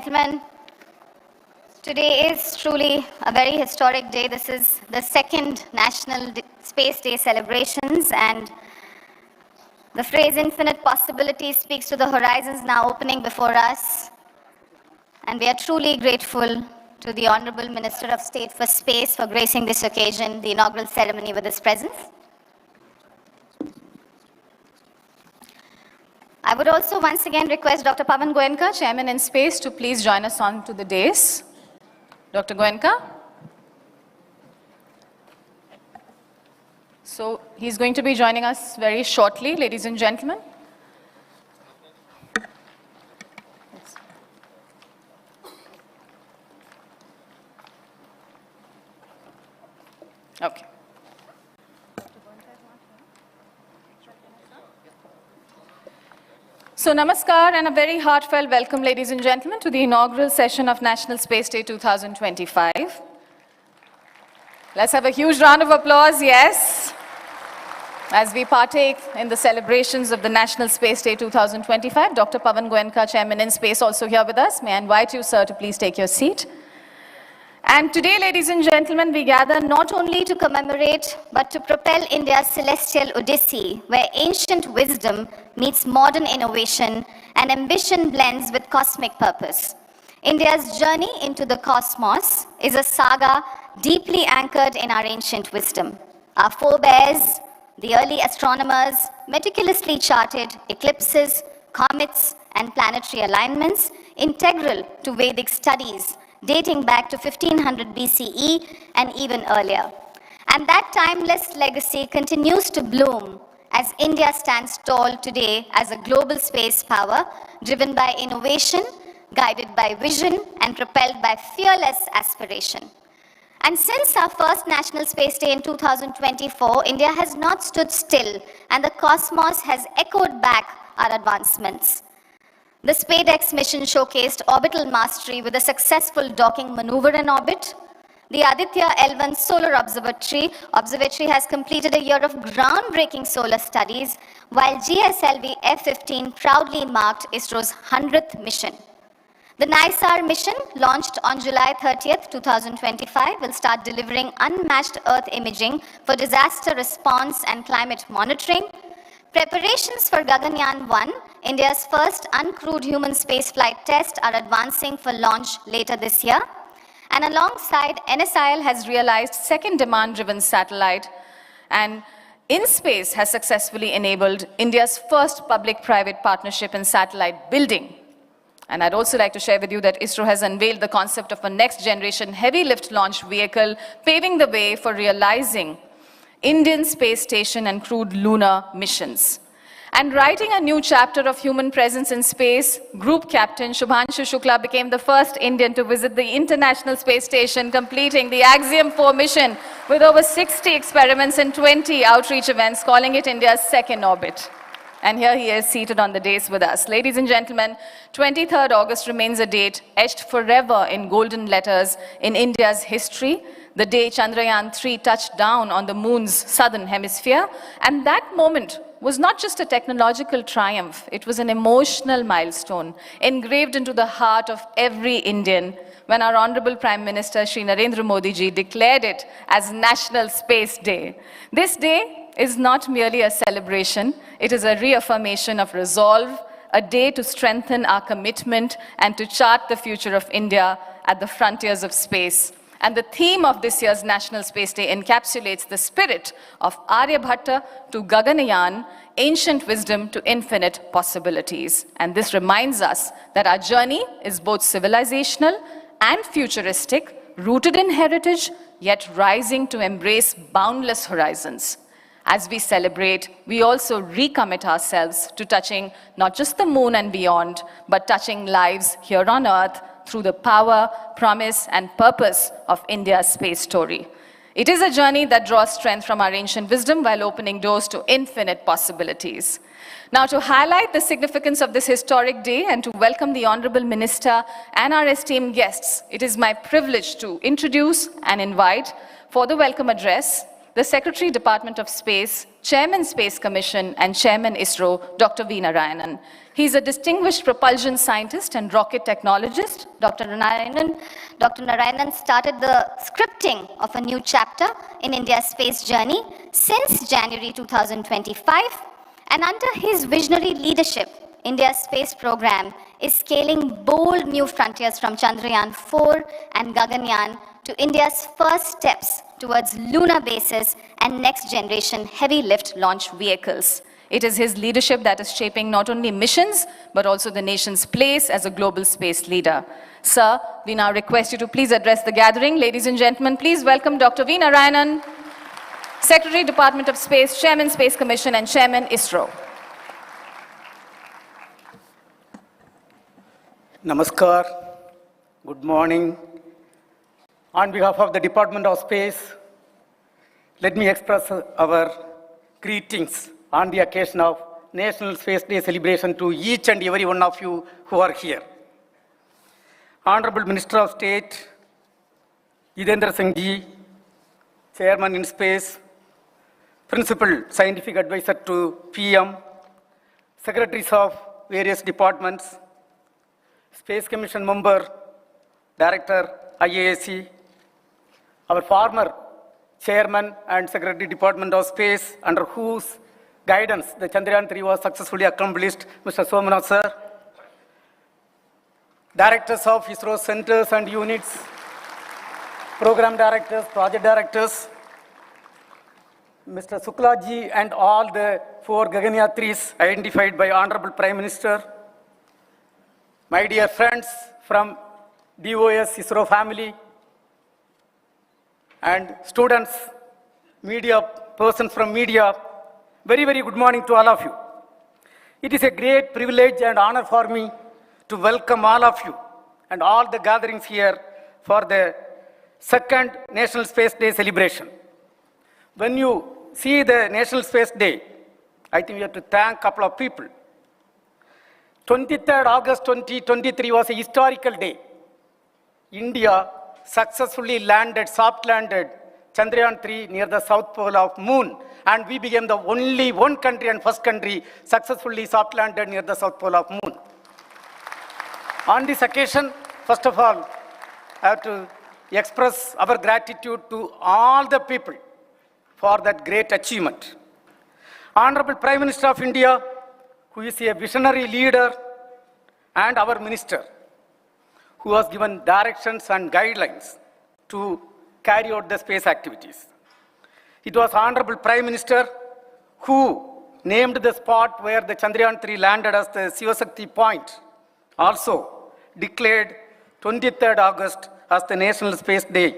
gentlemen, today is truly a very historic day. This is the second National Space Day celebrations, and the phrase infinite possibilities speaks to the horizons now opening before us. And we are truly grateful to the Honorable Minister of State for Space for gracing this occasion, the inaugural ceremony, with his presence. I would also once again request Dr. Pavan Goenka, Chairman in Space, to please join us on to the dais. Dr. Goenka. So he's going to be joining us very shortly, ladies and gentlemen. Okay. So namaskar and a very heartfelt welcome, ladies and gentlemen, to the inaugural session of National Space Day 2025. Let's have a huge round of applause, yes, as we partake in the celebrations of the National Space Day 2025. Dr. Pavan Goenka, Chairman in Space, also here with us. May I invite you, sir, to please take your seat. And today, ladies and gentlemen, we gather not only to commemorate, but to propel India's celestial odyssey, where ancient wisdom meets modern innovation and ambition blends with cosmic purpose. India's journey into the cosmos is a saga deeply anchored in our ancient wisdom. Our forebears, the early astronomers, meticulously charted eclipses, comets, and planetary alignments, integral to Vedic studies, dating back to 1500 BCE and even earlier. And that timeless legacy continues to bloom as India stands tall today as a global space power, driven by innovation, guided by vision, and propelled by fearless aspiration. And since our first National Space Day in 2024, India has not stood still, and the cosmos has echoed back our advancements. The SpaceX mission showcased orbital mastery with a successful docking maneuver in orbit. The Aditya L1 Solar Observatory has completed a year of groundbreaking solar studies, while GSLV F-15 proudly marked ISRO's 100th mission. The NISAR mission, launched on July 30th, 2025, will start delivering unmatched Earth imaging for disaster response and climate monitoring. Preparations for Gaganyaan 1, India's first uncrewed human spaceflight test, are advancing for launch later this year. And alongside, NSIL has realized second demand-driven satellite, and InSpace has successfully enabled India's first public-private partnership in satellite building. And I'd also like to share with you that ISRO has unveiled the concept of a next-generation heavy-lift launch vehicle, paving the way for realizing Indian space station and crewed lunar missions. And writing a new chapter of human presence in space, Group Captain Shubhanshu Shukla became the first Indian to visit the International Space Station, completing the Axiom 4 mission with over 60 experiments and 20 outreach events, calling it India's second orbit. And here he is seated on the dais with us. Ladies and gentlemen, 23rd August remains a date etched forever in golden letters in India's history, the day Chandrayaan 3 touched down on the moon's southern hemisphere. And that moment was not just a technological triumph, it was an emotional milestone engraved into the heart of every Indian when our Honorable Prime Minister Shri Narendra Modi ji declared it as National Space Day. This day is not merely a celebration, it is a reaffirmation of resolve, a day to strengthen our commitment and to chart the future of India at the frontiers of space. And the theme of this year's National Space Day encapsulates the spirit of Aryabhatta to Gaganyaan, ancient wisdom to infinite possibilities. And this reminds us that our journey is both civilizational and futuristic, rooted in heritage, yet rising to embrace boundless horizons. As we celebrate, we also recommit ourselves to touching not just the moon and beyond, but touching lives here on Earth through the power, promise, and purpose of India's space story. It is a journey that draws strength from our ancient wisdom while opening doors to infinite possibilities. Now, to highlight the significance of this historic day and to welcome the Honorable Minister and our esteemed guests, it is my privilege to introduce and invite for the welcome address the Secretary, Department of Space, Chairman, Space Commission, and Chairman, ISRO, Dr. V. Narayanan. He's a distinguished propulsion scientist and rocket technologist. Dr. Narayanan started the scripting of a new chapter in India's space journey since January 2025. And under his visionary leadership, India's space program is scaling bold new frontiers from Chandrayaan 4 and Gaganyaan to India's first steps towards lunar bases and next-generation heavy-lift launch vehicles. It is his leadership that is shaping not only missions, but also the nation's place as a global space leader. Sir, we now request you to please address the gathering. Ladies and gentlemen, please welcome Dr. V. Narayanan, Secretary, Department of Space, Chairman, Space Commission, and Chairman, ISRO. Namaskar, good morning. On behalf of the Department of Space, let me express our greetings on the occasion of National Space Day celebration to each and every one of you who are here. Honorable Minister of State, Jitendra Singh Ji, Chairman in Space, Principal Scientific Advisor to PM, Secretaries of various departments, Space Commission member, Director, IASC, our former Chairman and Secretary Department of Space, under whose guidance the Chandrayaan 3 was successfully accomplished, Mr. Somanath sir, Directors of ISRO centers and units, Program Directors, Project Directors, Mr. Shukla ji and all the 4 Gaganyaan 3s identified by Honorable Prime Minister, my dear friends from DOS ISRO family, and students, media, persons from media, very, very good morning to all of you. It is a great privilege and honor for me to welcome all of you and all the gatherings here for the second National Space Day celebration. When you see the National Space Day, I think we have to thank a couple of people. 23rd August 2023 was a historical day. India successfully soft landed Chandrayaan 3 near the south pole of moon, and we became the only one country and first country successfully soft landed near the south pole of moon. On this occasion, first of all, I have to express our gratitude to all the people for that great achievement. Honorable Prime Minister of India, who is a visionary leader, and our minister, who has given directions and guidelines to carry out the space activities. It was Honorable Prime Minister who named the spot where the Chandrayaan 3 landed as the Sivasakti point, also declared 23rd August as the National Space Day.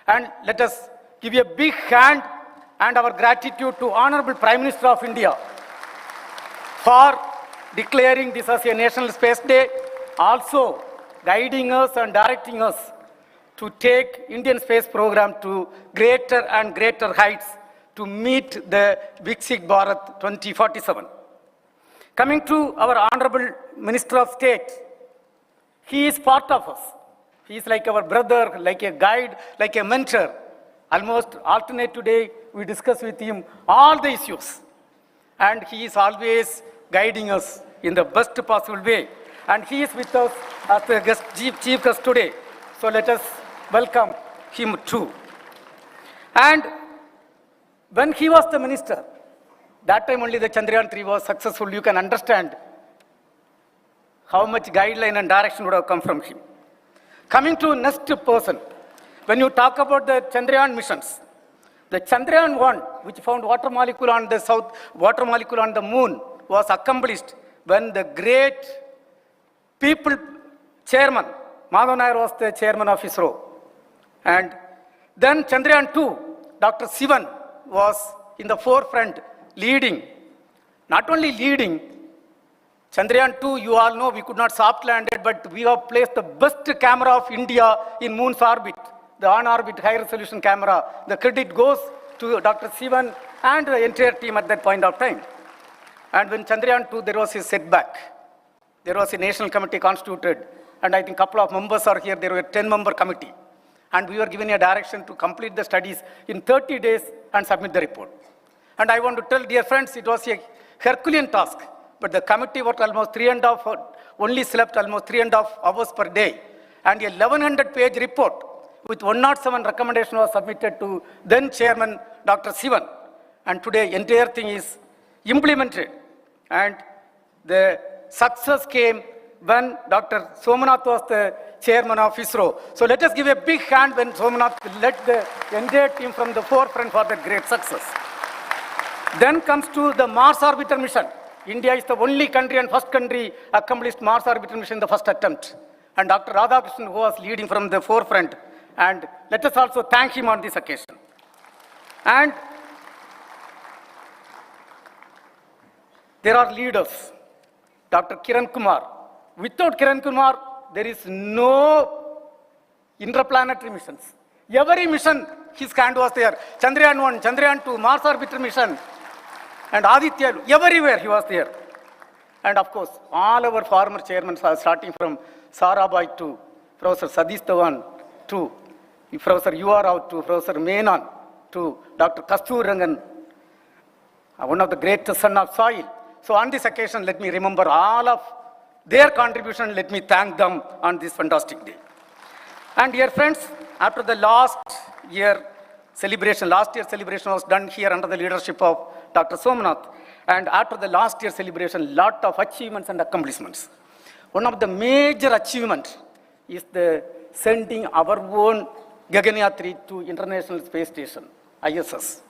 And let us give a big hand and our gratitude to Honorable Prime Minister of India for declaring this as a National Space Day, also guiding us and directing us to take Indian space program to greater and greater heights to meet the Viksit Bharat 2047. Coming to our Honorable Minister of State, he is part of us. He is like our brother, like a guide, like a mentor. Almost alternate today, we discuss with him all the issues. And he is always guiding us in the best possible way. And he is with us as the chief guest today. So let us welcome him too. And when he was the minister, that time only the Chandrayaan 3 was successful. You can understand how much guideline and direction would have come from him. Coming to next person, when you talk about the Chandrayaan missions, the Chandrayaan 1, which found water molecule on the water molecule on the moon, was accomplished when the great people chairman, Madhav Nair was the chairman of ISRO. And then Chandrayaan 2, Dr. Sivan was in the forefront leading. Not only leading, Chandrayaan 2, you all know we could not soft land it, but we have placed the best camera of India in moon's orbit, the on-orbit high-resolution camera. The credit goes to Dr. Sivan and the entire team at that point of time. And when Chandrayaan 2, there was a setback. There was a national committee constituted, and I think a couple of members are here. There were a 10-member committee. And we were given a direction to complete the studies in 30 days and submit the report. And I want to tell dear friends, it was a Herculean task, but the committee worked almost 3.5, only slept almost 3.5 hours per day. And a 1100-page report with 107 recommendations was submitted to then Chairman Dr. Sivan. And today, entire thing is implemented. And the success came when Dr. Somanath was the chairman of ISRO. So let us give a big hand when Somanath led the entire team from the forefront for that great success. Then comes to the Mars orbiter mission. India is the only country and first country accomplished Mars orbiter mission in the first attempt. And Dr. Radhakrishnan, who was leading from the forefront. And let us also thank him on this occasion. And there are leaders. Dr. Kiran Kumar. Without Kiran Kumar, there is no interplanetary missions. Every mission, his hand was there. Chandrayaan 1, Chandrayaan 2, Mars orbiter mission. And Aditya, everywhere he was there. And of course, all our former chairmen, starting from Sarabhai to Professor Satish Dhawan to Professor UR Rao to Professor Menon to Dr. Kasturirangan, one of the greatest son of soil. So on this occasion, let me remember all of their contribution. Let me thank them on this fantastic day. And dear friends, after the last year's celebration was done here under the leadership of Dr. Somanath. And after the last year's celebration, lot of achievements and accomplishments. One of the major achievements is the sending our own Gaganyaan 3 to International Space Station, ISS.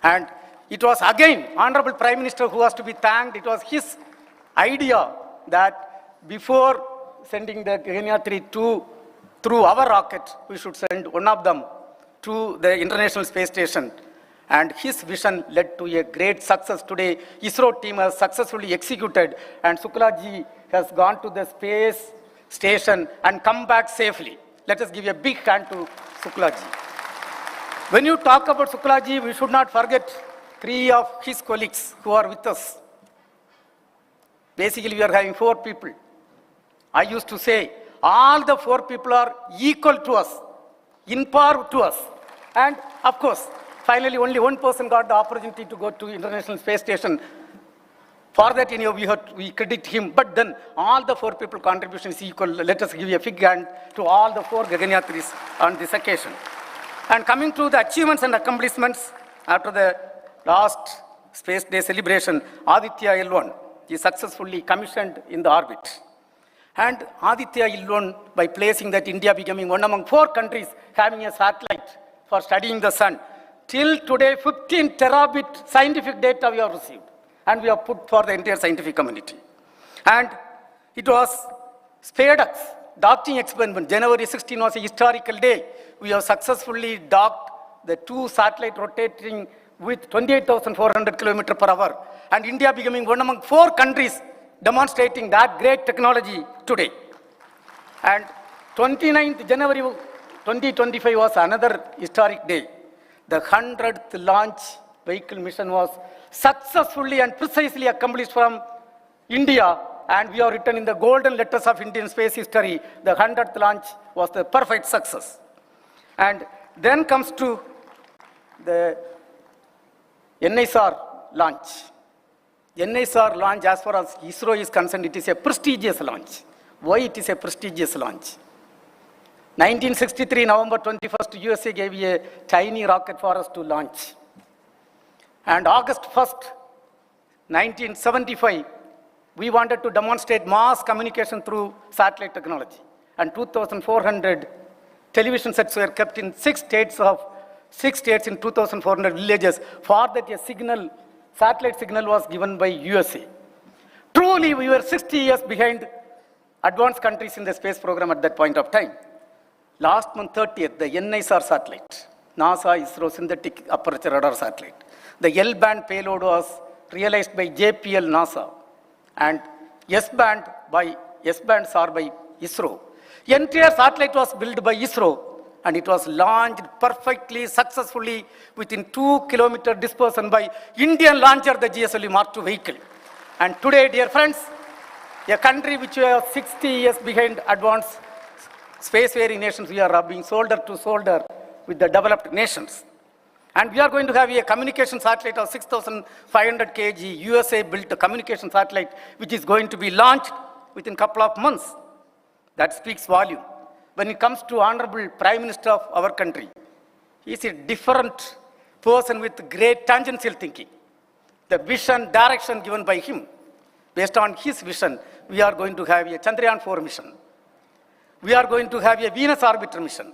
And it was again Honorable Prime Minister who was to be thanked. It was his idea that before sending the Gaganyaan 3 through our rocket, we should send one of them to the International Space Station. And his vision led to a great success. Today, ISRO team has successfully executed, and Suklaji has gone to the space station and come back safely. Let us give a big hand to Suklaji. When you talk about Suklaji, we should not forget 3 of his colleagues who are with us. Basically, we are having 4 people. I used to say, all the 4 people are equal to us, in par to us. And of course, finally, only one person got the opportunity to go to International Space Station. For that, we credit him. But then, all the 4 people contribution is equal. Let us give a big hand to all the 4 Gaganyaan 3s on this occasion. And coming to the achievements and accomplishments, after the last Space Day celebration, Aditya L1 is successfully commissioned in the orbit. And Aditya L1, by placing that India becoming one among 4 countries having a satellite for studying the sun, till today, 15 terabit scientific data we have received. And we have put for the entire scientific community. And it was SpaceX docking experiment. January 16 was a historical day. We have successfully docked the 2 satellites rotating with 28,400 kilometers per hour. And India becoming one among 4 countries demonstrating that great technology today. And 29th January 2025 was another historic day. The 100th launch vehicle mission was successfully and precisely accomplished from India, and we are written in the golden letters of Indian space history. The 100th launch was the perfect success. And then comes to the NISR launch. NISR launch, as far as ISRO is concerned, it is a prestigious launch. Why it is a prestigious launch? 1963, November 21st, USA gave a tiny rocket for us to launch. And August 1st, 1975, we wanted to demonstrate mass communication through satellite technology. And 2,400 television sets were kept in 6 states in 2,400 villages. For that, a satellite signal was given by USA. Truly, we were 60 years behind advanced countries in the space program at that point of time. Last month, 30th, the NISR satellite, NASA ISRO synthetic aperture radar satellite. The L-band payload was realized by JPL NASA, and S-bands are by ISRO. The entire satellite was built by ISRO, and it was launched perfectly, successfully, within 2 kilometer dispersion by Indian launcher, the GSLV Mark II vehicle. And today, dear friends, a country which was 60 years behind advanced spacefaring nations, we are rubbing shoulder to shoulder with the developed nations. And we are going to have a communication satellite of 6,500 kg USA-built communication satellite, which is going to be launched within a couple of months. That speaks volume. When it comes to Honorable Prime Minister of our country, he is a different person with great tangential thinking. The vision, direction given by him, based on his vision, we are going to have a Chandrayaan 4 mission. We are going to have a Venus orbiter mission.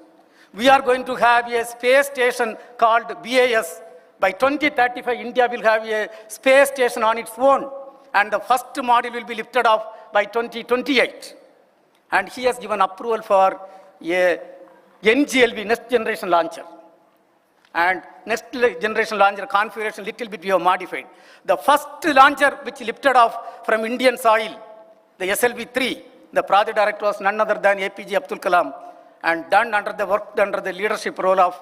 We are going to have a space station called BAS. By 2035, India will have a space station on its own, and the first module will be lifted off by 2028. And he has given approval for a NGLV, next generation launcher. And next generation launcher configuration little bit we have modified. The first launcher which lifted off from Indian soil, the SLV-3, the project director was none other than APJ Abdul Kalam, and done under the leadership role of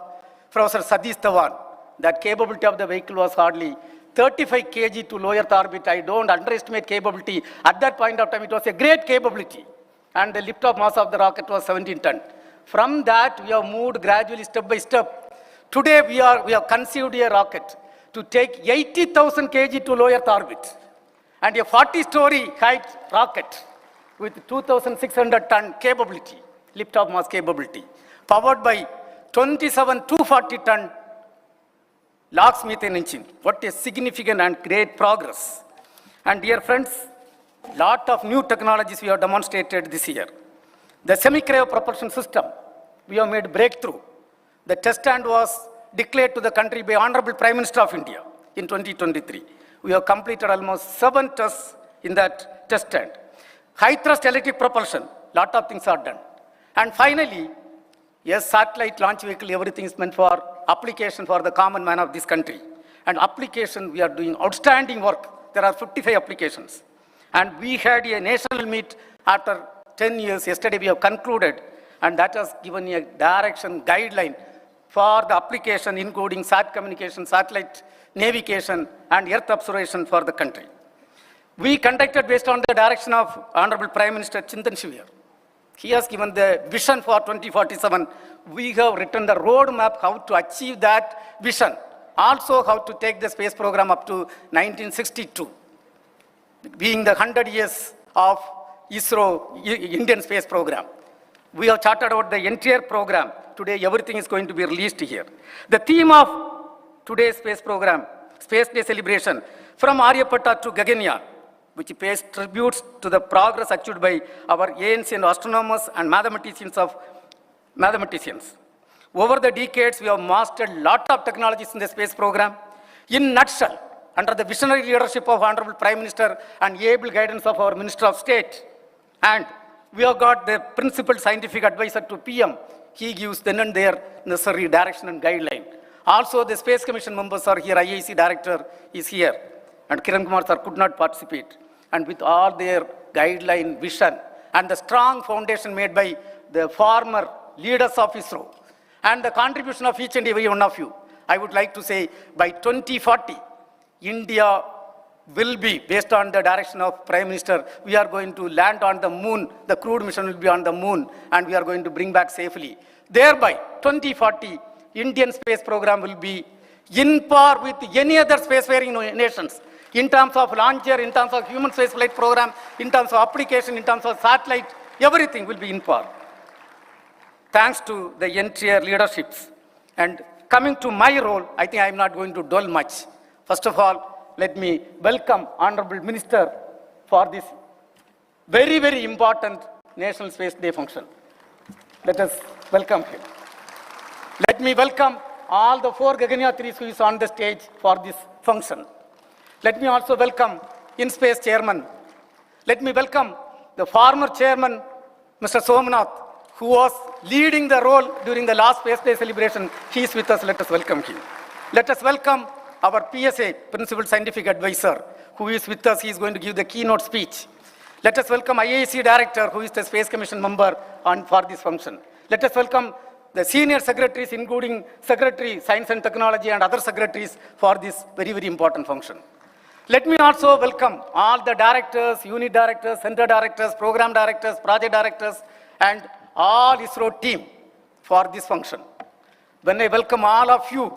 Professor Satish Dhawan. That capability of the vehicle was hardly 35 kg to low Earth orbit. I don't underestimate capability. At that point of time, it was a great capability. And the lift-off mass of the rocket was 17 tons. From that, we have moved gradually, step by step. Today, we have conceived a rocket to take 80,000 kg to low Earth orbit, and a 40-story height rocket with 2,600-ton capability, lift-off mass capability, powered by 27 240-ton LOX methane engine. What a significant and great progress. And dear friends, lot of new technologies we have demonstrated this year. The semi-cryo propulsion system, we have made breakthrough. The test stand was declared to the country by Honorable Prime Minister of India in 2023. We have completed almost 7 tests in that test stand. High thrust electric propulsion, lot of things are done. And finally, yes, satellite launch vehicle, everything is meant for application for the common man of this country. And application, we are doing outstanding work. There are 55 applications. And we had a national meet after 10 years. Yesterday we have concluded, and that has given a direction, guideline for the application, including sat communication, satellite navigation, and earth observation for the country. We conducted based on the direction of Honorable Prime Minister Chintan Shivir. He has given the vision for 2047. We have written the roadmap how to achieve that vision. Also how to take the space program up to 1962. Being the 100 years of ISRO, Indian space program. We have charted out the entire program. Today, everything is going to be released here. The theme of today's space program, Space Day celebration, from Aryabhatta to Gaganyaan, which pays tributes to the progress achieved by our ancient astronomers and mathematicians. Over the decades, we have mastered a lot of technologies in the space program. In nutshell, under the visionary leadership of Honorable Prime Minister and able guidance of our Minister of State, and we have got the principal scientific advisor to PM. He gives then and there necessary direction and guideline. Also, the Space Commission members are here. IIC Director is here. And Kiran Kumar sir could not participate. And with all their guideline, vision, and the strong foundation made by the former leaders of ISRO, and the contribution of each and every one of you, I would like to say by 2040, India will be, based on the direction of Prime Minister, we are going to land on the moon, the crewed mission will be on the moon, and we are going to bring back safely. Thereby, 2040, Indian space program will be in par with any other spacefaring nations, in terms of launcher, in terms of human spaceflight program, in terms of application, in terms of satellite, everything will be in par. Thanks to the entire leaderships. And coming to my role, I think I am not going to dwell much. First of all, let me welcome Honorable Minister for this very, very important National Space Day function. Let us welcome him. Let me welcome all the 4 Gaganyaan 3s who is on the stage for this function. Let me also welcome InSpace Chairman. Let me welcome the former Chairman, Mr. Somnath, who was leading the role during the last Space Day celebration. He is with us. Let us welcome him. Let us welcome our PSA, Principal Scientific Advisor, who is with us. He is going to give the keynote speech. Let us welcome IIC Director, who is the Space Commission member for this function. Let us welcome the senior secretaries, including Secretary, Science and Technology, and other secretaries for this very, very important function. Let me also welcome all the directors, unit directors, center directors, program directors, project directors, and all ISRO team for this function. When I welcome all of you,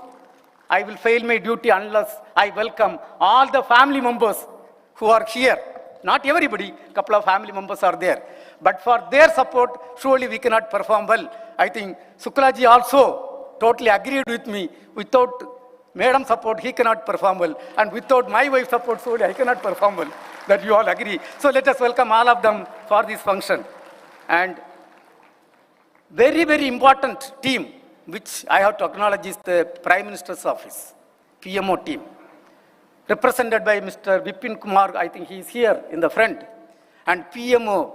I will fail my duty unless I welcome all the family members who are here. Not everybody, couple of family members are there. But for their support, surely we cannot perform well. I think Suklaji also totally agreed with me. Without Madam support, he cannot perform well. And without my wife's support, surely I cannot perform well. That you all agree. So let us welcome all of them for this function. And very, very important team, which I have to acknowledge, is the Prime Minister's Office, PMO team, represented by Mr. Vipin Kumar. I think he is here in the front. And PMO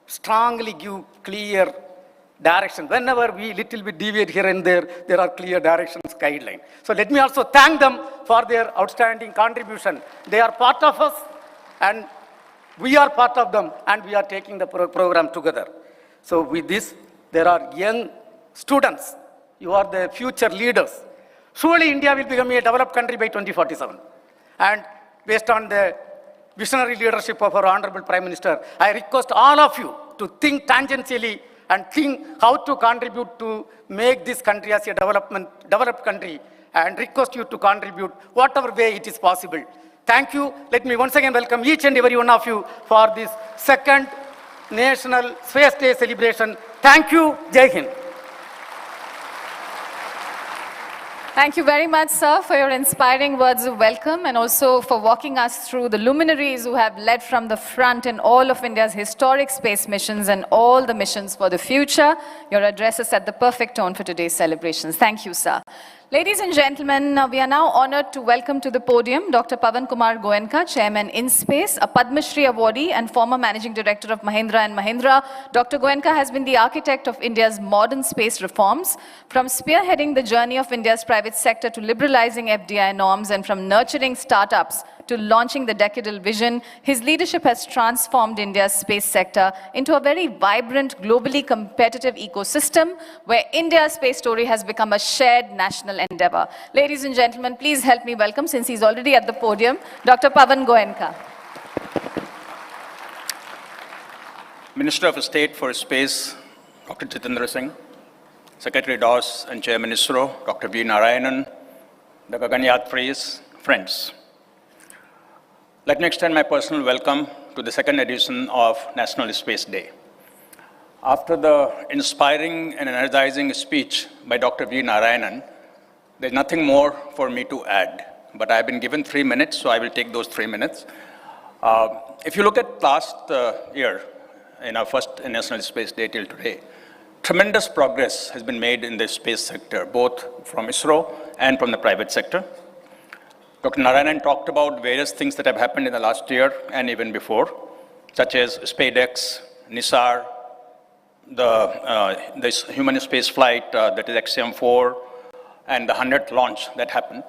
strongly give clear direction. Whenever we little bit deviate here and there are clear directions, guidelines. So let me also thank them for their outstanding contribution. They are part of us, and we are part of them, and we are taking the program together. So with this, there are young students. You are the future leaders. Surely India will become a developed country by 2047. And based on the visionary leadership of our Honorable Prime Minister, I request all of you to think tangentially and think how to contribute to make this country as a developed country, and request you to contribute whatever way it is possible. Thank you. Let me once again welcome each and every one of you for this second National Space Day celebration. Thank you. Jai Hind. Thank you very much, sir, for your inspiring words of welcome and also for walking us through the luminaries who have led from the front in all of India's historic space missions and all the missions for the future. Your address has set the perfect tone for today's celebrations. Thank you, sir. Ladies and gentlemen, we are now honored to welcome to the podium Dr. Pavan Kumar Goenka, Chairman InSpace, a Padma Shri awardee and former Managing Director of Mahindra & Mahindra. Dr. Goenka has been the architect of India's modern space reforms, from spearheading the journey of India's private sector to liberalizing FDI norms, and from nurturing startups to launching the decadal vision. His leadership has transformed India's space sector into a very vibrant, globally competitive ecosystem where India's space story has become a shared national endeavor. Ladies and gentlemen, please help me welcome, since he's already at the podium, Dr. Pavan Goenka. Minister of State for Space, Dr. Chintan Shivir, Secretary DOS and Chairman ISRO, Dr. V. Narayanan, the Gaganyaan friends. Let me extend my personal welcome to the second edition of National Space Day. After the inspiring and energizing speech by Dr. V. Narayanan, there's nothing more for me to add, but I've been given 3 minutes, so I will take those 3 minutes. If you look at last year, in our first National Space Day till today, tremendous progress has been made in the space sector, both from ISRO and from the private sector. Dr. Narayanan talked about various things that have happened in the last year and even before, such as SpaceX, NISAR, this human space flight, that is XM4, and the 100th launch that happened.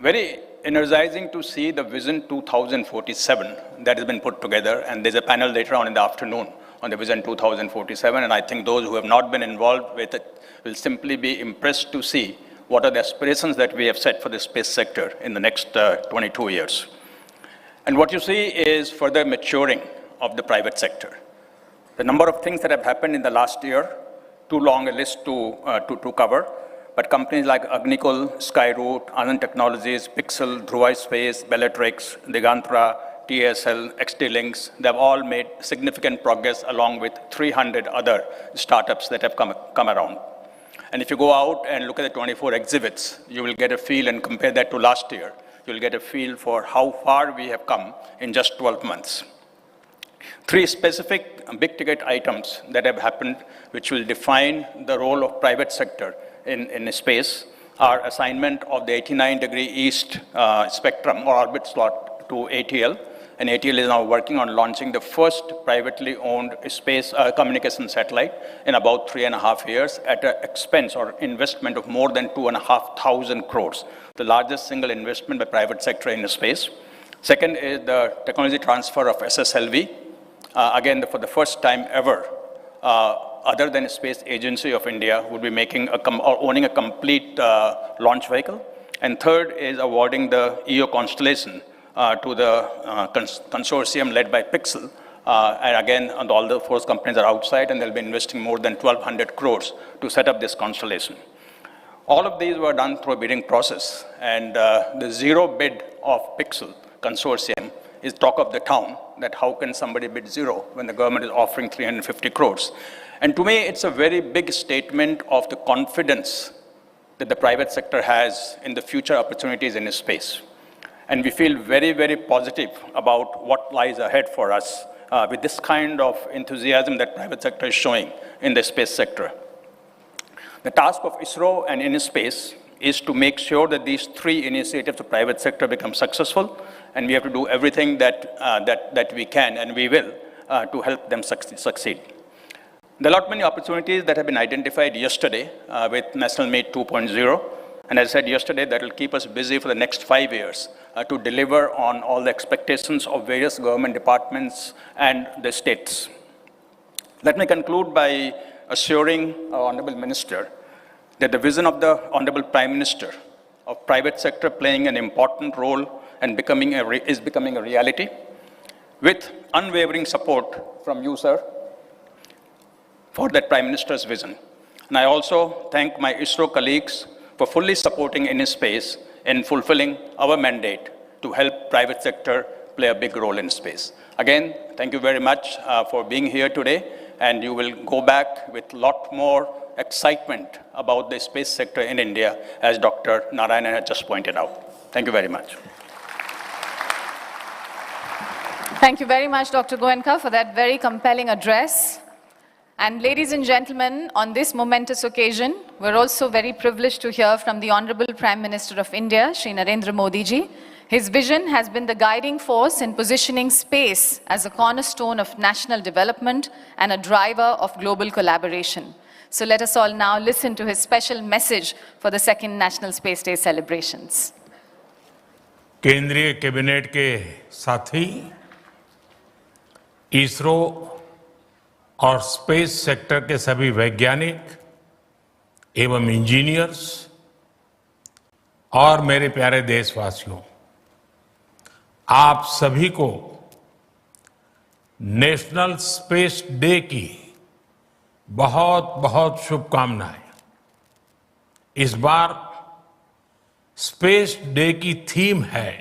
Very energizing to see the Vision 2047 that has been put together, and there's a panel later on in the afternoon on the Vision 2047, and I think those who have not been involved with it will simply be impressed to see what are the aspirations that we have set for the space sector in the next 22 years. And what you see is further maturing of the private sector. The number of things that have happened in the last year, too long a list to cover, but companies like Agnikul, Skyroot, Anand Technologies, Pixel, Dhruva Space, Bellatrix, Digantra, TSL, XT-Links, they have all made significant progress along with 300 other startups that have come around. And if you go out and look at the 24 exhibits, you will get a feel, and compare that to last year, you'll get a feel for how far we have come in just 12 months. 3 specific big-ticket items that have happened, which will define the role of private sector in space, are assignment of the 89-degree east spectrum or orbit slot to ATL. And ATL is now working on launching the first privately owned space communication satellite in about 3.5 years at an expense or investment of more than 2,500 crores, the largest single investment by private sector in space. Second is the technology transfer of SSLV. Again, for the first time ever, other than Space Agency of India would be making or owning a complete launch vehicle. And third is awarding the EO constellation to the consortium led by Pixel And again, and all the force companies are outside, and they'll be investing more than 1,200 crores to set up this constellation. All of these were done through a bidding process, and the zero bid of Pixel consortium is talk of the town, that how can somebody bid zero when the government is offering 350 crores. And to me, it's a very big statement of the confidence that the private sector has in the future opportunities in space. And we feel very, very positive about what lies ahead for us with this kind of enthusiasm that private sector is showing in the space sector. The task of ISRO and InSpace is to make sure that these three initiatives of private sector become successful, and we have to do everything that we can and we will to help them succeed. There are a lot many opportunities that have been identified yesterday with National Meet 2.0, and as I said yesterday, that will keep us busy for the next 5 years to deliver on all the expectations of various government departments and the states. Let me conclude by assuring our Honorable Minister that the vision of the Honorable Prime Minister of private sector playing an important role and is becoming a reality, with unwavering support from you, sir, for that Prime Minister's vision. And I also thank my ISRO colleagues for fully supporting InSpace in fulfilling our mandate to help private sector play a big role in space. Again, thank you very much for being here today, and you will go back with a lot more excitement about the space sector in India, as Dr. Narayanan has just pointed out. Thank you very much. Thank you very much, Dr. Goenka, for that very compelling address. And ladies and gentlemen, on this momentous occasion, we're also very privileged to hear from the Honorable Prime Minister of India, Shri Narendra Modi ji. His vision has been the guiding force in positioning space as a cornerstone of national development and a driver of global collaboration. So let us all now listen to his special message for the second National Space Day celebrations. केंद्रीय cabinet के साथी, इसरो और space sector के सभी वैज्ञानिक एवं engineers और मेरे प्यारे देशवासियों, आप सभी को नेशनल स्पेस डे की बहुत बहुत शुभकामनाएं। इस बार स्पेस डे की थीम है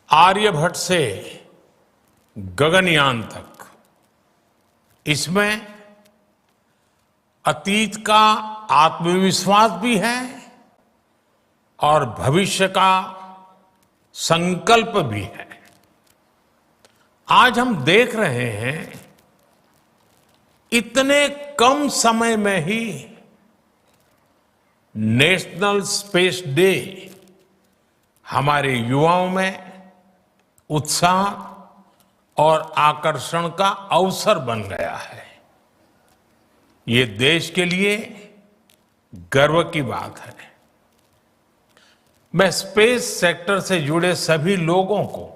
आर्यभट्ट से गगनयान तक। इसमें अतीत का आत्मविश्वास भी है और भविष्य का संकल्प भी है। आज हम देख रहे हैं, इतने कम समय में ही नेशनल स्पेस डे हमारे युवाओं में उत्साह और आकर्षण का अवसर बन गया है। ये देश के लिए गर्व की बात है। मैं स्पेस सेक्टर से जुड़े सभी लोगों को,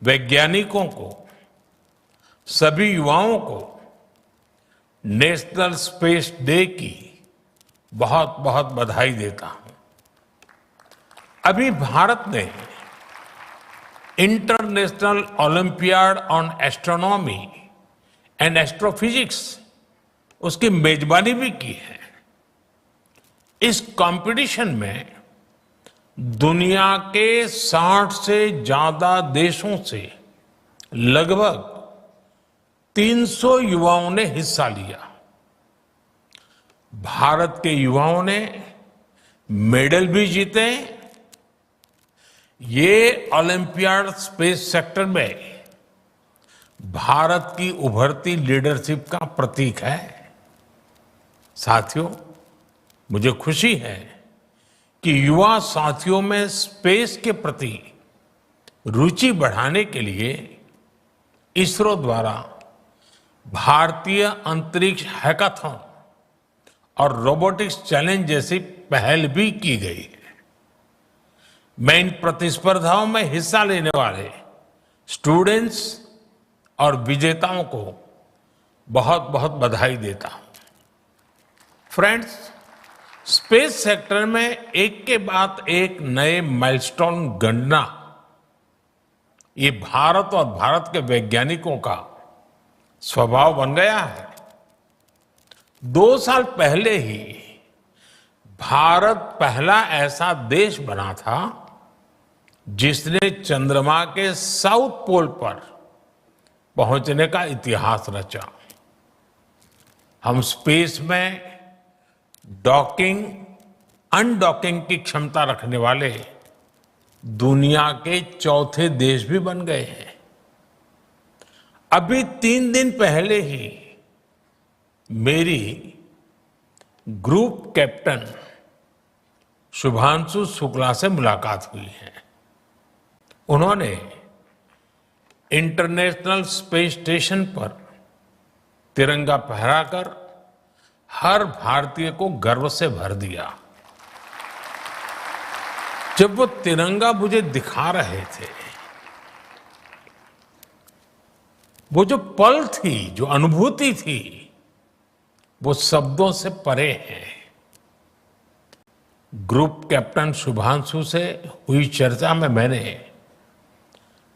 वैज्ञानिकों को, सभी युवाओं को नेशनल स्पेस डे की बहुत बहुत बधाई देता हूं। अभी भारत ने international olympiad on astronomy and astrophysics उसकी मेजबानी भी की है। इस कंपटीशन में दुनिया के 60 से ज्यादा देशों से लगभग 300 युवाओं ने हिस्सा लिया। भारत के युवाओं ने मेडल भी जीते। ये ओलंपियाड स्पेस सेक्टर में भारत की उभरती लीडरशिप का प्रतीक है। साथियों, मुझे खुशी है कि युवा साथियों में स्पेस के प्रति रुचि बढ़ाने के लिए इसरो द्वारा भारतीय अंतरिक्ष हैकाथॉन और रोबोटिक्स चैलेंज जैसी पहल भी की गई है। मैं इन प्रतिस्पर्धाओं में हिस्सा लेने वाले स्टूडेंट्स और विजेताओं को बहुत बहुत बधाई देता हूं। फ्रेंड्स, स्पेस सेक्टर में एक के बाद एक नए माइलस्टोन गणना ये भारत और भारत के वैज्ञानिकों का स्वभाव बन गया है। 2 साल पहले ही भारत पहला ऐसा देश बना था जिसने चंद्रमा के साउथ पोल पर पहुंचने का इतिहास रचा। हम स्पेस में डॉकिंग, अनडॉकिंग की क्षमता रखने वाले दुनिया के चौथे देश भी बन गए हैं। अभी 3 दिन पहले ही मेरी ग्रुप कैप्टन शुभांशु शुक्ला से मुलाकात हुई है। उन्होंने इंटरनेशनल स्पेस स्टेशन पर तिरंगा फहराकर हर भारतीय को गर्व से भर दिया। जब वो तिरंगा मुझे दिखा रहे थे, वो जो पल थी, जो अनुभूति थी, वो शब्दों से परे है। ग्रुप कैप्टन शुभांशु से हुई चर्चा में मैंने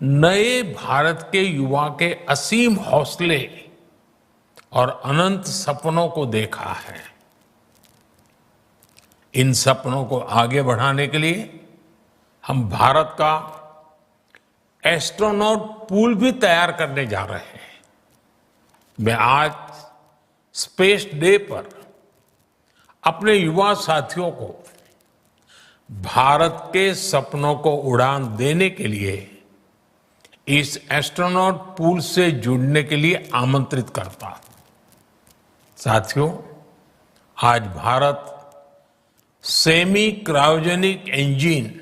नए भारत के युवा के असीम हौसले और अनंत सपनों को देखा है। इन सपनों को आगे बढ़ाने के लिए हम भारत का एस्ट्रोनॉट पूल भी तैयार करने जा रहे हैं। मैं आज स्पेस डे पर अपने युवा साथियों को भारत के सपनों को उड़ान देने के लिए इस एस्ट्रोनॉट पूल से जुड़ने के लिए आमंत्रित करता हूं। साथियों, आज भारत सेमी क्रायोजेनिक इंजन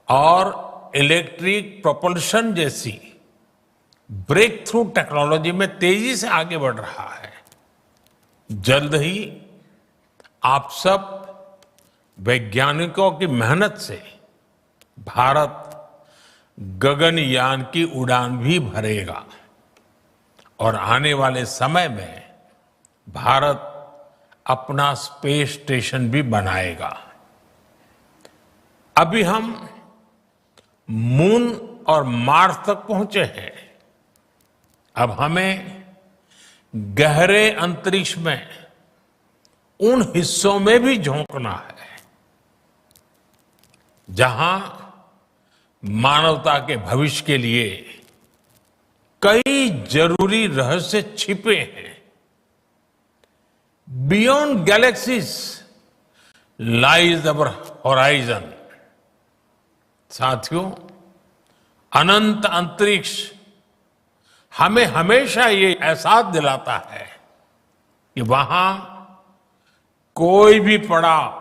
और इलेक्ट्रिक प्रोपल्शन जैसी ब्रेक थ्रू टेक्नोलॉजी में तेजी से आगे बढ़ रहा है। जल्द ही आप सब वैज्ञानिकों की मेहनत से भारत गगनयान की उड़ान भी भरेगा और आने वाले समय में भारत अपना स्पेस स्टेशन भी बनाएगा। अभी हम मून और मार्स तक पहुंचे हैं। अब हमें गहरे अंतरिक्ष में उन हिस्सों में भी झोंकना है जहां मानवता के भविष्य के लिए कई जरूरी रहस्य छिपे हैं। बियॉन्ड गैलेक्सीज लाइज अवर होराइजन। साथियों, अनंत अंतरिक्ष हमें हमेशा ये एहसास दिलाता है कि वहां कोई भी पड़ाव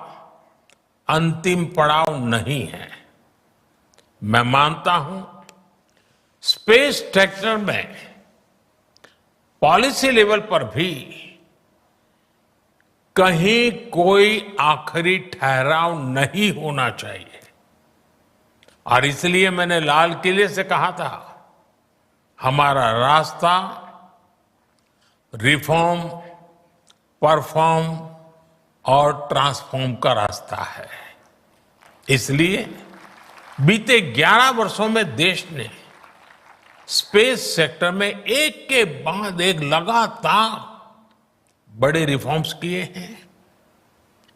अंतिम पड़ाव नहीं है। मैं मानता हूं स्पेस सेक्टर में पॉलिसी लेवल पर भी कहीं कोई आखिरी ठहराव नहीं होना चाहिए। और इसलिए मैंने लाल किले से कहा था, हमारा रास्ता रिफॉर्म, परफॉर्म और ट्रांसफॉर्म का रास्ता है। इसलिए बीते 11 वर्षों में देश ने स्पेस सेक्टर में एक के बाद एक लगातार बड़े रिफॉर्म्स किए हैं।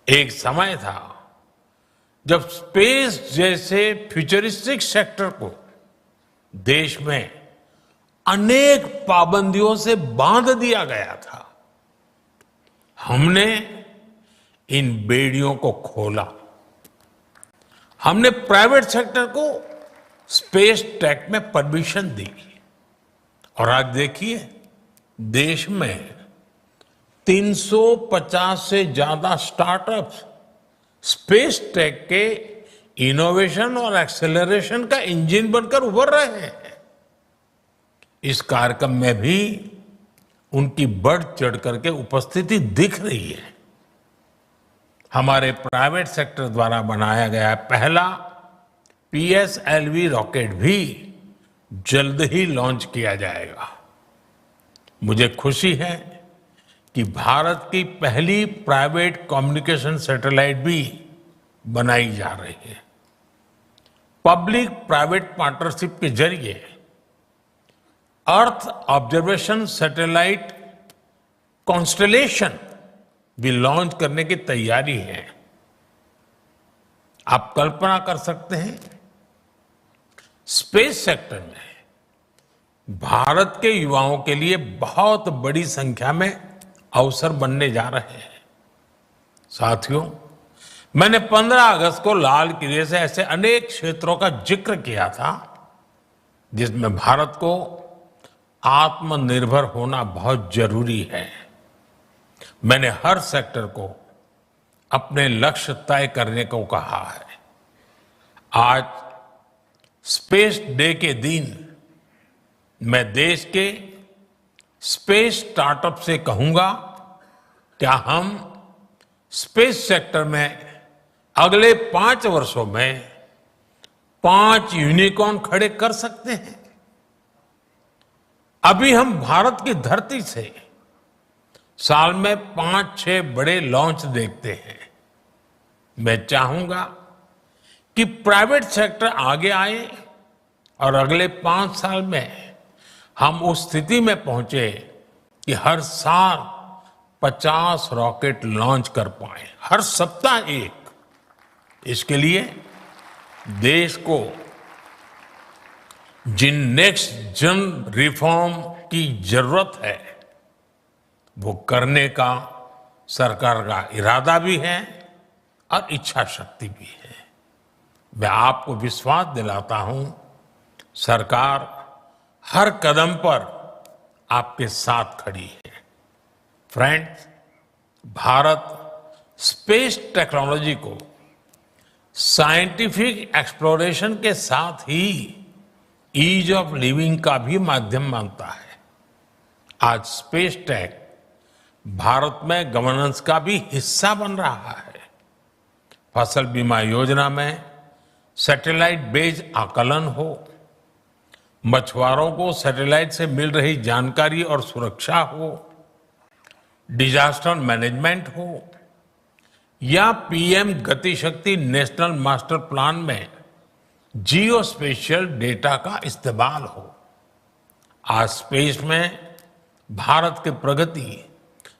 एक समय था जब स्पेस जैसे फ्यूचरिस्टिक सेक्टर को देश में अनेक पाबंदियों से बांध दिया गया था। हमने इन बेड़ियों को खोला। हमने प्राइवेट सेक्टर को स्पेस टेक में परमिशन दी और आज देखिए देश में 350 से ज्यादा स्टार्टअप्स स्पेस टेक के इनोवेशन और एक्सेलरेशन का इंजन बनकर उभर रहे हैं। इस कार्यक्रम में भी उनकी बढ़ चढ़ करके उपस्थिति दिख रही है। हमारे प्राइवेट सेक्टर द्वारा बनाया गया पहला PSLV रॉकेट भी जल्द ही लॉन्च किया जाएगा। मुझे खुशी है कि भारत की पहली प्राइवेट कम्युनिकेशन सैटेलाइट भी बनाई जा रही है। पब्लिक प्राइवेट पार्टनरशिप के जरिए अर्थ ऑब्जर्वेशन सैटेलाइट कॉन्स्टलेशन भी लॉन्च करने की तैयारी है। आप कल्पना कर सकते हैं, स्पेस सेक्टर में भारत के युवाओं के लिए बहुत बड़ी संख्या में अवसर बनने जा रहे हैं। साथियों, मैंने 15 अगस्त को लाल किले से ऐसे अनेक क्षेत्रों का जिक्र किया था जिसमें भारत को आत्मनिर्भर होना बहुत जरूरी है। मैंने हर सेक्टर को अपने लक्ष्य तय करने को कहा है। आज स्पेस डे के दिन मैं देश के स्पेस स्टार्टअप से कहूंगा, क्या हम स्पेस सेक्टर में अगले 5 वर्षों में 5 यूनिकॉर्न खड़े कर सकते हैं? अभी हम भारत की धरती से साल में 5-6 बड़े लॉन्च देखते हैं। मैं चाहूंगा कि प्राइवेट सेक्टर आगे आए और अगले 5 साल में हम उस स्थिति में पहुंचे कि हर साल 50 रॉकेट लॉन्च कर पाए, हर सप्ताह एक। इसके लिए देश को जिन नेक्स्ट जन रिफॉर्म की जरूरत है वो करने का सरकार का इरादा भी है और इच्छा शक्ति भी है। मैं आपको विश्वास दिलाता हूं, सरकार हर कदम पर आपके साथ खड़ी है। फ्रेंड्स, भारत स्पेस टेक्नोलॉजी को साइंटिफिक एक्सप्लोरेशन के साथ ही ईज ऑफ लिविंग का भी माध्यम मानता है। आज स्पेस टेक भारत में गवर्नेंस का भी हिस्सा बन रहा है। फसल बीमा योजना में सैटेलाइट बेस्ड आकलन हो, मछुआरों को सैटेलाइट से मिल रही जानकारी और सुरक्षा हो, डिजास्टर मैनेजमेंट हो, या पीएम गति शक्ति नेशनल मास्टर प्लान में जियो स्पेशियल डेटा का इस्तेमाल हो। आज स्पेस में भारत की प्रगति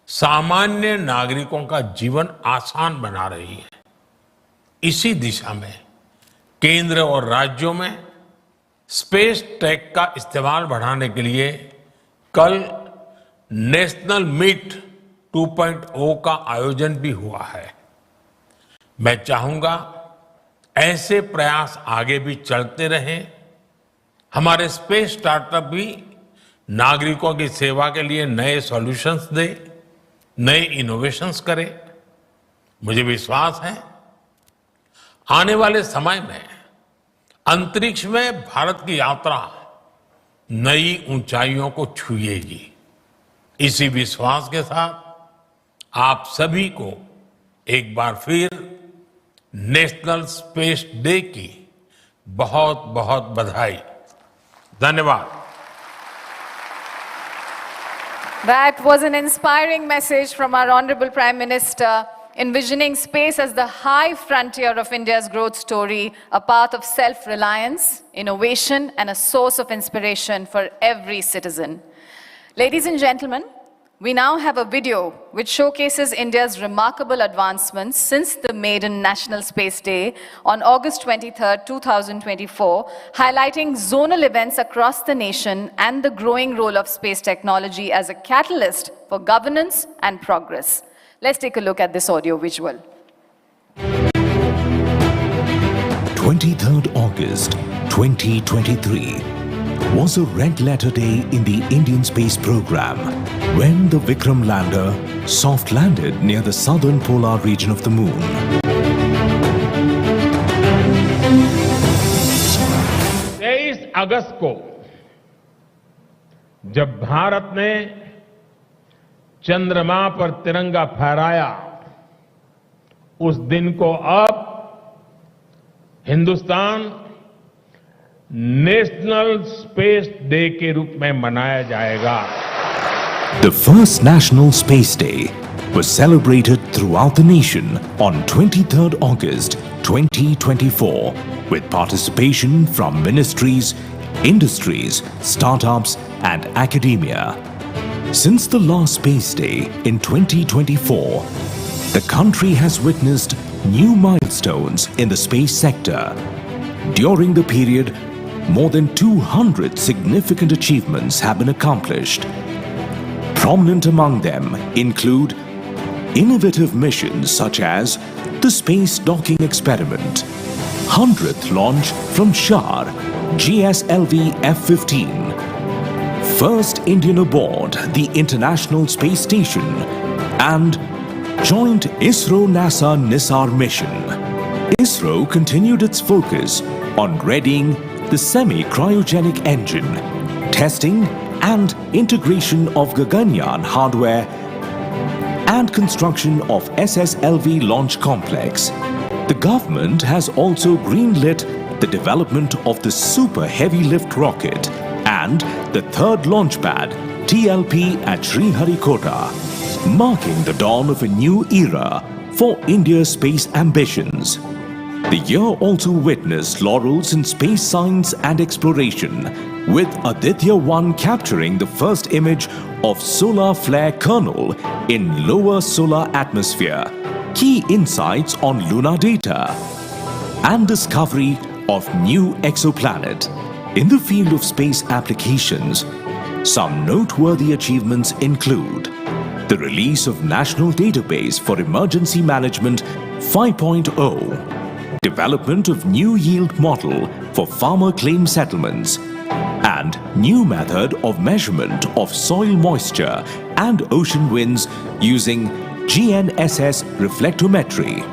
सामान्य नागरिकों का जीवन आसान बना रही है। इसी दिशा में केंद्र और राज्यों में स्पेस टेक का इस्तेमाल बढ़ाने के लिए कल नेशनल मीट 2.0 का आयोजन भी हुआ है। मैं चाहूंगा ऐसे प्रयास आगे भी चलते रहें। हमारे स्पेस स्टार्टअप भी नागरिकों की सेवा के लिए नए सॉल्यूशंस दे, नए इनोवेशंस करे। मुझे विश्वास है आने वाले समय में अंतरिक्ष में भारत की यात्रा नई ऊंचाइयों को छुएगी। इसी विश्वास के साथ आप सभी को एक बार फिर नेशनल स्पेस डे की बहुत बहुत बधाई। धन्यवाद। That was an inspiring message from our Honorable Prime Minister, envisioning space as the high frontier of India's growth story, a path of self-reliance, innovation, and a source of inspiration for every citizen. Ladies and gentlemen, we now have a video which showcases India's remarkable advancements since the maiden National Space Day on August 23rd, 2024, highlighting zonal events across the nation and the growing role of space technology as a catalyst for governance and progress. Let's take a look at this audio visual. 23rd August 2023 was a red letter day in the Indian space program when the Vikram lander soft landed near the southern polar region of the moon. 23 अगस्त को जब भारत ने चंद्रमा पर तिरंगा फहराया, उस दिन को अब हिंदुस्तान नेशनल स्पेस डे के रूप में मनाया जाएगा। The first National Space Day was celebrated throughout the nation on 23rd August 2024 with participation from ministries, industries, startups and academia. Since the last Space Day in 2024, the country has witnessed new milestones in the space sector. During the period, more than 200 significant achievements have been accomplished. Prominent among them include innovative missions such as the Space Docking Experiment, 100th launch from Shar GSLV F-15, first Indian aboard the International Space Station, and joint ISRO-NASA NISAR mission. ISRO continued its focus on readying the semi-cryogenic engine, testing and integration of Gaganyaan hardware, and construction of SSLV launch complex. The government has also greenlit the development of the Super Heavy Lift rocket and the third launch pad TLP at Sriharikota, marking the dawn of a new era for India's space ambitions. The year also witnessed laurels in space science and exploration, with Aditya-1 capturing the first image of solar flare kernel in lower solar atmosphere, key insights on lunar data, and discovery of new exoplanet. In the field of space applications, some noteworthy achievements include the release of National Database for Emergency Management 5.0, development of new yield model for farmer claim settlements, and new method of measurement of soil moisture and ocean winds using GNSS reflectometry.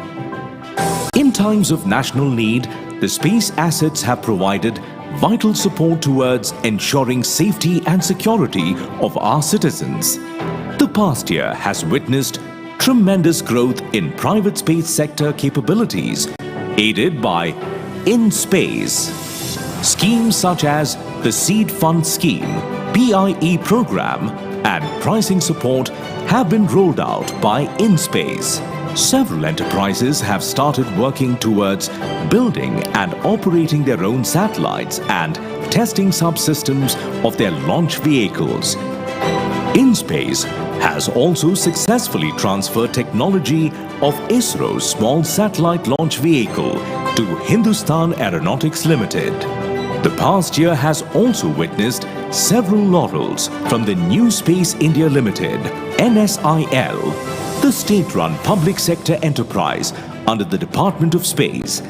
In times of national need, the space assets have provided vital support towards ensuring safety and security of our citizens. The past year has witnessed tremendous growth in private space sector capabilities, aided by In Space. Schemes such as the Seed Fund Scheme, PIE program, and pricing support have been rolled out by In Space. Several enterprises have started working towards building and operating their own satellites and testing subsystems of their launch vehicles. In Space has also successfully transferred technology of ISRO's small satellite launch vehicle to Hindustan Aeronautics Limited. The past year has also witnessed several laurels from the New Space India Limited, NSIL, the state-run public sector enterprise under the Department of Space.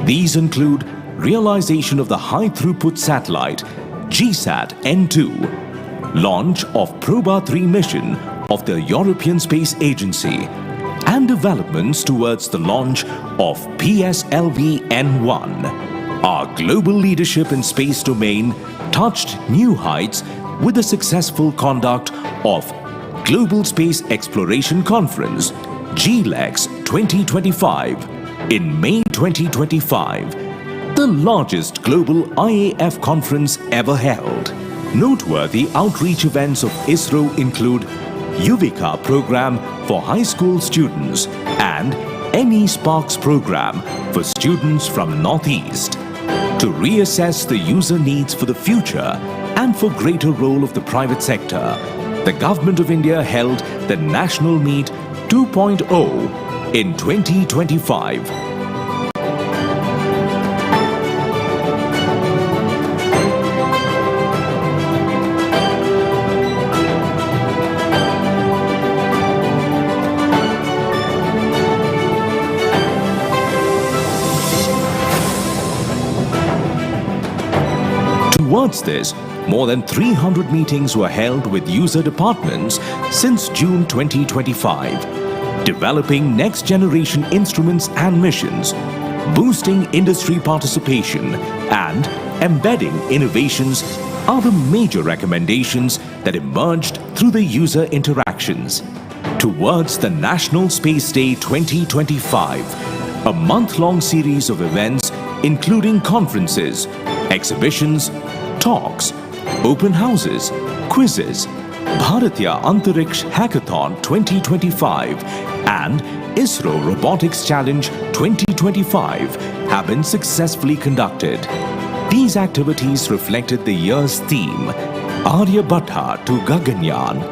These include realization of the high-throughput satellite GSAT-N2, launch of Proba 3 mission of the European Space Agency, and developments towards the launch of PSLV-N1. Our global leadership in space domain touched new heights with the successful conduct of Global Space Exploration Conference GLEX 2025 in May 2025, the largest global IAF conference ever held. Noteworthy outreach events of ISRO include Yuvika program for high school students and NE Sparks program for students from Northeast to reassess the user needs for the future and for greater role of the private sector. The Government of India held the National Meet 2.0 in 2025. Towards this, more than 300 meetings were held with user departments since June 2025, developing next-generation instruments and missions, boosting industry participation, and embedding innovations are the major recommendations that emerged through the user interactions. Towards the National Space Day 2025, a month-long series of events including conferences, exhibitions, talks, open houses, quizzes, Bharatiya Antariksh Hackathon 2025 and ISRO Robotics Challenge 2025 have been successfully conducted. These activities reflected the year's theme, Aryabhatta to Gaganyaan,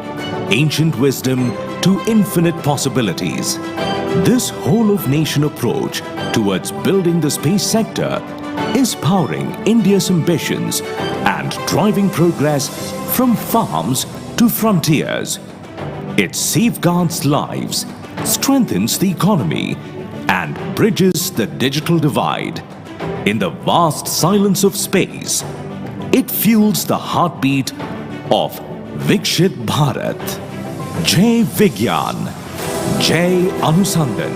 Ancient Wisdom to Infinite Possibilities. This whole-of-nation approach towards building the space sector is powering India's ambitions and driving progress from farms to frontiers. It safeguards lives, strengthens the economy, and bridges the digital divide. In the vast silence of space, it fuels the heartbeat of Vikshit Bharat. Jai Vigyan, Jai Anusandhan.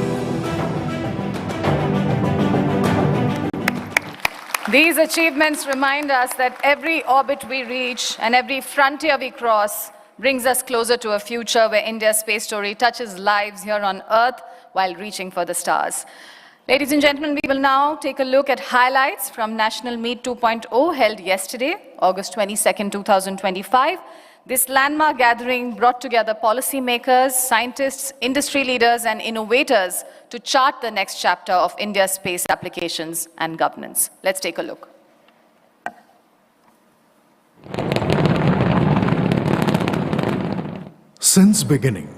These achievements remind us that every orbit we reach and every frontier we cross brings us closer to a future where India's space story touches lives here on Earth while reaching for the stars. Ladies and gentlemen, we will now take a look at highlights from National Meet 2.0 held yesterday, August 22nd, 2025. This landmark gathering brought together policymakers, scientists, industry leaders, and innovators to chart the next chapter of India's space applications and governance. Let's take a look. Since beginning,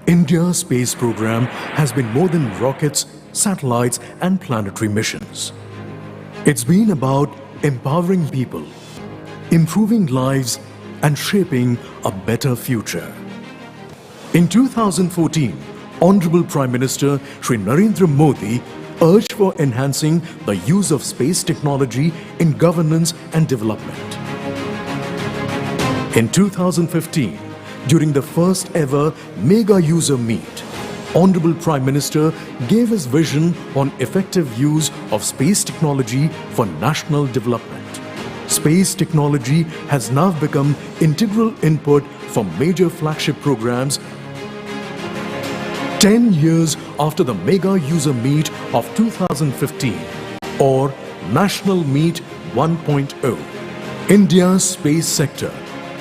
India's space program has been more than rockets, satellites, and planetary missions. It's been about empowering people, improving lives, and shaping a better future. In 2014, Honorable Prime Minister Shri Narendra Modi urged for enhancing the use of space technology in governance and development. In 2015, during the first ever Mega User Meet, Honorable Prime Minister gave his vision on effective use of space technology for national development. Space technology has now become integral input for major flagship programs. 10 years after the Mega User Meet of 2015 or National Meet 1.0, India's space sector,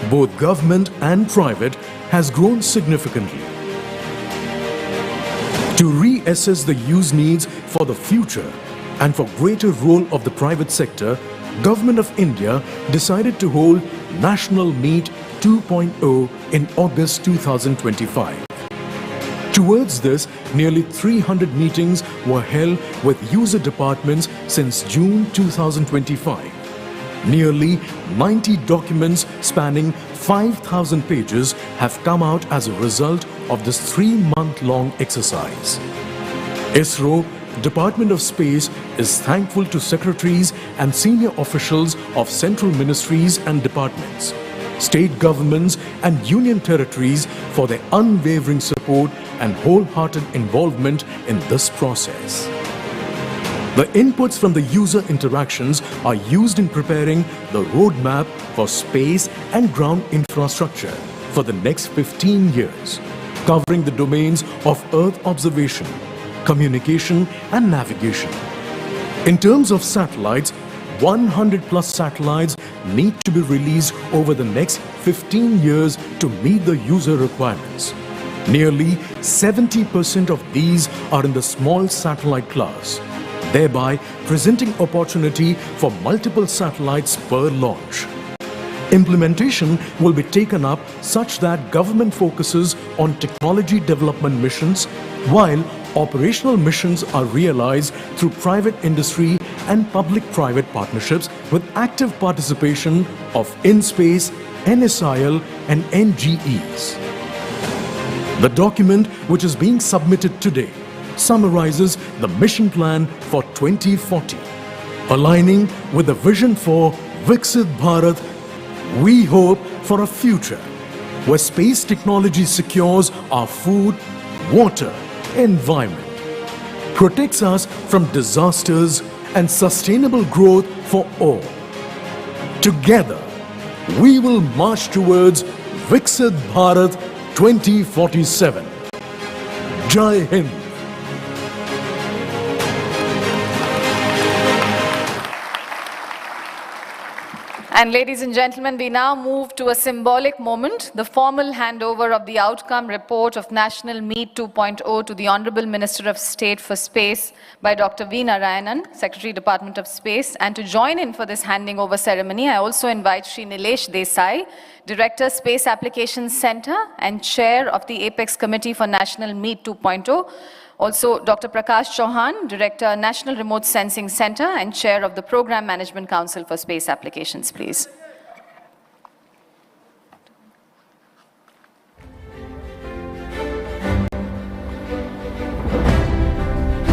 both government and private, has grown significantly. To reassess the use needs for the future and for greater role of the private sector, Government of India decided to hold National Meet 2.0 in August 2025. Towards this, nearly 300 meetings were held with user departments since June 2025. Nearly 90 documents spanning 5,000 pages have come out as a result of this 3-month-long exercise. ISRO, Department of Space, is thankful to secretaries and senior officials of central ministries and departments, state governments and union territories for their unwavering support and wholehearted involvement in this process. The inputs from the user interactions are used in preparing the roadmap for space and ground infrastructure for the next 15 years, covering the domains of Earth observation, communication and navigation. In terms of satellites, 100 plus satellites need to be released over the next 15 years to meet the user requirements. Nearly 70% of these are in the small satellite class, thereby presenting opportunity for multiple satellites per launch. Implementation will be taken up such that government focuses on technology development missions, while operational missions are realized through private industry and public-private partnerships with active participation of InSpace, NSIL and NGEs. The document which is being submitted today summarizes the mission plan for 2040. Aligning with the vision for Viksit Bharat, we hope for a future where space technology secures our food, water, environment, protects us from disasters and sustainable growth for all. Together, we will march towards Viksit Bharat 2047. Jai Hind. And ladies and gentlemen, we now move to a symbolic moment, the formal handover of the outcome report of National Meet 2.0 to the Honorable Minister of State for Space by Dr. V. Narayanan, Secretary, Department of Space. And to join in for this handing over ceremony, I also invite Shri Nilesh Desai, Director, Space Applications Center and Chair of the Apex Committee for National Meet 2.0. Also, Dr. Prakash Chauhan, Director, National Remote Sensing Center and Chair of the Program Management Council for Space Applications, please.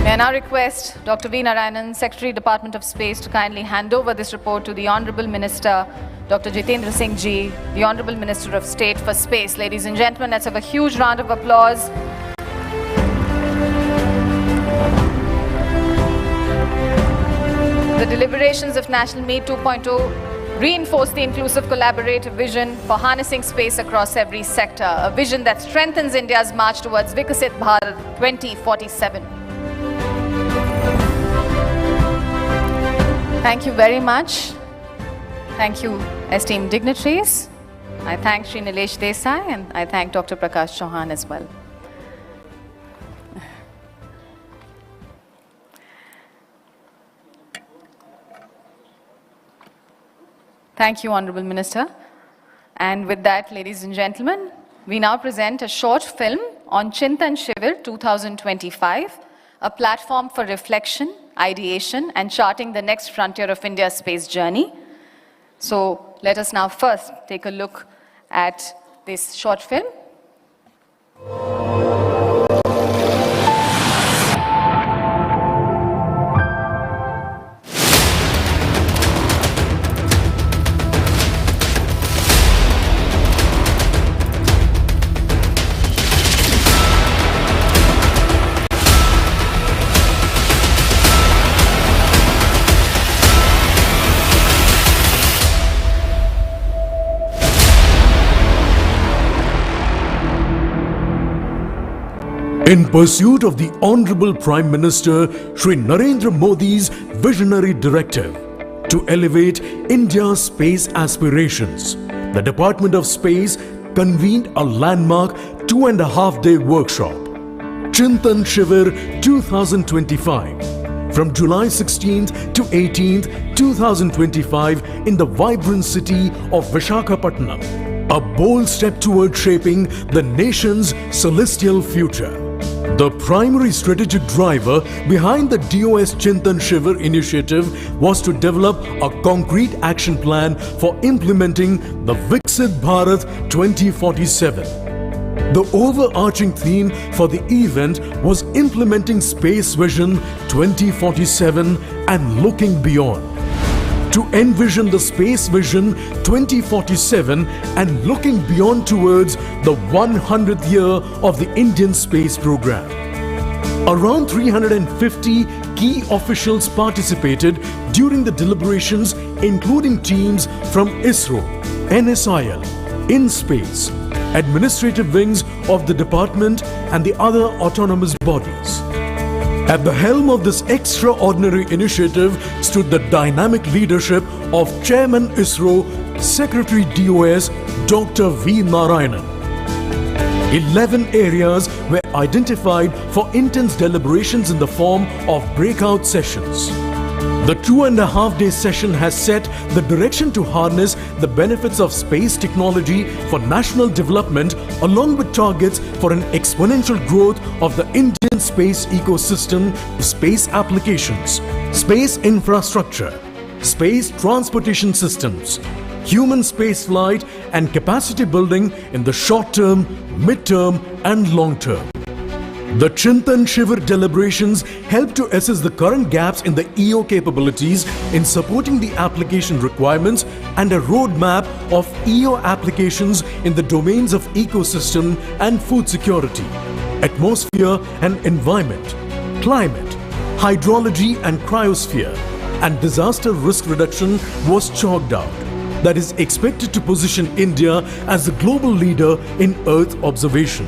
May I now request Dr. V. Narayanan, Secretary, Department of Space, to kindly hand over this report to the Honorable Minister, Dr. Jitendra Singh Ji, the Honorable Minister of State for Space. Ladies and gentlemen, let's have a huge round of applause. The deliberations of National Meet 2.0 reinforce the inclusive collaborative vision for harnessing space across every sector, a vision that strengthens India's march towards Viksit Bharat 2047. Thank you very much. Thank you, esteemed dignitaries. I thank Shri Nilesh Desai and I thank Dr. Prakash Chauhan as well. Thank you, Honorable Minister. And with that, ladies and gentlemen, we now present a short film on Chintan Shivir 2025, a platform for reflection, ideation, and charting the next frontier of India's space journey. So let us now first take a look at this short film. In pursuit of the Honorable Prime Minister Shri Narendra Modi's visionary directive to elevate India's space aspirations, the Department of Space convened a landmark 2.5-day workshop, Chintan Shivir 2025, from July 16th to 18th, 2025 in the vibrant city of Visakhapatnam, a bold step toward shaping the nation's celestial future. The primary strategic driver behind the DOS Chintan Shivir initiative was to develop a concrete action plan for implementing the Viksit Bharat 2047. The overarching theme for the event was implementing Space Vision 2047 and looking beyond. To envision the Space Vision 2047 and looking beyond towards the 100th year of the Indian space program. Around 350 key officials participated during the deliberations, including teams from ISRO, NSIL, InSpace, administrative wings of the department and the other autonomous bodies. At the helm of this extraordinary initiative stood the dynamic leadership of Chairman ISRO, Secretary DOS, Dr. V. Narayanan. 11 areas were identified for intense deliberations in the form of breakout sessions. The 2.5-day session has set the direction to harness the benefits of space technology for national development, along with targets for an exponential growth of the Indian space ecosystem, space applications, space infrastructure, space transportation systems, human space flight and capacity building in the short term, mid-term and long term. The Chintan Shivir deliberations help to assess the current gaps in the EO capabilities in supporting the application requirements and a roadmap of EO applications in the domains of ecosystem and food security, atmosphere and environment, climate, hydrology and cryosphere, and disaster risk reduction was chalked out. That is expected to position India as the global leader in Earth observation.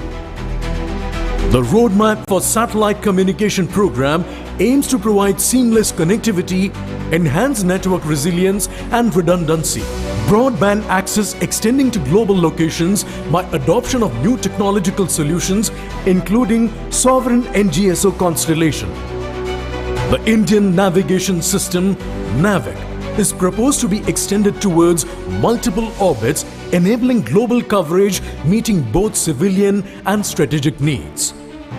The roadmap for satellite communication program aims to provide seamless connectivity, enhance network resilience and redundancy, broadband access extending to global locations by adoption of new technological solutions, including sovereign NGSO constellation. The Indian Navigation System, NAVIC, is proposed to be extended towards multiple orbits, enabling global coverage, meeting both civilian and strategic needs.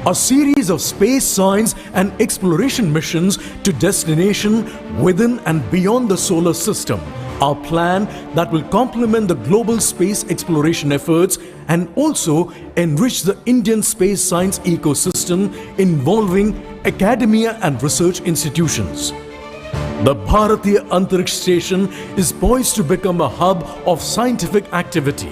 A series of space science and exploration missions to destination within and beyond the solar system are planned that will complement the global space exploration efforts and also enrich the Indian space science ecosystem involving academia and research institutions. The Bharatiya Antariksh Station is poised to become a hub of scientific activity.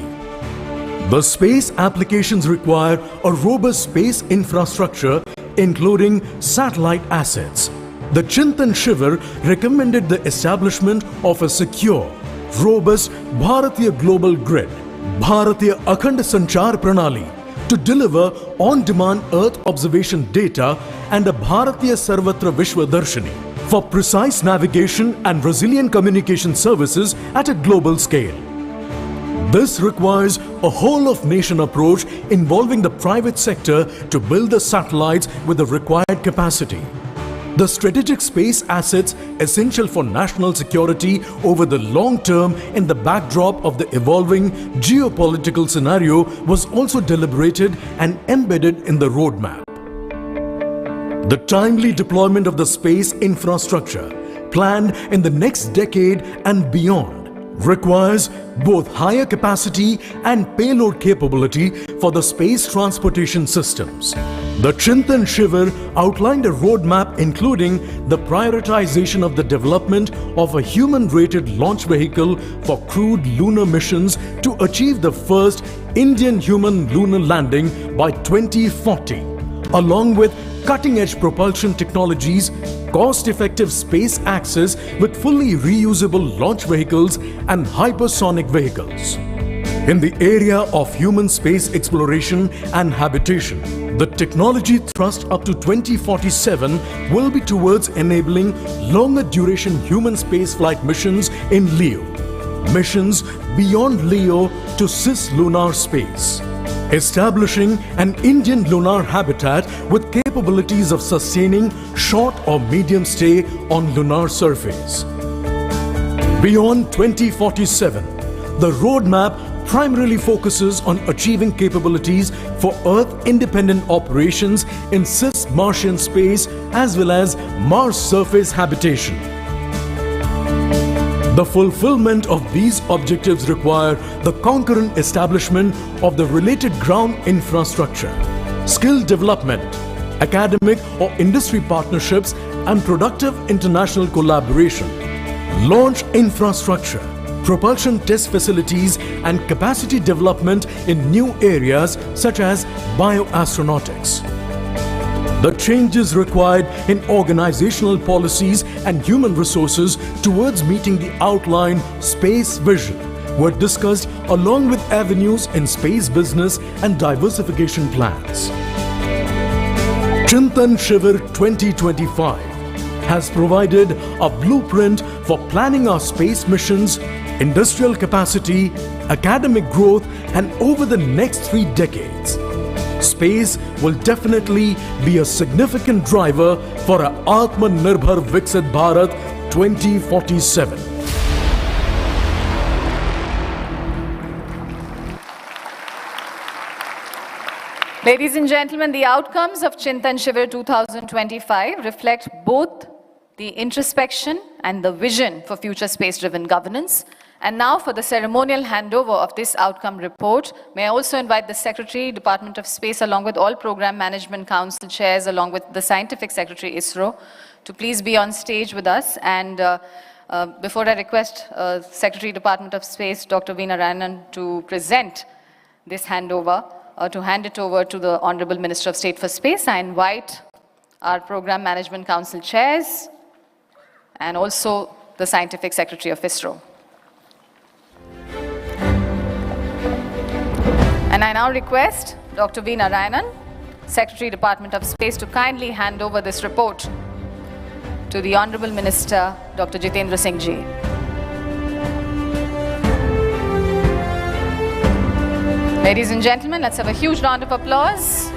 The space applications require a robust space infrastructure, including satellite assets. The Chintan Shivir recommended the establishment of a secure, robust Bharatiya global grid, Bharatiya Akhand Sanchar Pranali, to deliver on-demand Earth observation data, and a Bharatiya Sarvatra Vishwa Darshini for precise navigation and resilient communication services at a global scale. This requires a whole-of-nation approach involving the private sector to build the satellites with the required capacity. The strategic space assets essential for national security over the long term in the backdrop of the evolving geopolitical scenario was also deliberated and embedded in the roadmap. The timely deployment of the space infrastructure planned in the next decade and beyond requires both higher capacity and payload capability for the space transportation systems. The Chintan Shivir outlined a roadmap including the prioritization of the development of a human-rated launch vehicle for crewed lunar missions to achieve the first Indian human lunar landing by 2040, along with cutting-edge propulsion technologies, cost-effective space access with fully reusable launch vehicles and hypersonic vehicles. In the area of human space exploration and habitation, the technology thrust up to 2047 will be towards enabling longer duration human spaceflight missions in LEO, missions beyond LEO to cislunar space, establishing an Indian lunar habitat with capabilities of sustaining short or medium stay on lunar surface. Beyond 2047, the roadmap primarily focuses on achieving capabilities for Earth-independent operations in cis-Martian space as well as Mars surface habitation. The fulfillment of these objectives require the concurrent establishment of the related ground infrastructure, skill development, academic or industry partnerships, and productive international collaboration, launch infrastructure, propulsion test facilities, and capacity development in new areas such as bioastronautics. The changes required in organizational policies and human resources towards meeting the outlined space vision were discussed along with avenues in space business and diversification plans. Chintan Shivir 2025 has provided a blueprint for planning our space missions, industrial capacity, academic growth, and over the next 3 decades. Space will definitely be a significant driver for a Atmanirbhar Viksit Bharat 2047. Ladies and gentlemen, the outcomes of Chintan Shivir 2025 reflect both the introspection and the vision for future space-driven governance. And now for the ceremonial handover of this outcome report, may I also invite the Secretary, Department of Space, along with all Program Management Council chairs, along with the Scientific Secretary, ISRO, to please be on stage with us. And before I request Secretary, Department of Space, Dr. V. Narayanan, to present this handover, to hand it over to the Honorable Minister of State for Space, I invite our Program Management Council chairs and also the Scientific Secretary of ISRO. And I now request Dr. V. Narayanan, Secretary, Department of Space, to kindly hand over this report to the Honorable Minister, Dr. Jitendra Singh Ji. Ladies and gentlemen, let's have a huge round of applause.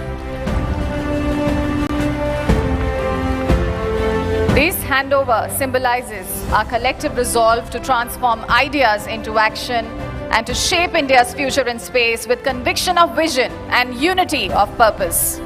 This handover symbolizes our collective resolve to transform ideas into action and to shape India's future in space with conviction of vision and unity of purpose.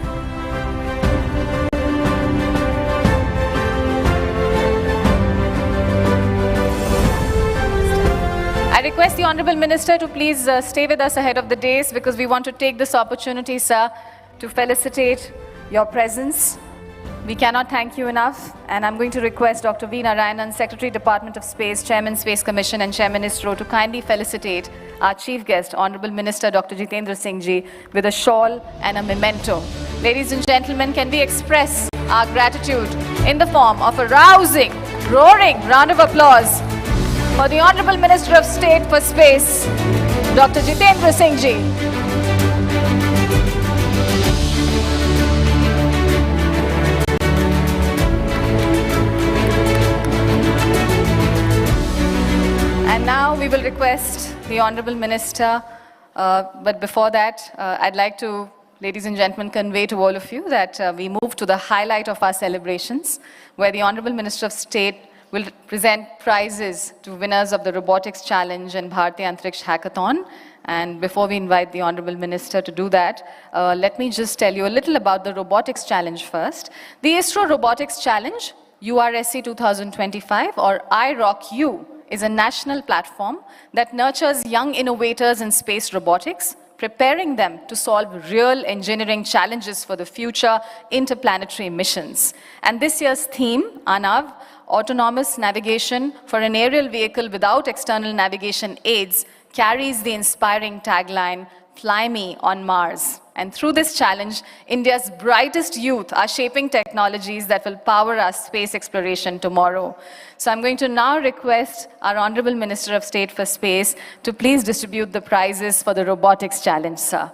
I request the Honorable Minister to please stay with us ahead of the dais, because we want to take this opportunity, sir, to felicitate your presence. We cannot thank you enough, and I'm going to request Dr. V. Narayanan, Secretary, Department of Space, Chairman, Space Commission, and Chairman, ISRO, to kindly felicitate our chief guest, Honorable Minister Dr. Jitendra Singh Ji, with a shawl and a memento. Ladies and gentlemen, can we express our gratitude in the form of a rousing, roaring round of applause for the Honorable Minister of State for Space, Dr. Jitendra Singh Ji. And now we will request the Honorable Minister, but before that, I'd like to, ladies and gentlemen, convey to all of you that we move to the highlight of our celebrations, where the Honorable Minister of State will present prizes to winners of the Robotics Challenge and Bharatiya Antariksh Hackathon. And before we invite the Honorable Minister to do that, let me just tell you a little about the Robotics Challenge first. The ISRO Robotics Challenge, URSC 2025, or IROC-U, is a national platform that nurtures young innovators in space robotics, preparing them to solve real engineering challenges for the future interplanetary missions. And this year's theme, ANAV, Autonomous Navigation for an Aerial Vehicle Without External Navigation Aids, carries the inspiring tagline, "Fly Me on Mars." And through this challenge, India's brightest youth are shaping technologies that will power our space exploration tomorrow. So I'm going to now request our Honorable Minister of State for Space to please distribute the prizes for the Robotics Challenge, sir.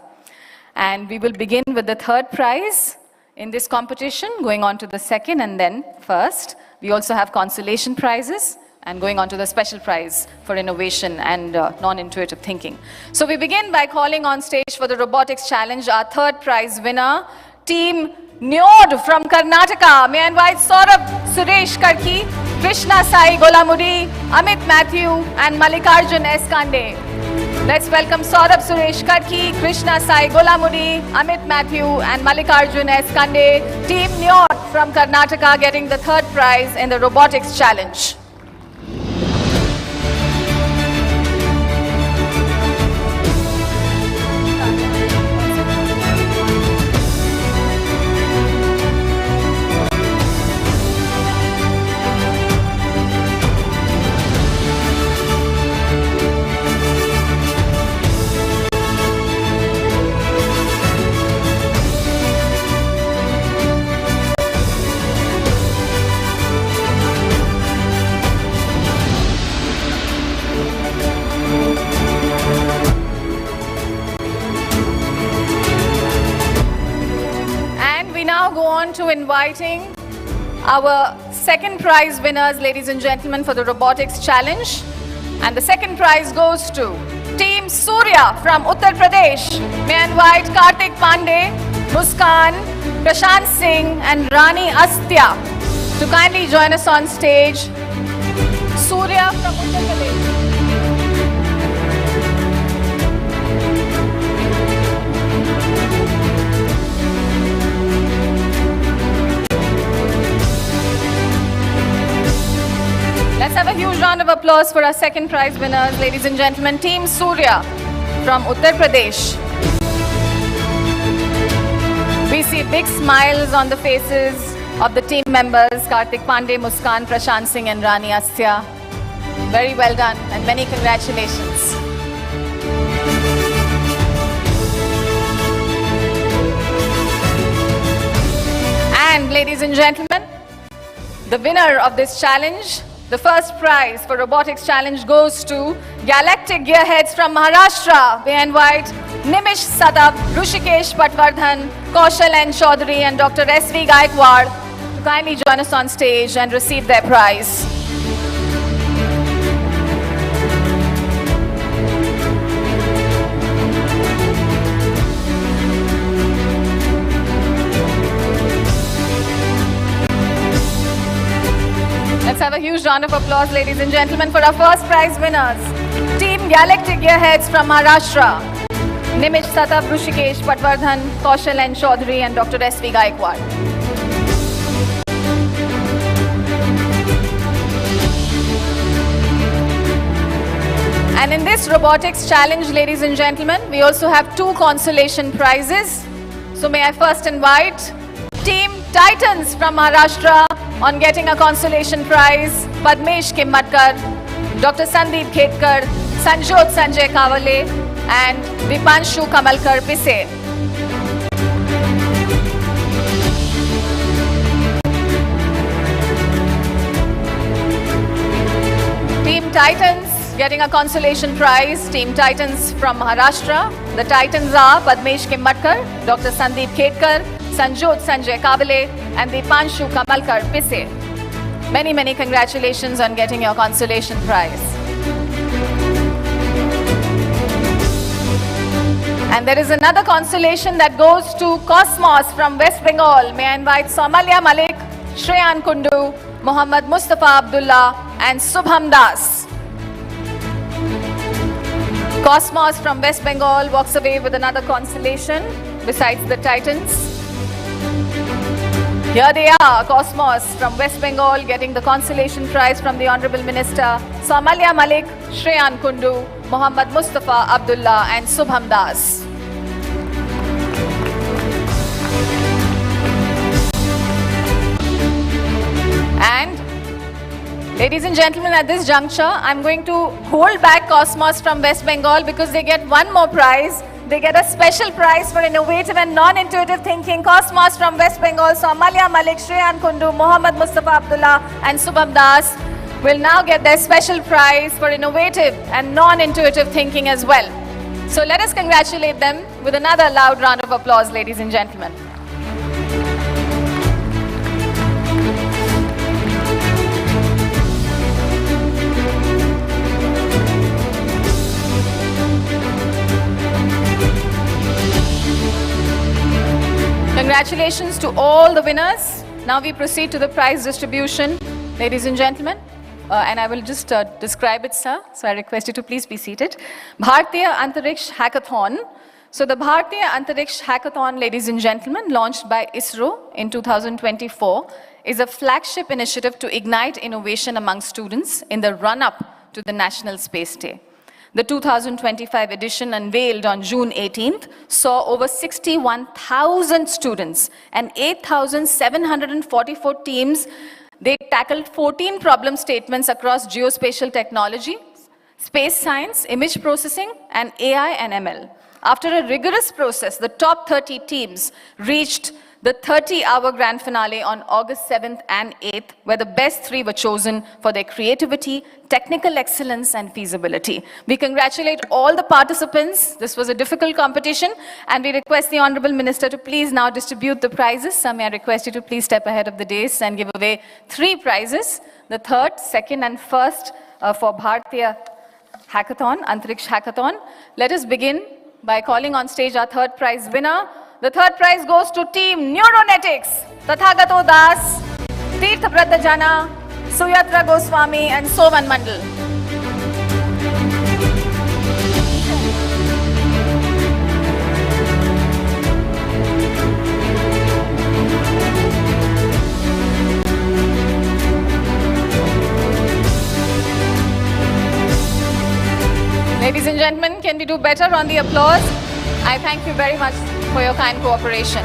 And we will begin with the third prize in this competition, going on to the second and then first. We also have consolation prizes and going on to the special prize for innovation and non-intuitive thinking. So we begin by calling on stage for the Robotics Challenge our third prize winner, Team Nyod from Karnataka. May I invite Saurabh Suresh Karki, Krishna Sai Golamudi, Amit Matthew, and Mallikarjun S. Kande. Let's welcome Saurabh Suresh Karki, Krishna Sai Golamudi, Amit Matthew, and Mallikarjun S. Kande. Team Nyod from Karnataka getting the third prize in the Robotics Challenge. Go on to inviting our second prize winners, ladies and gentlemen, for the Robotics Challenge. And the second prize goes to Team Surya from Uttar Pradesh. May I invite Kartik Pandey, Muskan, Prashant Singh, and Rani Astya to kindly join us on stage. Surya from Uttar Pradesh. Let's have a huge round of applause for our second prize winners, ladies and gentlemen, Team Surya from Uttar Pradesh. We see big smiles on the faces of the team members, Kartik Pandey, Muskan, Prashant Singh, and Rani Astya. Very well done and many congratulations. And ladies and gentlemen, the winner of this challenge, the first prize for Robotics Challenge, goes to Galactic Gearheads from Maharashtra. We invite Nimish Sadab, Rushikesh Patwardhan, Kaushal N. Chaudhary, and Dr. S.V. Gaikwad to kindly join us on stage and receive their prize. huge round of applause, ladies and gentlemen, for our first prize winners. Team Galactic Gearheads from Maharashtra. Nimich Satab, Rushikesh, Patwardhan, Kaushal N. Chaudhary and Dr. S.V. Gaikwad. And in this robotics challenge, ladies and gentlemen, we also have 2 consolation prizes. So may I first invite Team Titans from Maharashtra on getting a consolation prize. Padmesh Kimmatkar, Dr. Sandeep Khetkar, Sanjot Sanjay Kavale and Dipanshu Kamalkar Pise. Team Titans getting a consolation prize. Team Titans from Maharashtra. The Titans are Padmesh Kimmatkar, Dr. Sandeep Khetkar, Sanjot Sanjay Kavale and Dipanshu Kamalkar Pise. Many, many congratulations on getting your consolation prize. And there is another consolation that goes to Cosmos from West Bengal. May I invite Somalia Malik, Shreyan Kundu, Muhammad Mustafa Abdullah and Subham Das. Cosmos from West Bengal walks away with another consolation besides the Titans. Here they are, Cosmos from West Bengal getting the consolation prize from the Honorable Minister, Somalia Malik, Shreyan Kundu, Muhammad Mustafa Abdullah and Subham Das. And ladies and gentlemen, at this juncture, I'm going to hold back Cosmos from West Bengal because they get one more prize. They get a special prize for innovative and non-intuitive thinking. Cosmos from West Bengal, Somalia Malik, Shreyan Kundu, Muhammad Mustafa Abdullah and Subham Das will now get their special prize for innovative and non-intuitive thinking as well. So let us congratulate them with another loud round of applause, ladies and gentlemen. Congratulations to all the winners. Now we proceed to the prize distribution, ladies and gentlemen. And I will just describe it, sir. So I request you to please be seated. Bharatiya Antariksh Hackathon. So the Bharatiya Antariksh Hackathon, ladies and gentlemen, launched by ISRO in 2024, is a flagship initiative to ignite innovation among students in the run-up to the National Space Day. The 2025 edition, unveiled on June 18th, saw over 61,000 students and 8,744 teams. They tackled 14 problem statements across geospatial technology, space science, image processing, and AI and ML. After a rigorous process, the top 30 teams reached the 30-hour grand finale on August 7th and 8th, where the best 3 were chosen for their creativity, technical excellence, and feasibility. We congratulate all the participants. This was a difficult competition, and we request the Honorable Minister to please now distribute the prizes. Sir, may I request you to please step ahead of the dais and give away 3 prizes, the third, second, and first for Bharatiya Hackathon, Antariksh Hackathon. Let us begin by calling on stage our third prize winner. The third prize goes to Team Neuronetics, Tathagato Das, Tirth Brata Jana, Suyatra Goswami and Sovan Mandal. Ladies and gentlemen, can we do better on the applause? I thank you very much for your kind cooperation.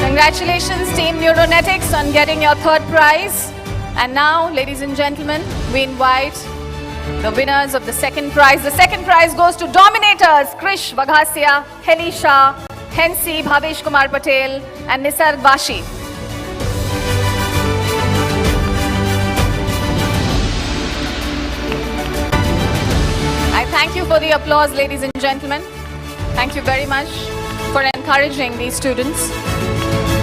Congratulations, Team Neuronetics, on getting your third prize. And now, ladies and gentlemen, we invite the winners of the second prize. The second prize goes to Dominators, Krish Vaghasya, Heli Shah, Hensi Bhavesh Kumar Patel, and Nisarg Vashi. Thank you for the applause, ladies and gentlemen. Thank you very much for encouraging these students.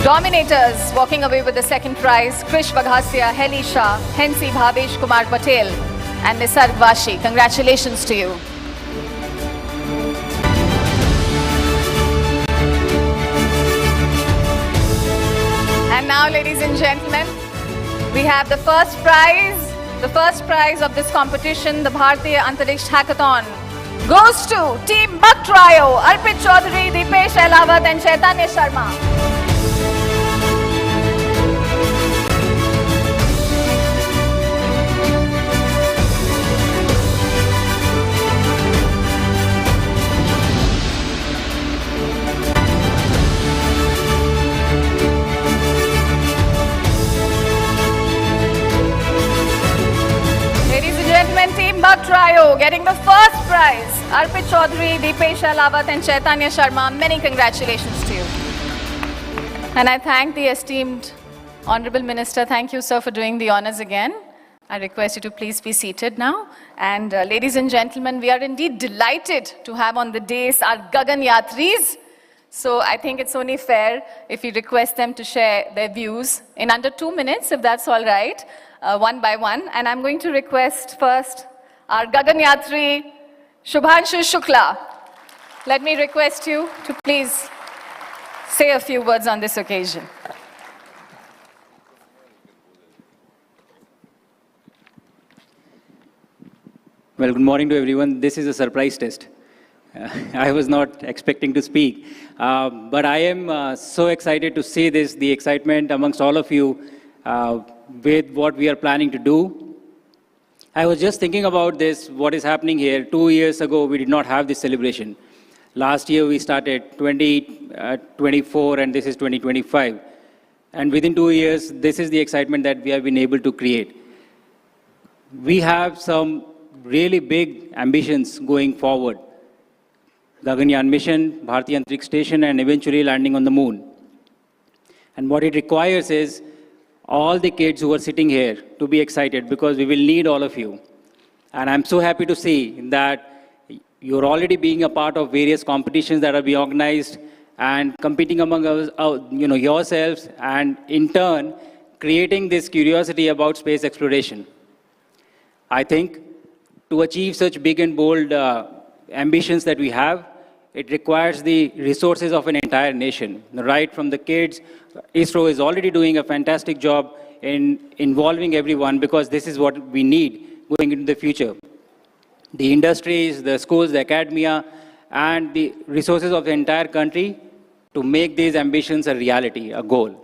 Dominators walking away with the second prize, Krish Vaghasya, Heli Shah, Hensi Bhavesh Kumar Patel and Nisarg Vashi. Congratulations to you. ladies and gentlemen. We have the first prize. The first prize of this competition, the Bharatiya Antariksh Hackathon, goes to Team Bug Trio, Arpit Chaudhary, Deepesh Ahlawat and Chaitanya Sharma. Team Bug Trio getting the first prize. Arpit Chaudhary, Deepesh Ahlawat and Chaitanya Sharma, many congratulations to you. And I thank the esteemed Honorable Minister. Thank you, sir, for doing the honors again. I request you to please be seated now. And ladies and gentlemen, we are indeed delighted to have on the dais our Gaganyatris. So I think it's only fair if we request them to share their views in under 2 minutes, if that's all right. One by one, and I'm going to request first our Gaganyatri, Shubhanshu Shukla. Let me request you to please say a few words on this occasion. Well, good morning to everyone. This is a surprise test. I was not expecting to speak, but I am so excited to see this, the excitement amongst all of you with what we are planning to do. I was just thinking about this, what is happening here. 2 years ago, we did not have this celebration. Last year, we started 2024, and this is 2025. And within 2 years, this is the excitement that we have been able to create. We have some really big ambitions going forward. Gaganyaan mission, Bharatiya Antariksh Station, and eventually landing on the moon. And what it requires is all the kids who are sitting here to be excited, because we will need all of you. And I'm so happy to see that you're already being a part of various competitions that are being organized and competing among us, yourselves, and in turn, creating this curiosity about space exploration. I think to achieve such big and bold ambitions that we have, it requires the resources of an entire nation, right from the kids. ISRO is already doing a fantastic job in involving everyone, because this is what we need going into the future. The industries, the schools, the academia, and the resources of the entire country to make these ambitions a reality, a goal.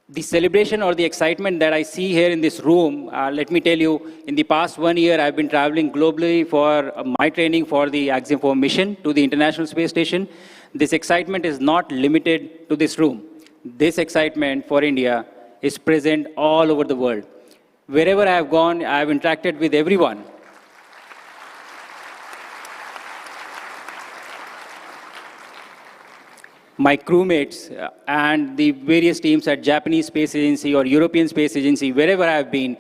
The celebration or the excitement that I see here in this room, let me tell you, in the past 1 year, I've been traveling globally for my training for the Axiom 4 mission to the International Space Station. This excitement is not limited to this room. This excitement for India is present all over the world. Wherever I have gone, I have interacted with everyone. My crewmates and the various teams at Japanese Space Agency or European Space Agency, wherever I have been,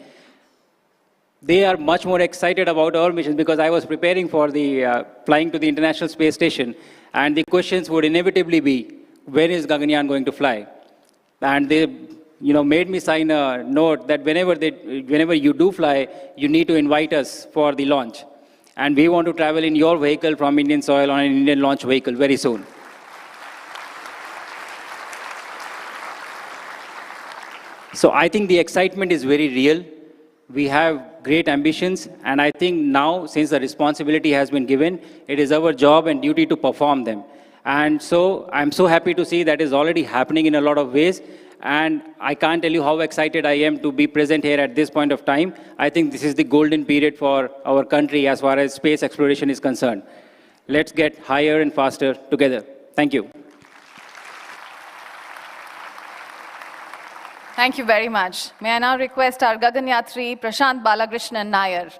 they are much more excited about our mission, because I was preparing for the flying to the International Space Station, and the questions would inevitably be, when is Gaganyaan going to fly? And they made me sign a note that whenever you do fly, you need to invite us for the launch. And we want to travel in your vehicle from Indian soil on an Indian launch vehicle very soon. So I think the excitement is very real. We have great ambitions, and I think now, since the responsibility has been given, it is our job and duty to perform them. And so I'm so happy to see that is already happening in a lot of ways, and I can't tell you how excited I am to be present here at this point of time. I think this is the golden period for our country as far as space exploration is concerned. Let's get higher and faster together. Thank you. Thank you very much. May I now request our Gaganyatri, Prashant Balakrishnan Nair.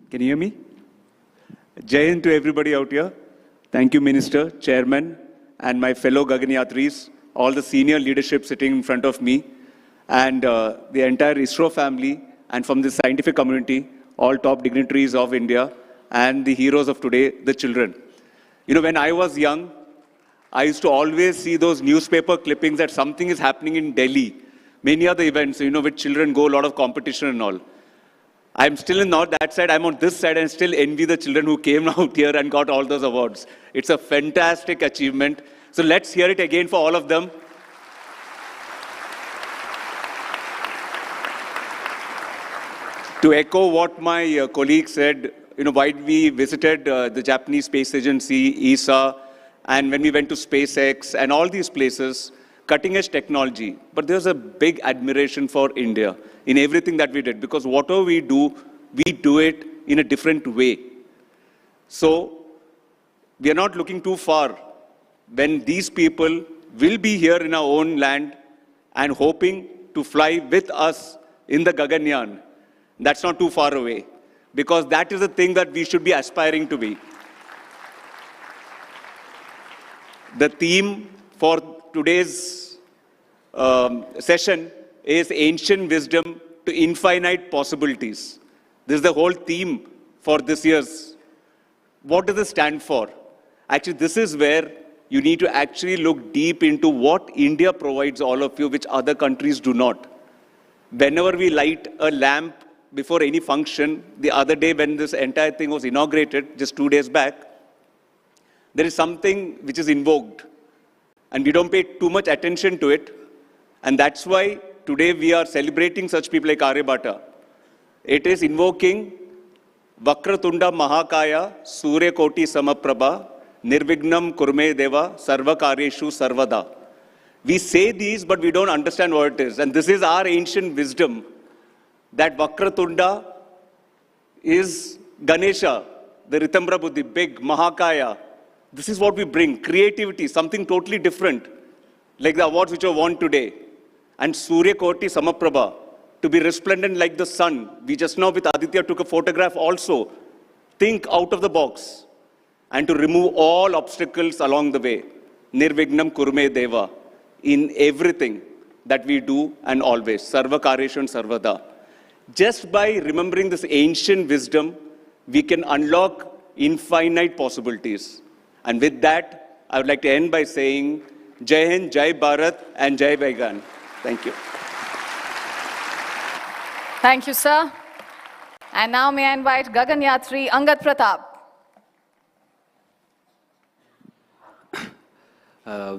Can you hear me? Jai Hind to everybody out here. Thank you, Minister, Chairman, and my fellow Gaganyatris, all the senior leadership sitting in front of me, and the entire ISRO family, and from the scientific community, all top dignitaries of India, and the heroes of today, the children. When I was young, I used to always see those newspaper clippings that something is happening in Delhi. Many other events, with children go, a lot of competition and all. I'm still not that side, I'm on this side and still envy the children who came out here and got all those awards. It's a fantastic achievement. So let's hear it again for all of them. To echo what my colleague said, while we visited the Japanese Space Agency, ESA, and when we went to SpaceX and all these places, cutting edge technology. But there's a big admiration for India in everything that we did, because whatever we do it in a different way. So we are not looking too far when these people will be here in our own land and hoping to fly with us in the Gaganyaan. That's not too far away, because that is the thing that we should be aspiring to be. The theme for today's session is ancient wisdom to infinite possibilities. This is the whole theme for this year's. What does it stand for? Actually, this is where you need to actually look deep into what India provides all of you, which other countries do not. Whenever we light a lamp before any function, the other day when this entire thing was inaugurated, just 2 days back, there is something which is invoked. And we don't pay too much attention to it. And that's why today we are celebrating such people like Aryabhata. It is invoking Vakratunda Mahakaya Surya Koti Samaprabha Nirvignam Kurme Deva Sarva Karyeshu Sarvada. We say these, but we don't understand what it is. And this is our ancient wisdom, that Vakratunda is Ganesha, the Ritambra Buddhi, big, Mahakaya. This is what we bring, creativity, something totally different, like the awards which are won today. And Surya Koti Samaprabha, to be resplendent like the sun. We just now with Aditya took a photograph also. Think out of the box and to remove all obstacles along the way. Nirvignam Kurme Deva, in everything that we do and always. Sarva Karyeshu and Sarvada. Just by remembering this ancient wisdom, we can unlock infinite possibilities. And with that, I would like to end by saying, Jai Hind, Jai Bharat, and Jai Vaigan. Thank you. Thank you, sir. And now may I invite Gaganyatri Angad Pratap.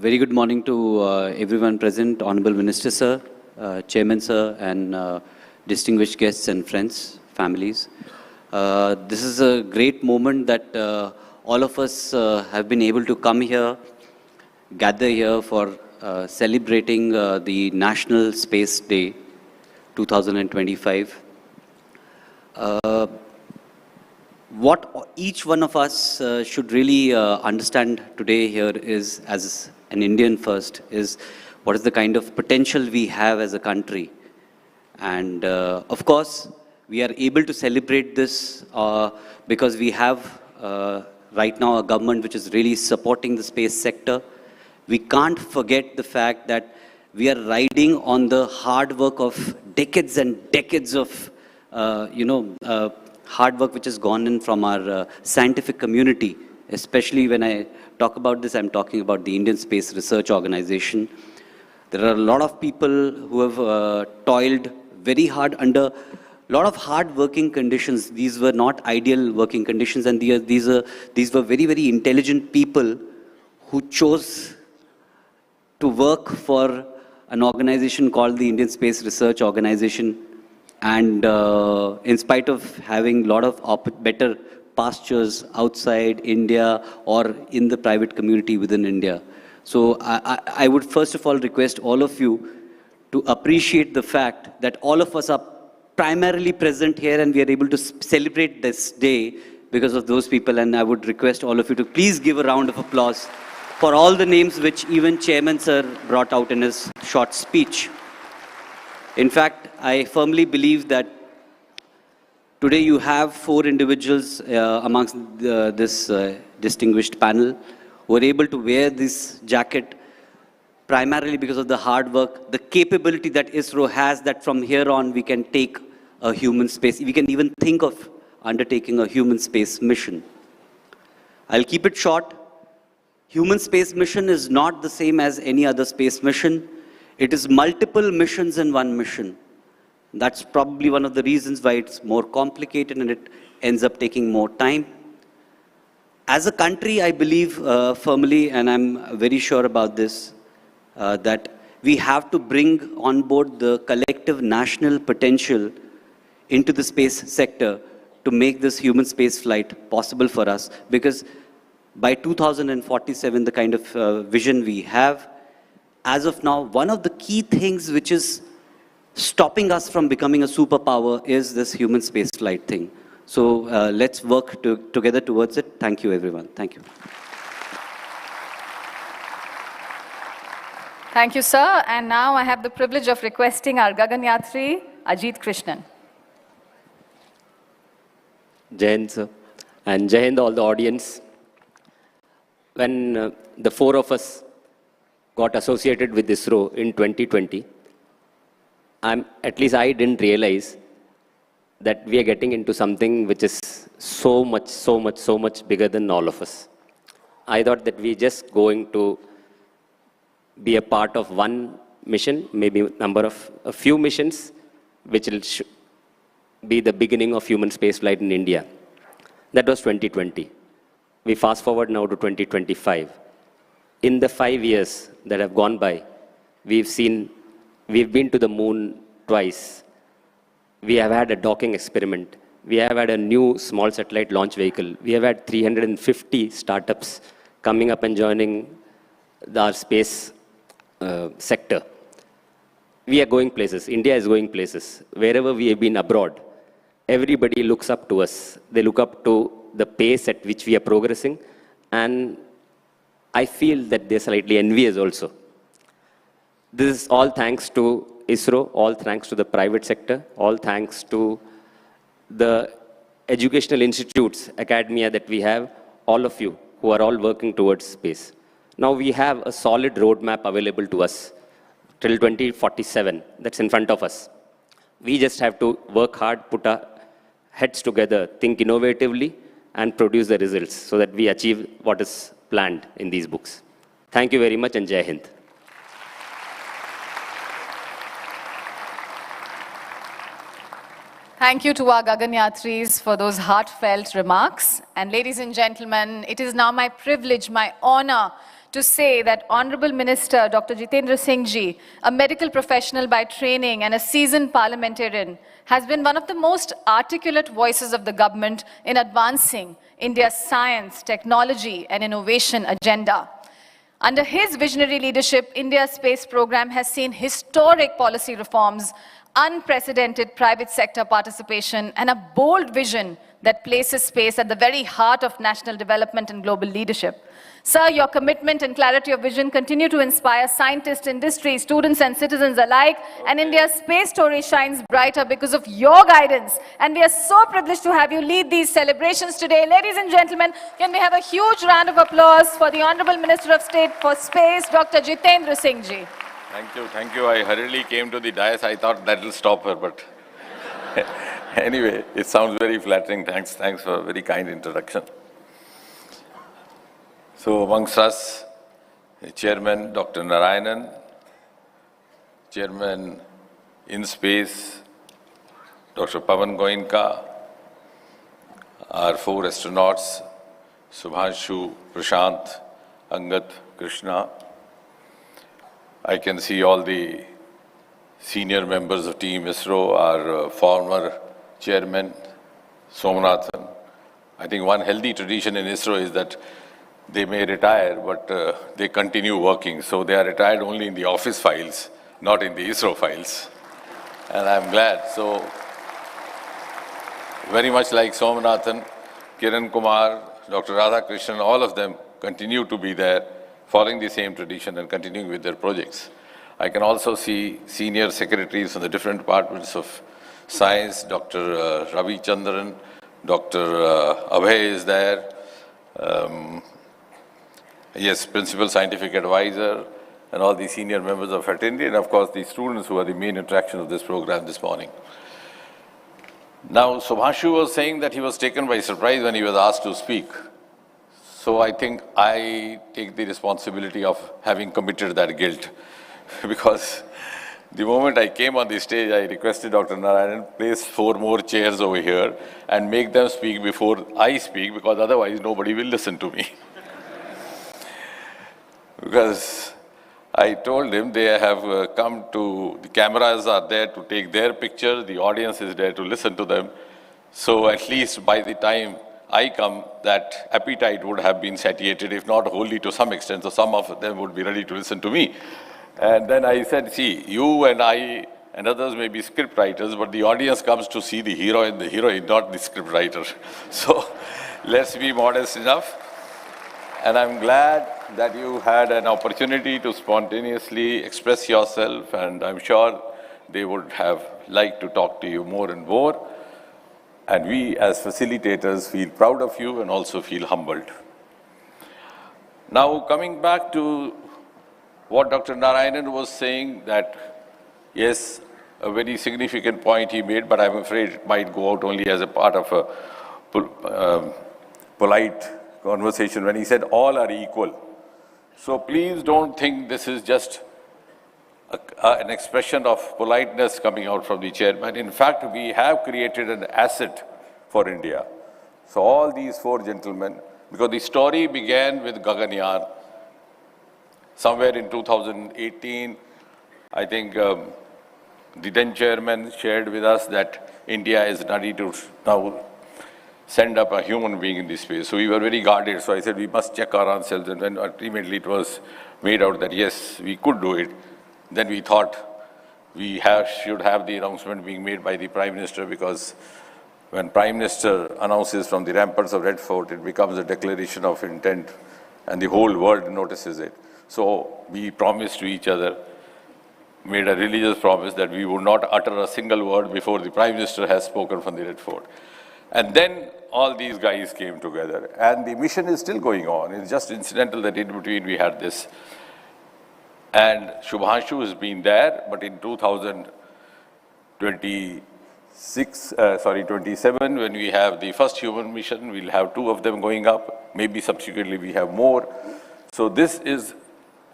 Very good morning to everyone present, Honorable Minister, sir, Chairman, sir, and distinguished guests and friends, families. This is a great moment that all of us have been able to come here, gather here for celebrating the National Space Day 2025. What each one of us should really understand today here is, as an Indian first, is what is the kind of potential we have as a country. And of course, we are able to celebrate this because we have right now a government which is really supporting the space sector. We can't forget the fact that we are riding on the hard work of decades and decades of, hard work which has gone in from our scientific community. Especially when I talk about this, I'm talking about the Indian Space Research Organization. There are a lot of people who have toiled very hard under a lot of hard working conditions. These were not ideal working conditions, and these were very, very intelligent people who chose to work for an organization called the Indian Space Research Organization. And in spite of having a lot of better pastures outside India or in the private community within India. So I would first of all request all of you to appreciate the fact that all of us are primarily present here and we are able to celebrate this day because of those people. And I would request all of you to please give a round of applause for all the names which even Chairman Sir brought out in his short speech. In fact, I firmly believe that today you have 4 individuals amongst this distinguished panel who are able to wear this jacket primarily because of the hard work, the capability that ISRO has, that from here on we can take a human space. We can even think of undertaking a human space mission. I'll keep it short. Human space mission is not the same as any other space mission. It is multiple missions in one mission. That's probably one of the reasons why it's more complicated and it ends up taking more time. As a country, I believe firmly, and I'm very sure about this, that we have to bring on board the collective national potential into the space sector to make this human space flight possible for us. Because by 2047, the kind of vision we have, as of now, one of the key things which is stopping us from becoming a superpower is this human space flight thing. So let's work together towards it. Thank you, everyone. Thank you. Thank you, sir. And now I have the privilege of requesting our Gaganyatri, Ajit Krishnan. Jai Hind, sir. And Jai Hind, all the audience. When the four of us got associated with ISRO in 2020, at least I didn't realize that we are getting into something which is so much bigger than all of us. I thought that we're just going to be a part of one mission, maybe a few missions, which will be the beginning of human spaceflight in India. That was 2020. We fast forward now to 2025. In the 5 years that have gone by, we've been to the moon twice. We have had a docking experiment. We have had a new small satellite launch vehicle. We have had 350 startups coming up and joining our space sector. We are going places. India is going places. Wherever we have been abroad, everybody looks up to us. They look up to the pace at which we are progressing. And I feel that they're slightly envious also. This is all thanks to ISRO, all thanks to the private sector, all thanks to the educational institutes, academia that we have, all of you who are all working towards space. Now we have a solid roadmap available to us till 2047 that's in front of us. We just have to work hard, put our heads together, think innovatively, and produce the results so that we achieve what is planned in these books. Thank you very much, and Jai Hind. Thank you to our Gaganyatris for those heartfelt remarks. And ladies and gentlemen, it is now my privilege, my honor to say that Honorable Minister Dr. Jitendra Singh Ji, a medical professional by training and a seasoned parliamentarian, has been one of the most articulate voices of the government in advancing India's science, technology, and innovation agenda. Under his visionary leadership, India's space program has seen historic policy reforms, unprecedented private sector participation, and a bold vision that places space at the very heart of national development and global leadership. Sir, your commitment and clarity of vision continue to inspire scientists, industry, students, and citizens alike, and India's space story shines brighter because of your guidance. And we are so privileged to have you lead these celebrations today. Ladies and gentlemen, can we have a huge round of applause for the Honorable Minister of State for Space, Dr. Jitendra Singh Ji. Thank you. I hurriedly came to the dais. I thought that will stop her, but anyway, it sounds very flattering. Thanks for a very kind introduction. So amongst us, the Chairman, Dr. Narayanan, Chairman in Space, Dr. Pavan Goenka, our four astronauts, Subhashu, Prashant, Angad, Krishna. I can see all the senior members of Team ISRO, our former chairman, Somnathan. I think one healthy tradition in ISRO is that they may retire, but they continue working. So they are retired only in the office files, not in the ISRO files. And I'm glad. So very much like Somnathan, Kiran Kumar, Dr. Radhakrishnan, all of them continue to be there, following the same tradition and continuing with their projects. I can also see senior secretaries from the different departments of science. Dr. Ravi Chandran, Dr. Abhay is there. Yes, principal scientific advisor, and all the senior members of fraternity, and of course the students who are the main attraction of this program this morning. Now, Subhashu was saying that he was taken by surprise when he was asked to speak. So I think I take the responsibility of having committed that guilt because The moment I came on the stage, I requested Dr. Narayanan, place 4 more chairs over here and make them speak before I speak, because otherwise nobody will listen to me. Because I told him they have come to, the cameras are there to take their picture, the audience is there to listen to them. So at least by the time I come, that appetite would have been satiated, if not wholly to some extent. So some of them would be ready to listen to me. And then I said, see, you and I and others may be script writers, but the audience comes to see the hero and the heroine, not the script writer. So let's be modest enough. And I'm glad that you had an opportunity to spontaneously express yourself, and I'm sure they would have liked to talk to you more and more. And we as facilitators feel proud of you and also feel humbled. Now, coming back to what Dr. Narayanan was saying, that yes, a very significant point he made, but I'm afraid it might go out only as a part of a polite conversation when he said all are equal. So please don't think this is just an expression of politeness coming out from the chairman. In fact, we have created an asset for India. So all these 4 gentlemen, because the story began with Gaganyaan. Somewhere in 2018, I think the then chairman shared with us that India is ready to now send up a human being in this space. So we were very guarded. So I said, we must check our ourselves. And when ultimately it was made out that yes, we could do it, then we thought we should have the announcement being made by the Prime Minister, because when Prime Minister announces from the ramparts of Red Fort, it becomes a declaration of intent and the whole world notices it. So we promised to each other, made a religious promise that we would not utter a single word before the Prime Minister has spoken from the Red Fort. And then all these guys came together, and the mission is still going on. It's just incidental that in between we had this. And Shubhanshu has been there, but in 2027, when we have the first human mission, we'll have 2 of them going up. Maybe subsequently we have more. So this is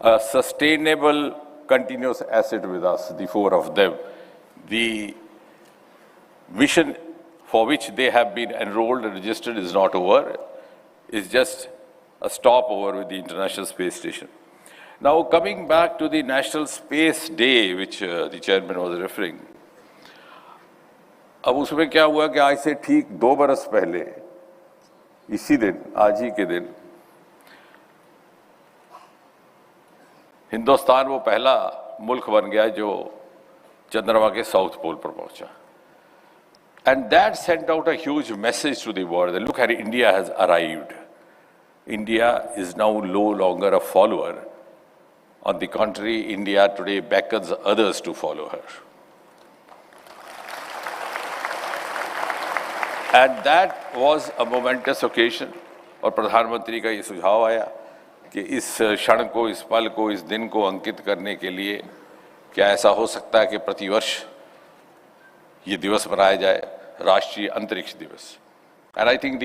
a sustainable, continuous asset with us, the 4 of them. The mission for which they have been enrolled and registered is not over. It's just a stopover with the International Space Station. Now, coming back to the National Space Day, which the chairman was referring, अब उसमें क्या हुआ कि आज से ठीक 2 बरस पहले, इसी दिन, आज ही के दिन, हिंदुस्तान वो पहला मुल्क बन गया जो चंद्रमा के साउथ पोल पर पहुंचा. And that sent out a huge message to the world. Look at it, India has arrived. India is now no longer a follower. On the contrary, India today beckons others to follow her. And that was a momentous occasion. और प्रधानमंत्री का ये सुझाव आया कि इस क्षण को, इस पल को, इस दिन को अंकित करने के लिए क्या ऐसा हो सकता है कि प्रतिवर्ष ये दिवस मनाया जाए, राष्ट्रीय अंतरिक्ष दिवस. And I think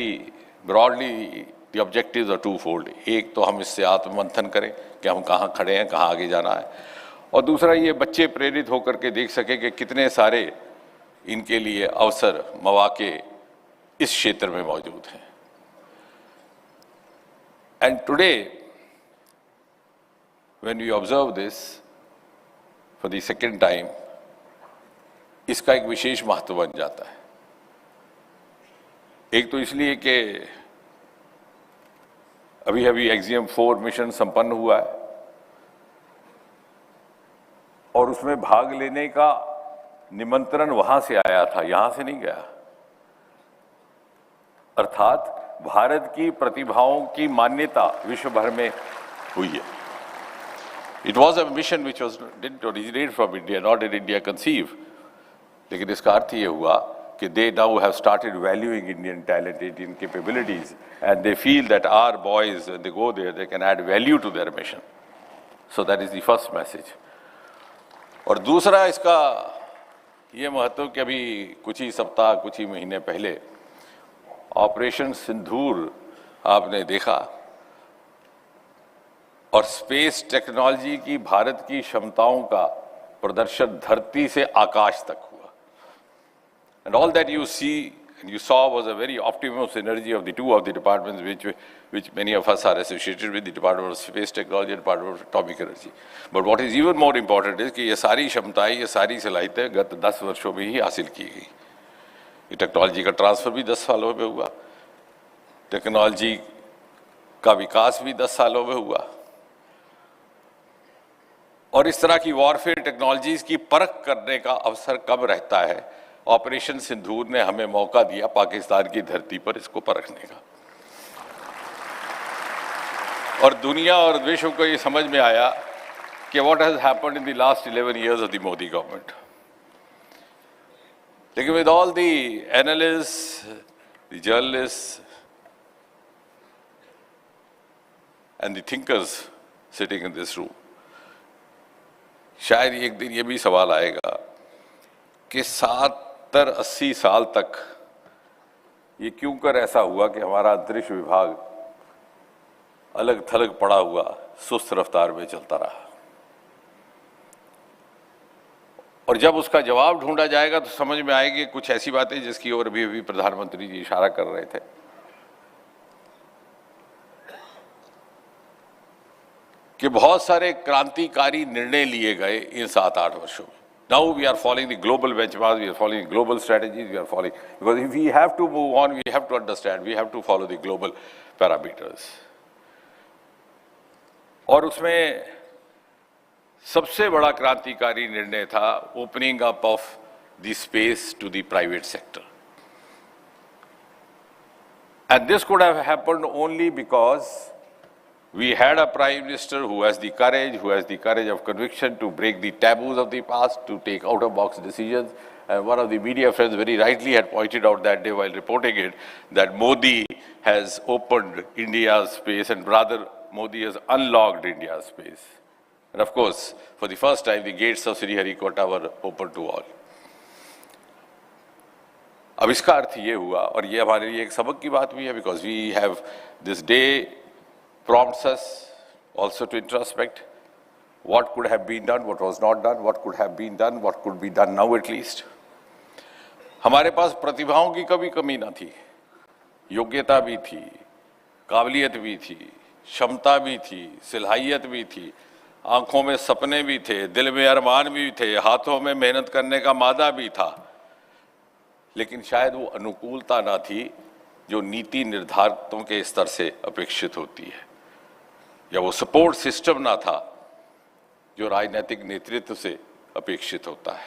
broadly the objectives are 2-fold. एक तो हम इससे आत्ममंथन करें कि हम कहाँ खड़े हैं, कहाँ आगे जाना है, और दूसरा ये बच्चे प्रेरित होकर के देख सके कि कितने सारे इनके लिए अवसर, मौके इस क्षेत्र में मौजूद हैं. And today when we observe this for the second time, इसका एक विशेष महत्व बन जाता है. एक तो इसलिए कि अभी अभी एक्सियम 4 मिशन संपन्न हुआ है और उसमें भाग लेने का निमंत्रण वहां से आया था, यहां से नहीं गया. अर्थात भारत की प्रतिभाओं की मान्यता विश्व भर में हुई है. It was a mission which didn't originate from India, not did India conceive. लेकिन इसका अर्थ ये हुआ कि they now have started valuing Indian talent, Indian capabilities, and they feel that our boys, when they go there, they can add value to their mission. So that is the first message. और दूसरा इसका ये महत्व कि अभी कुछ ही सप्ताह, कुछ ही महीने पहले ऑपरेशन सिंदूर आपने देखा, और स्पेस टेक्नोलॉजी की भारत की क्षमताओं का प्रदर्शन धरती से आकाश तक हुआ. And all that you see and you saw was a very optimum synergy of the two of the departments which many of us are associated with, the Department of Space Technology and Department of Atomic Energy. But what is even more important is कि ये सारी क्षमताएं, ये सारी सलाहियतें गत 10 वर्षों में ही हासिल की गई. ये टेक्नोलॉजी का ट्रांसफर भी 10 सालों में हुआ, टेक्नोलॉजी का विकास भी 10 सालों में हुआ, और इस तरह की वॉरफेयर टेक्नोलॉजीज की परख करने का अवसर कब रहता है. ऑपरेशन सिंदूर ने हमें मौका दिया पाकिस्तान की धरती पर इसको परखने का, और दुनिया और विश्व को ये समझ में आया कि what has happened in the last 11 years of the Modi government. लेकिन with all the analysts, the journalists and the thinkers sitting in this room, शायद एक दिन ये भी सवाल आएगा कि 70-80 साल तक ये क्यों कर ऐसा हुआ कि हमारा अंतरिक्ष विभाग अलग थलग पड़ा हुआ सुस्त रफ्तार में चलता रहा. और जब उसका जवाब ढूंढा जाएगा तो समझ में आएगी कुछ ऐसी बातें जिसकी ओर अभी प्रधानमंत्री जी इशारा कर रहे थे कि बहुत सारे क्रांतिकारी निर्णय लिए गए इन 7-8 वर्षों में. Now we are following the global benchmarks, we are following global strategies, we are following, because if we have to move on, we have to understand, we have to follow the global parameters. और उसमें सबसे बड़ा क्रांतिकारी निर्णय था opening up of the space to the private sector. And this could have happened only because we had a Prime Minister who has the courage of conviction to break the taboos of the past, to take out-of-box decisions. And one of the media friends very rightly had pointed out that day while reporting it, that Modi has opened India's space, and rather Modi has unlocked India's space. And of course, for the first time, the gates of Sriharikota were open to all. अब इसका अर्थ ये हुआ, और ये हमारे लिए एक सबक की बात भी है, because we have this day prompts us also to introspect what could have been done, what was not done, what could have been done, what could be done now at least. हमारे पास प्रतिभाओं की कभी कमी ना थी, योग्यता भी थी, काबिलियत भी थी, क्षमता भी थी, सलाहियत भी थी, आंखों में सपने भी थे, दिल में अरमान भी थे, हाथों में मेहनत करने का मादा भी था. लेकिन शायद वो अनुकूलता ना थी जो नीति निर्धारकों के स्तर से अपेक्षित होती है, या वो सपोर्ट सिस्टम ना था जो राजनीतिक नेतृत्व से अपेक्षित होता है.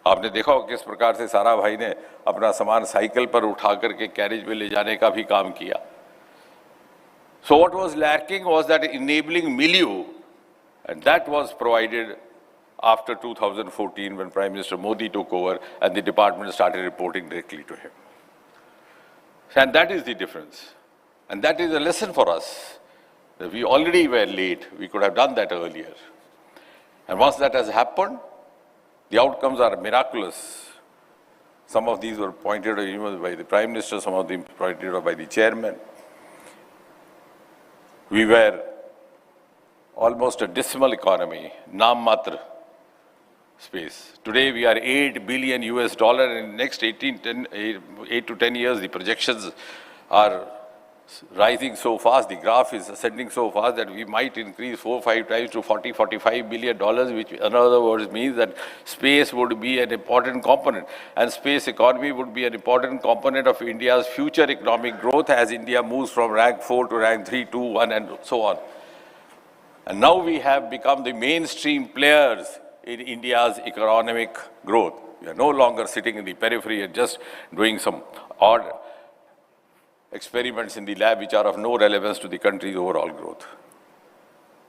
आपने देखा हो किस प्रकार से सारा भाई ने अपना सामान साइकिल पर उठा करके कैरेज में ले जाने का भी काम किया. So what was lacking was that enabling milieu, and that was provided after 2014 when Prime Minister Modi took over and the department started reporting directly to him. And that is the difference. And that is a lesson for us. That we already were late. We could have done that earlier. And once that has happened, the outcomes are miraculous. Some of these were pointed out even by the Prime Minister, some of them pointed out by the Chairman. We were almost a decimal economy, naam matra space. Today we are $8 billion US in the next 8 to 10 years. The projections are rising so fast, the graph is ascending so fast that we might increase 4-5 times to $40-45 billion, which in other words means that space would be an important component, and space economy would be an important component of India's future economic growth as India moves from rank 4 to rank 3, 2, 1 and so on. And now we have become the mainstream players in India's economic growth. We are no longer sitting in the periphery and just doing some odd experiments in the lab which are of no relevance to the country's overall growth.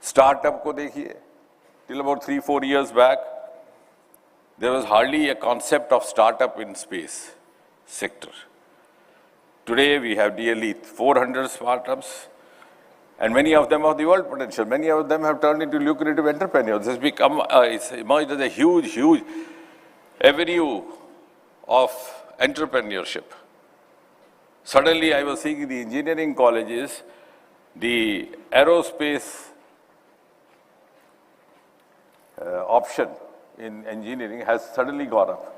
Startup ko dekhiye, till about 3-4 years back, there was hardly a concept of startup in space sector. Today we have nearly 400 startups, and many of them have the world potential. Many of them have turned into lucrative entrepreneurs. It's become, it's emerged as a huge, huge avenue of entrepreneurship. Suddenly I was seeing the engineering colleges, the aerospace option in engineering has suddenly gone up.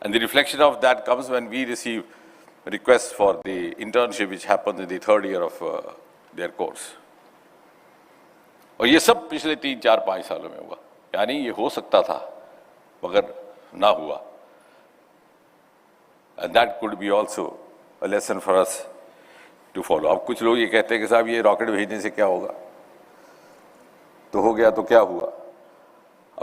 And the reflection of that comes when we receive requests for the internship which happens in the third year of their course. और ये सब पिछले 3-4-5 सालों में हुआ, यानी ये हो सकता था मगर ना हुआ. And that could be also a lesson for us to follow. अब कुछ लोग ये कहते हैं कि साहब ये रॉकेट भेजने से क्या होगा, तो हो गया तो क्या हुआ.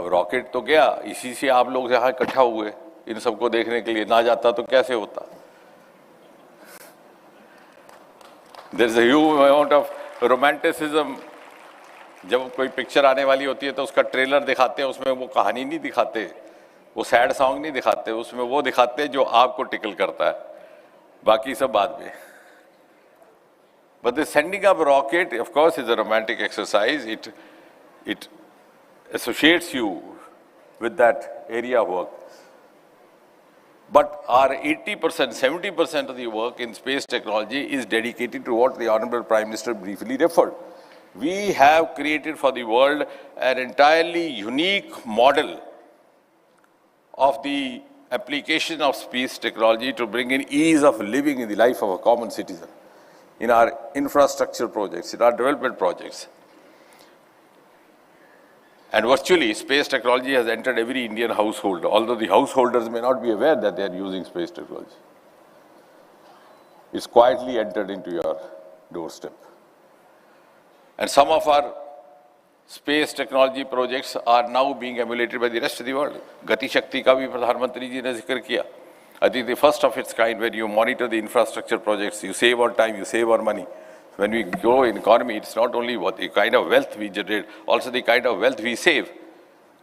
अब रॉकेट तो गया, इसी से आप लोग यहाँ इकट्ठा हुए इन सबको देखने के लिए, ना जाता तो कैसे होता. There is a huge amount of romanticism. जब कोई पिक्चर आने वाली होती है तो उसका ट्रेलर दिखाते हैं, उसमें वो कहानी नहीं दिखाते, वो सैड सॉन्ग नहीं दिखाते, उसमें वो दिखाते हैं जो आपको टिकल करता है, बाकी सब बाद में. But the sending up rocket, of course, is a romantic exercise. It associates you with that area of work. But our 80%, 70% of the work in space technology is dedicated to what the Honorable Prime Minister briefly referred. We have created for the world an entirely unique model of the application of space technology to bring in ease of living in the life of a common citizen, in our infrastructure projects, in our development projects. And virtually, space technology has entered every Indian household, although the householders may not be aware that they are using space technology. It's quietly entered into your doorstep. And some of our space technology projects are now being emulated by the rest of the world. Gati Shakti ka bhi Pradhan Mantri ji ne zikr kiya. I think the first of its kind, when you monitor the infrastructure projects, you save on time, you save on money. When we grow in economy, it's not only what the kind of wealth we generate, also the kind of wealth we save.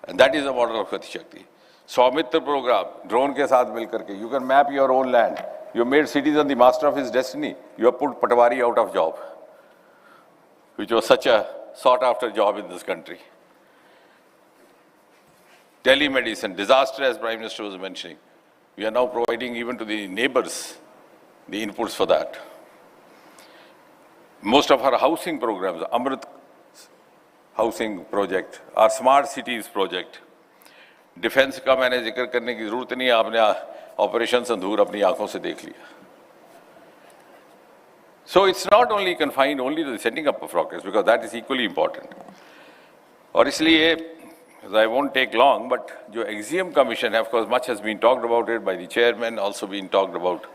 And that is the model of Gati Shakti. Swamitra program, drone ke saath mil karke, you can map your own land. You made citizen the master of his destiny. You have put Patwari out of job, which was such a sought-after job in this country. Telemedicine, disaster, as Prime Minister was mentioning. We are now providing even to the neighbors the inputs for that. Most of our housing programs, Amrit housing project, our smart cities project, defense का मैंने जिक्र करने की जरूरत नहीं, आपने operation संधूर अपनी आंखों से देख लिया. So it's not only confined only to the setting up of rockets, because that is equally important. और इसलिए, I won't take long, but the Axiom Commission, of course, much has been talked about it by the chairman, also been talked about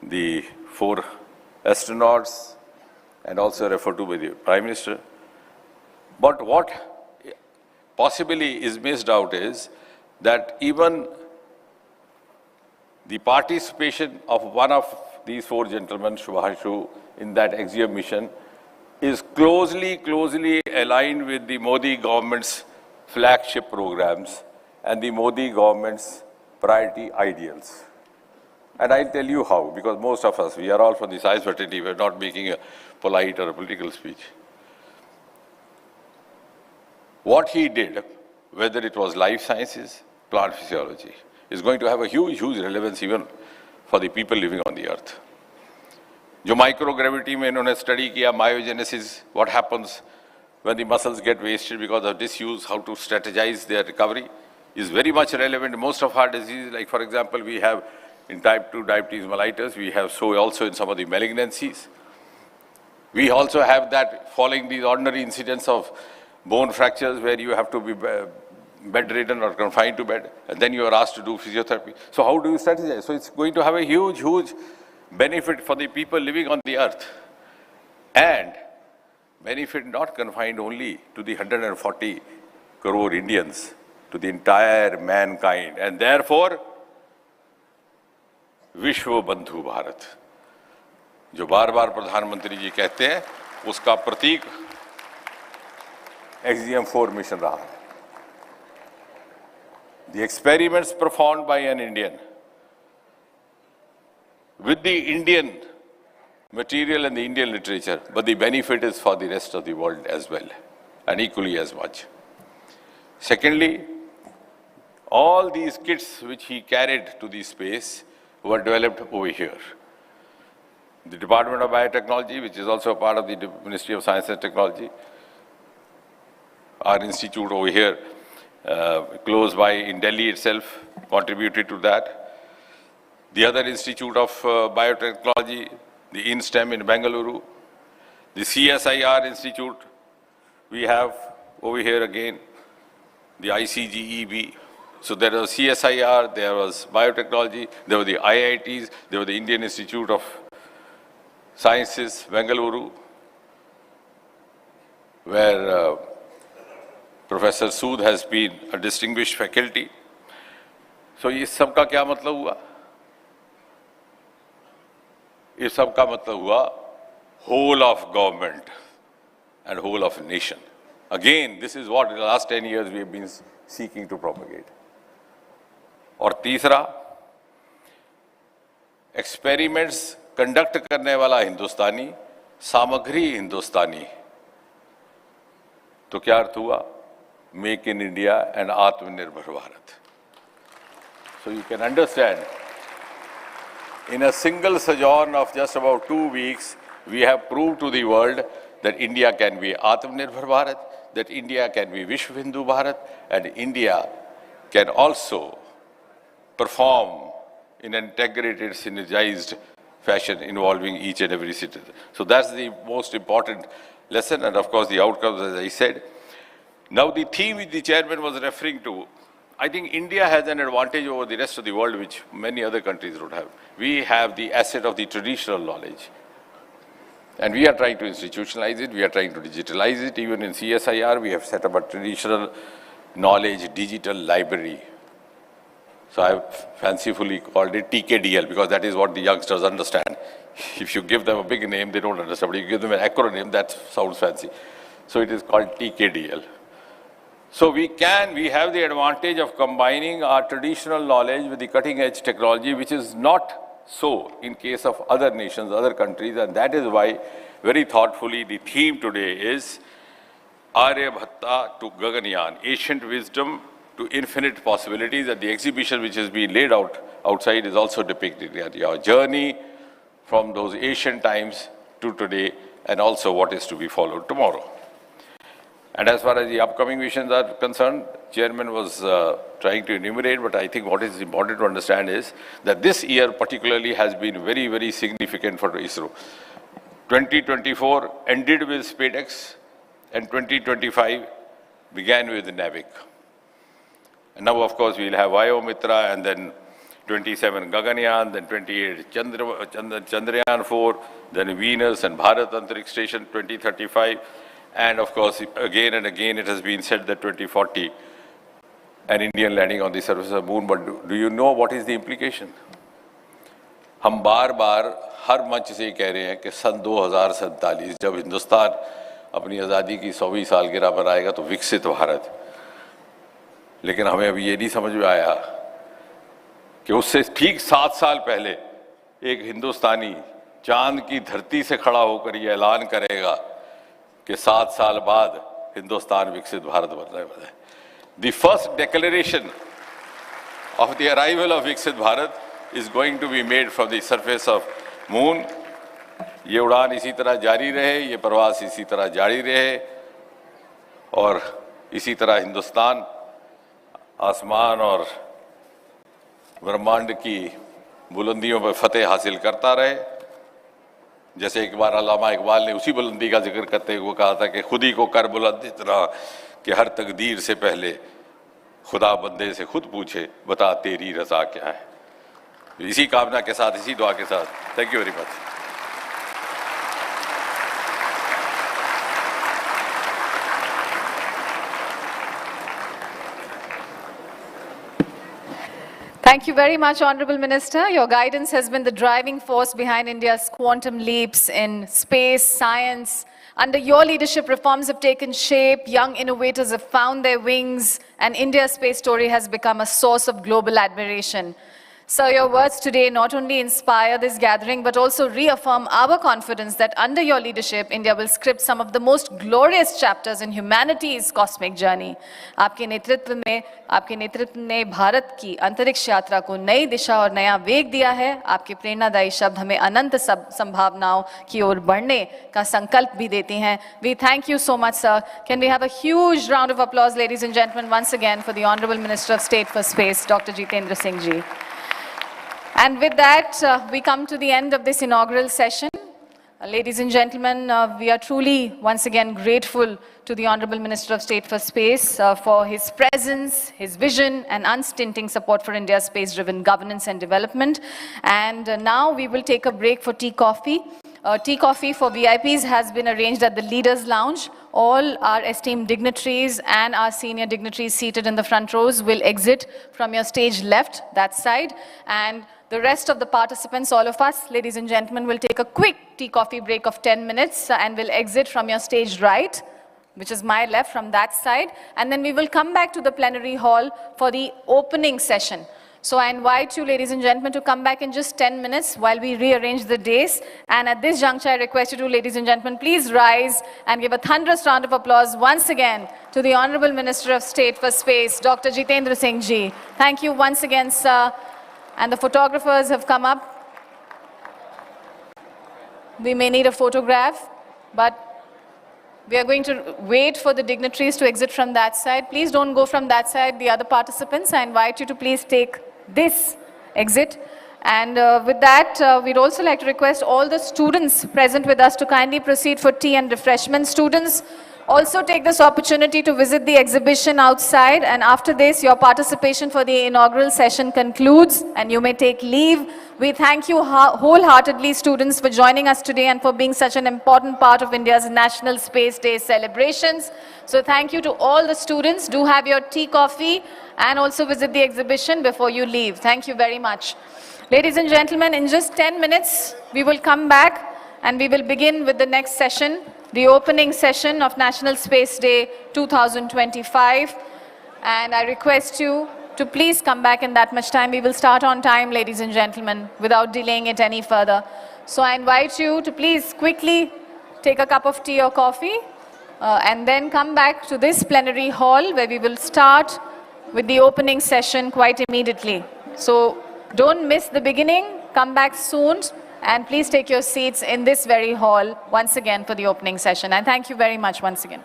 the 4 astronauts, and also referred to by the Prime Minister. But what possibly is missed out is that even the participation of one of these 4 gentlemen, Shubhashu, in that Axiom mission is closely aligned with the Modi government's flagship programs and the Modi government's priority ideals. And I'll tell you how, because most of us, we are all from the science fraternity, we're not making a polite or a political speech. What he did, whether it was life sciences, plant physiology, is going to have a huge relevance even for the people living on the earth. जो microgravity में इन्होंने study किया, myogenesis, what happens when the muscles get wasted because of disuse, how to strategize their recovery, is very much relevant. Most of our diseases, like for example, we have in type 2 diabetes mellitus, we have so also in some of the malignancies. We also have that following these ordinary incidents of bone fractures where you have to be bedridden or confined to bed, and then you are asked to do physiotherapy. So how do you strategize? So it's going to have a huge benefit for the people living on the earth, and benefit not confined only to the 140 crore Indians, to the entire mankind, and therefore विश्व बंधु भारत, जो बार-बार प्रधानमंत्री जी कहते हैं, उसका प्रतीक Axiom 4 mission रहा है. The experiments performed by an Indian with the Indian material and the Indian literature, but the benefit is for the rest of the world as well, and equally as much. Secondly, all these kits which he carried to the space were developed over here. The Department of Biotechnology, which is also a part of the Ministry of Science and Technology, our institute over here, close by in Delhi itself, contributed to that. The other Institute of Biotechnology, the INSTEM in Bengaluru, the CSIR Institute, we have over here again, the ICGEB. So there was CSIR, there was biotechnology, there were the IITs, there were the Indian Institute of Sciences, Bengaluru, where Professor Sood has been a distinguished faculty. So ये सब का क्या मतलब हुआ? ये सब का मतलब हुआ whole of government and whole of nation. Again, this is what in the last 10 years we have been seeking to propagate. और तीसरा, experiments conduct करने वाला हिंदुस्तानी, सामग्री हिंदुस्तानी. तो क्या अर्थ हुआ? Make in India and Atmanirbhar Bharat. So you can understand, in a single sojourn of just about 2 weeks, we have proved to the world that India can be Atmanirbhar Bharat, that India can be Vishwa Hindu Bharat, and India can also perform in an integrated, synergized fashion involving each and every citizen. So that's the most important lesson, and of course the outcomes, as I said. Now the theme which the chairman was referring to, I think India has an advantage over the rest of the world which many other countries don't have. We have the asset of the traditional knowledge. And we are trying to institutionalize it, we are trying to digitalize it. Even in CSIR, we have set up a traditional knowledge digital library. So I have fancifully called it TKDL because that is what the youngsters understand. If you give them a big name, they don't understand. But if you give them an acronym, that sounds fancy. So it is called TKDL. So we have the advantage of combining our traditional knowledge with the cutting edge technology, which is not so in case of other nations, other countries, and that is why very thoughtfully the theme today is Aryabhatta to Gaganyaan, ancient wisdom to infinite possibilities, and the exhibition which has been laid out outside is also depicting our journey from those ancient times to today and also what is to be followed tomorrow. And as far as the upcoming missions are concerned, Chairman was trying to enumerate, but I think what is important to understand is that this year particularly has been very, very significant for ISRO. 2024 ended with SpaceX and 2025 began with NAVIC. And now, of course, we'll have Vayomitra and then 27 Gaganyaan, then 28 Chandrayaan 4, then Venus and Bharat Antariksh Station 2035. And of course, again and again, it has been said that 2040, an Indian landing on the surface of the moon. But do you know what is the implication? हम बार-बार हर मंच से कह रहे हैं कि सन 2047 जब हिंदुस्तान अपनी आज़ादी की 100वीं सालगिरह मनाएगा तो विकसित भारत. लेकिन हमें अभी ये नहीं समझ में आया कि उससे ठीक 7 साल पहले एक हिंदुस्तानी चांद की धरती से खड़ा होकर ये ऐलान करेगा कि 7 साल बाद हिंदुस्तान विकसित भारत बनने वाला है. The first declaration of the arrival of विकसित Bharat is going to be made from the surface of moon. ये उड़ान इसी तरह जारी रहे, ये प्रवास इसी तरह जारी रहे और इसी तरह हिंदुस्तान आसमान और ब्रह्मांड की बुलंदियों पर फतेह हासिल करता रहे. जैसे एक बार अल्लामा इकबाल ने उसी बुलंदी का जिक्र करते हुए कहा था कि खुद ही को कर बुलंद इतना कि हर तकदीर से पहले खुदा बंदे से खुद पूछे बता तेरी रज़ा क्या है. इसी कामना के साथ, इसी दुआ के साथ, thank you very much. Thank you very much, Honorable Minister. Your guidance has been the driving force behind India's quantum leaps in space, science. Under your leadership, reforms have taken shape, young innovators have found their wings, and India's space story has become a source of global admiration. Sir, your words today not only inspire this gathering, but also reaffirm our confidence that under your leadership, India will script some of the most glorious chapters in humanity's cosmic journey. आपके नेतृत्व ने भारत की अंतरिक्ष यात्रा को नई दिशा और नया वेग दिया है. आपके प्रेरणादायी शब्द हमें अनंत संभावनाओं की ओर बढ़ने का संकल्प भी देते हैं. We thank you so much, sir. Can we have a huge round of applause, ladies and gentlemen, once again for the Honorable Minister of State for Space, Dr. Jitendra Singh ji. And with that, we come to the end of this inaugural session. Ladies and gentlemen, we are truly once again grateful to the Honorable Minister of State for Space for his presence, his vision and unstinting support for India's space-driven governance and development. And now we will take a break for tea coffee. Tea coffee for VIPs has been arranged at the Leaders Lounge. All our esteemed dignitaries and our senior dignitaries seated in the front rows will exit from your stage left, that side. And the rest of the participants, all of us, ladies and gentlemen, will take a quick tea coffee break of 10 minutes and will exit from your stage right, which is my left, from that side. And then we will come back to the plenary hall for the opening session. So I invite you, ladies and gentlemen, to come back in just 10 minutes while we rearrange the days. And at this juncture, I request you to, ladies and gentlemen, please rise and give a thunderous round of applause once again to the Honorable Minister of State for Space, Dr. Jitendra Singh ji. Thank you once again, sir. And the photographers have come up. We may need a photograph, but we are going to wait for the dignitaries to exit from that side. Please don't go from that side. The other participants, I invite you to please take this exit. And with that, we'd also like to request all the students present with us to kindly proceed for tea and refreshment. Students, also take this opportunity to visit the exhibition outside, and after this, your participation for the inaugural session concludes and you may take leave. We thank you wholeheartedly, students, for joining us today and for being such an important part of India's National Space Day celebrations. So thank you to all the students. Do have your tea, coffee, and also visit the exhibition before you leave. Thank you very much. Ladies and gentlemen, in just 10 minutes, we will come back and we will begin with the next session, the opening session of National Space Day 2025. And I request you to please come back in that much time. We will start on time, ladies and gentlemen, without delaying it any further. So I invite you to please quickly take a cup of tea or coffee and then come back to this plenary hall where we will start with the opening session quite immediately. So don't miss the beginning, come back soon. And please take your seats in this very hall once again for the opening session. And thank you very much once again.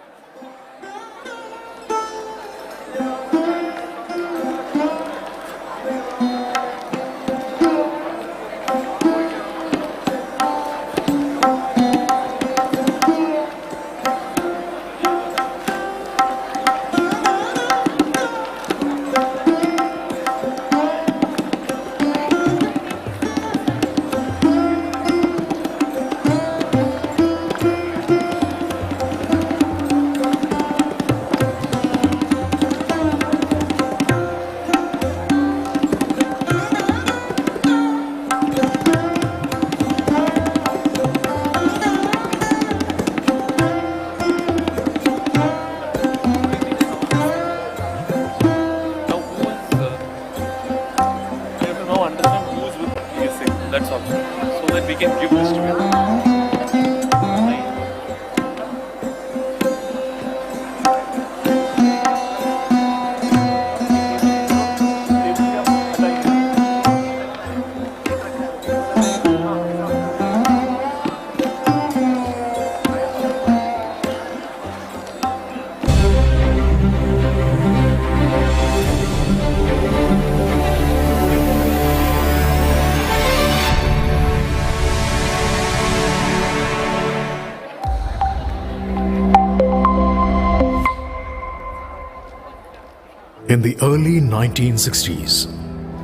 In the early 1960s,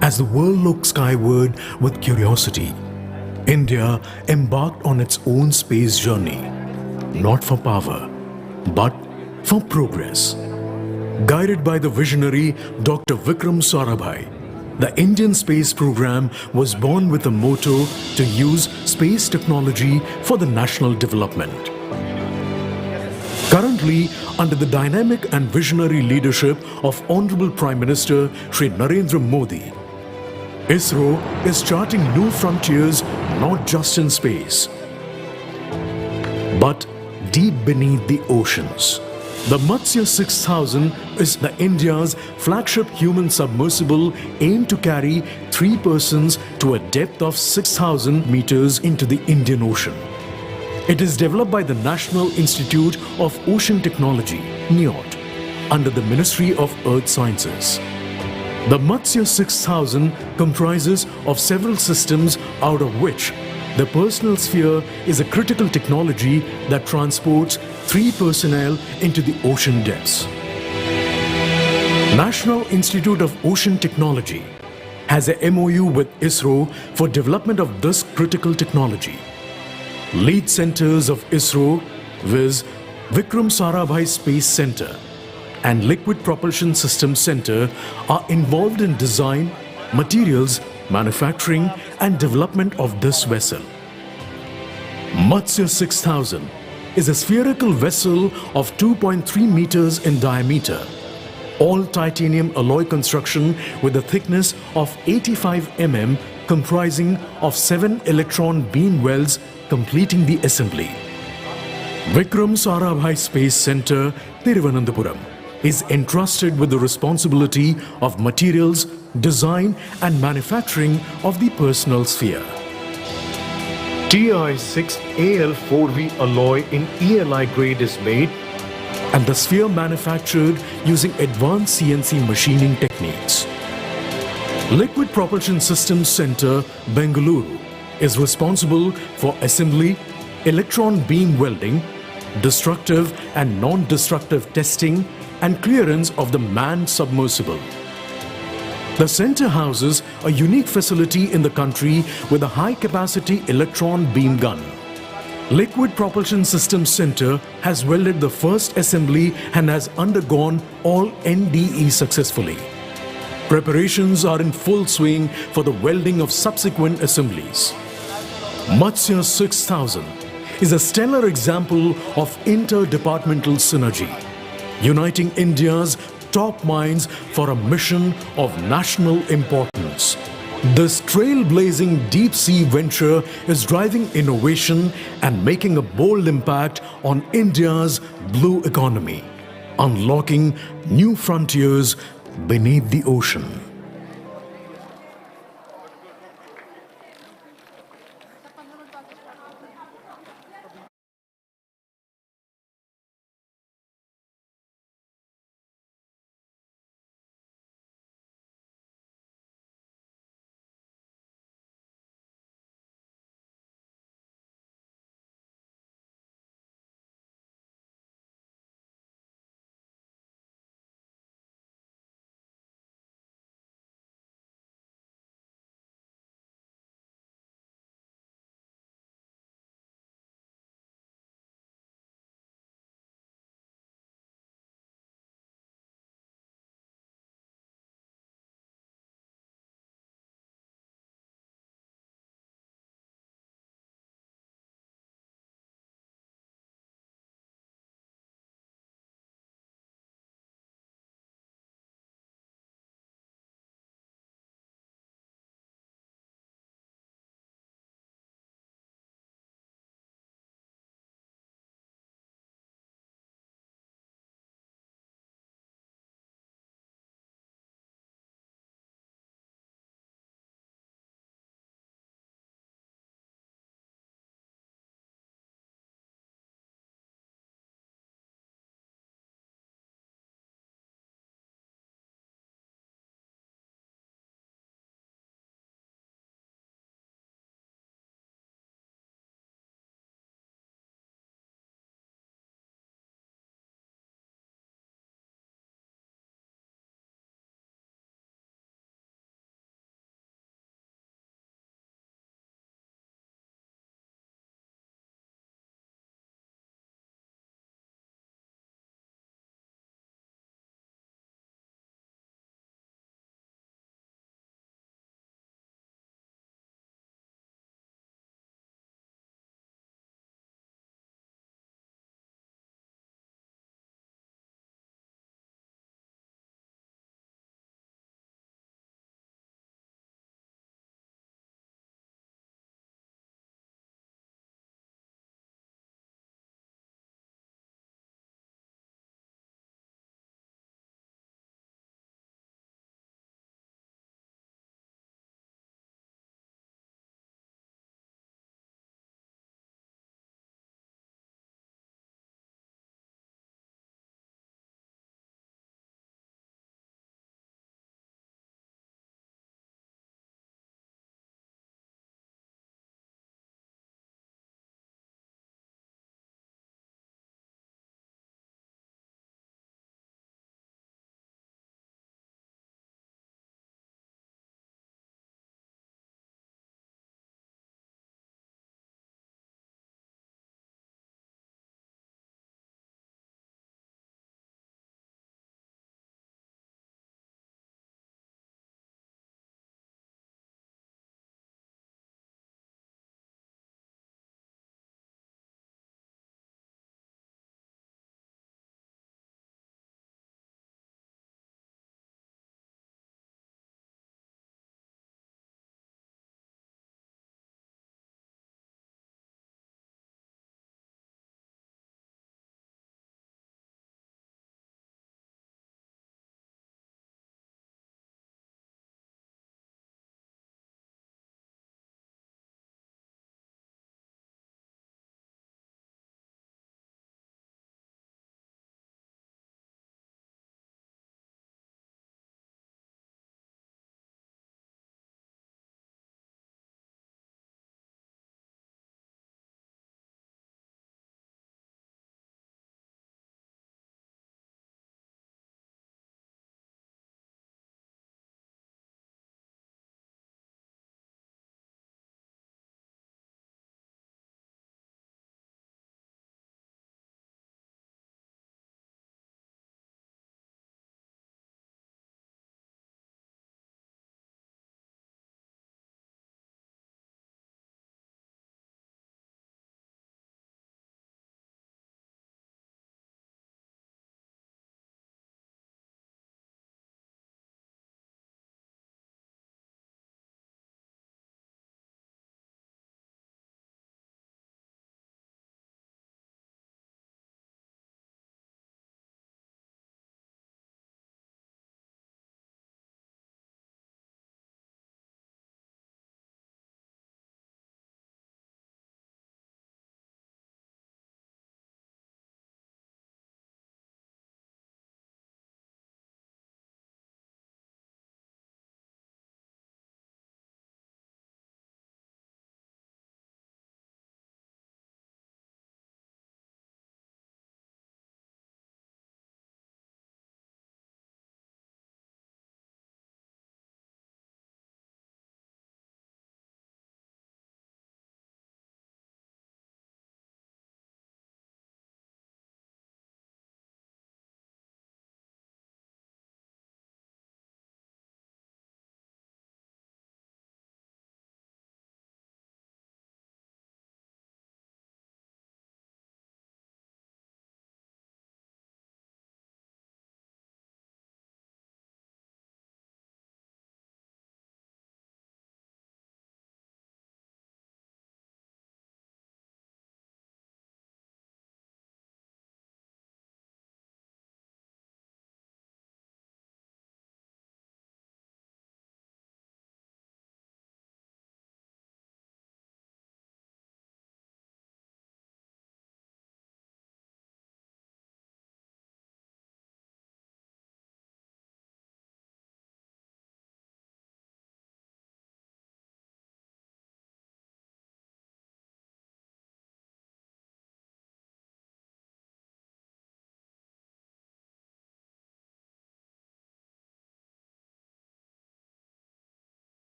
as the world looked skyward with curiosity, India embarked on its own space journey, not for power, but for progress. Guided by the visionary Dr. Vikram Sarabhai, the Indian space program was born with a motto to use space technology for the national development. Currently, under the dynamic and visionary leadership of Honorable Prime Minister Shri Narendra Modi, ISRO is charting new frontiers not just in space, but deep beneath the oceans. The Matsya 6000 is the India's flagship human submersible aimed to carry 3 persons to a depth of 6,000 meters into the Indian Ocean. It is developed by the National Institute of Ocean Technology, NIOT, under the Ministry of Earth Sciences. The Matsya 6000 comprises of several systems, out of which the personal sphere is a critical technology that transports 3 personnel into the ocean depths. National Institute of Ocean Technology has a MOU with ISRO for development of this critical technology. Lead centers of ISRO, viz. Vikram Sarabhai Space Center and Liquid Propulsion Systems Center, are involved in design, materials, manufacturing and development of this vessel. Matsya 6000 is a spherical vessel of 2.3 meters in diameter, all titanium alloy construction with a thickness of 85 mm, comprising of 7 electron beam wells completing the assembly. Vikram Sarabhai Space Center, Thiruvananthapuram, is entrusted with the responsibility of materials, design and manufacturing of the personal sphere. TI6 AL4V alloy in ELI grade is made, and the sphere manufactured using advanced CNC machining techniques. Liquid Propulsion Systems Center, Bengaluru, is responsible for assembly, electron beam welding, destructive and non-destructive testing and clearance of the manned submersible. The center houses a unique facility in the country with a high-capacity electron beam gun. Liquid Propulsion Systems Center has welded the first assembly and has undergone all NDE successfully. Preparations are in full swing for the welding of subsequent assemblies. Matsya 6000 is a stellar example of interdepartmental synergy, uniting India's top minds for a mission of national importance. This trailblazing deep-sea venture is driving innovation and making a bold impact on India's blue economy, unlocking new frontiers beneath the ocean.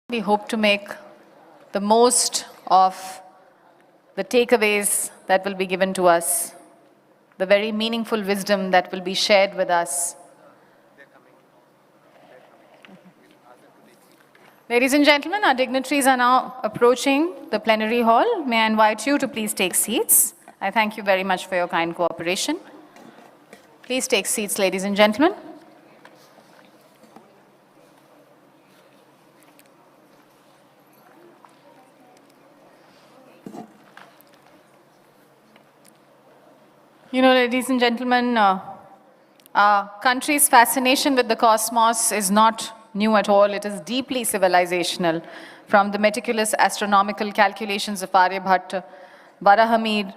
We hope to make the most of the takeaways that will be given to us, the very meaningful wisdom that will be shared with us. Ladies and gentlemen, our dignitaries are now approaching the plenary hall. May I invite you to please take seats. I thank you very much for your kind cooperation. Please take seats, ladies and gentlemen. You know, ladies and gentlemen, our country's fascination with the cosmos is not new at all. It is deeply civilizational. From the meticulous astronomical calculations of Aryabhatta, Varahamir,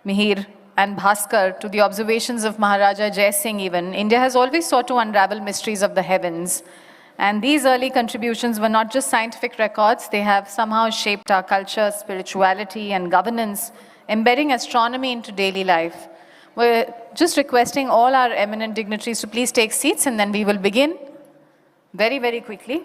Mihir, and Bhaskar to the observations of Maharaja Jai Singh even, India has always sought to unravel mysteries of the heavens. And these early contributions were not just scientific records, they have somehow shaped our culture, spirituality, and governance, embedding astronomy into daily life. We're just requesting all our eminent dignitaries to please take seats, and then we will begin very, very quickly.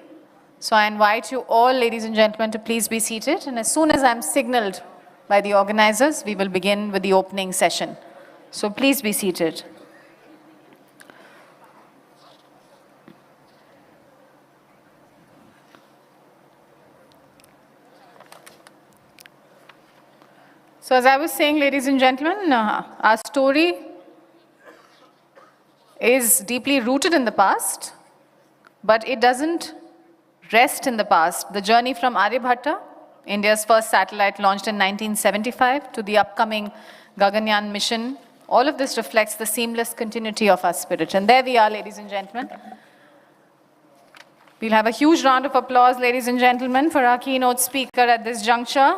So I invite you all, ladies and gentlemen, to please be seated. And as soon as I'm signaled by the organizers, we will begin with the opening session. So please be seated. So as I was saying, ladies and gentlemen, our story is deeply rooted in the past, but it doesn't rest in the past. The journey from Aryabhatta, India's first satellite launched in 1975, to the upcoming Gaganyaan mission, all of this reflects the seamless continuity of our spirit. And there we are, ladies and gentlemen. We'll have a huge round of applause, ladies and gentlemen, for our keynote speaker at this juncture.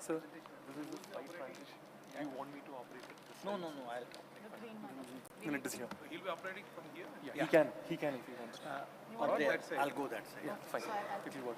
Sir, this is the flight transition. Do you want me to operate it? No, I'll. No, it is here. He'll be operating from here? Yeah. He can if he wants to. Or there, I'll go that side. Yeah, fine. If you want.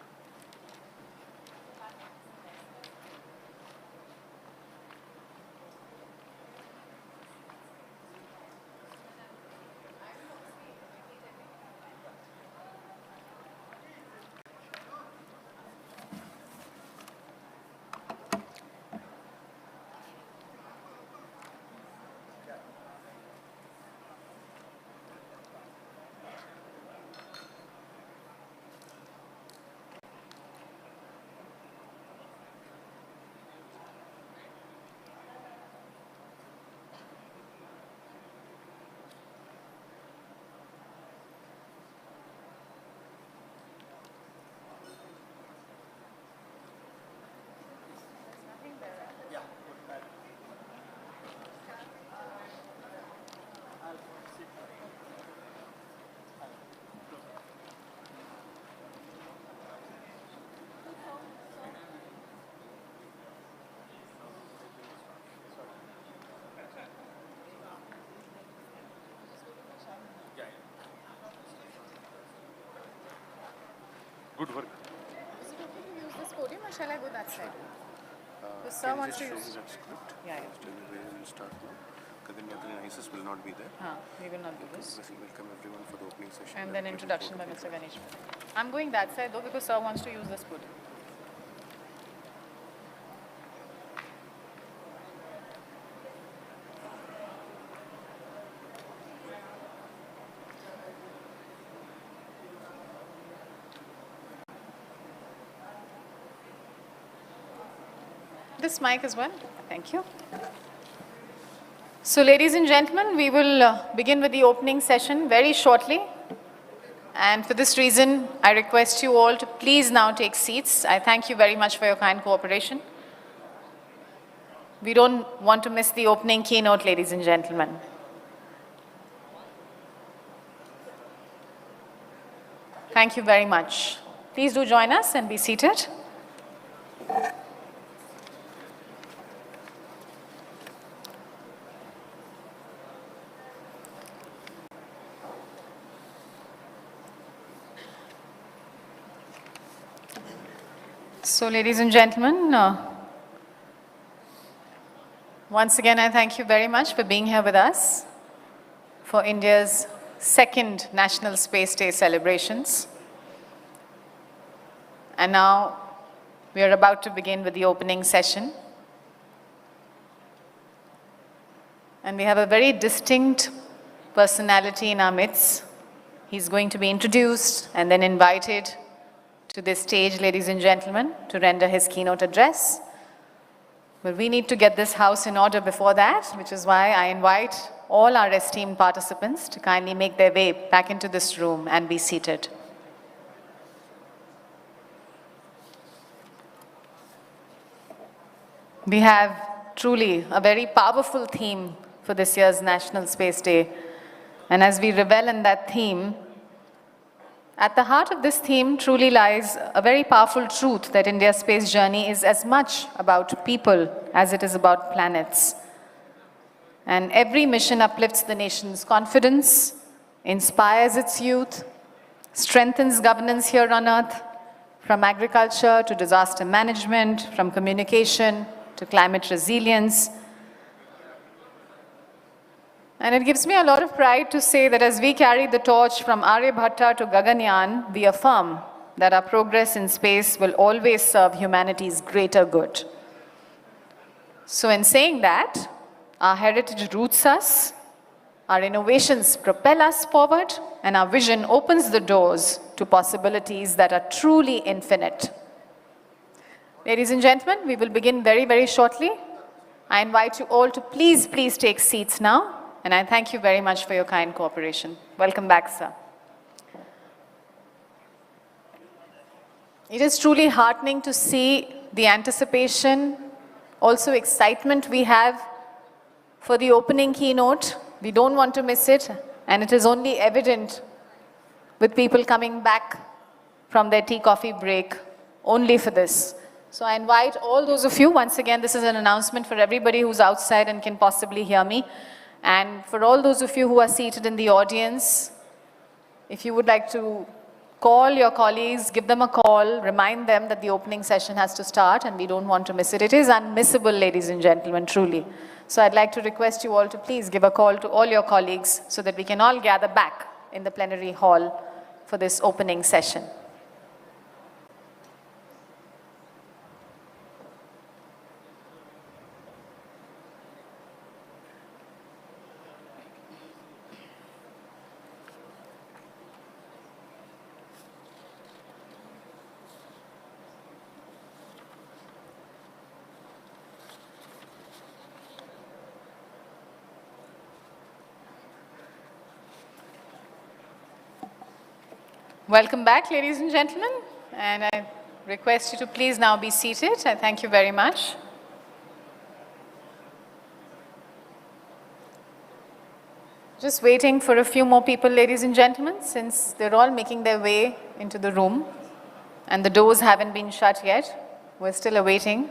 Good work. Is it okay to use this podium or shall I go that side? Because sir wants to use... That script? Yeah. We'll start now. Gaganyaan and ISIS will not be there. We will not do this. We welcome everyone for the opening session. And then introduction by Mr. Ganesh. I'm going that side though because sir wants to use this podium. This mic as well. Thank you. So ladies and gentlemen, we will begin with the opening session very shortly. And for this reason, I request you all to please now take seats. I thank you very much for your kind cooperation. We don't want to miss the opening keynote, ladies and gentlemen. Thank you very much. Please do join us and be seated. So, ladies and gentlemen, once again, I thank you very much for being here with us for India's second National Space Day celebrations. And now we are about to begin with the opening session. And we have a very distinct personality in our midst. He's going to be introduced and then invited to this stage, ladies and gentlemen, to render his keynote address. But we need to get this house in order before that, which is why I invite all our esteemed participants to kindly make their way back into this room and be seated. We have truly a very powerful theme for this year's National Space Day. And as we revel in that theme, at the heart of this theme truly lies a very powerful truth that India's space journey is as much about people as it is about planets. And every mission uplifts the nation's confidence, inspires its youth, strengthens governance here on Earth, from agriculture to disaster management, from communication to climate resilience. And it gives me a lot of pride to say that as we carry the torch from Aryabhatta to Gaganyaan, we affirm that our progress in space will always serve humanity's greater good. So in saying that, our heritage roots us, our innovations propel us forward, and our vision opens the doors to possibilities that are truly infinite. Ladies and gentlemen, we will begin very, very shortly. I invite you all to please take seats now. And I thank you very much for your kind cooperation. Welcome back, sir. It is truly heartening to see the anticipation, also excitement we have for the opening keynote. We don't want to miss it, and it is only evident with people coming back from their tea, coffee break only for this. So I invite all those of you, once again, this is an announcement for everybody who's outside and can possibly hear me. And for all those of you who are seated in the audience, if you would like to call your colleagues, give them a call, remind them that the opening session has to start and we don't want to miss it. It is unmissable, ladies and gentlemen, truly. So I'd like to request you all to please give a call to all your colleagues so that we can all gather back in the plenary hall for this opening session. Welcome back, ladies and gentlemen, and I request you to please now be seated. I thank you very much. Just waiting for a few more people, ladies and gentlemen, since they're all making their way into the room and the doors haven't been shut yet. We're still awaiting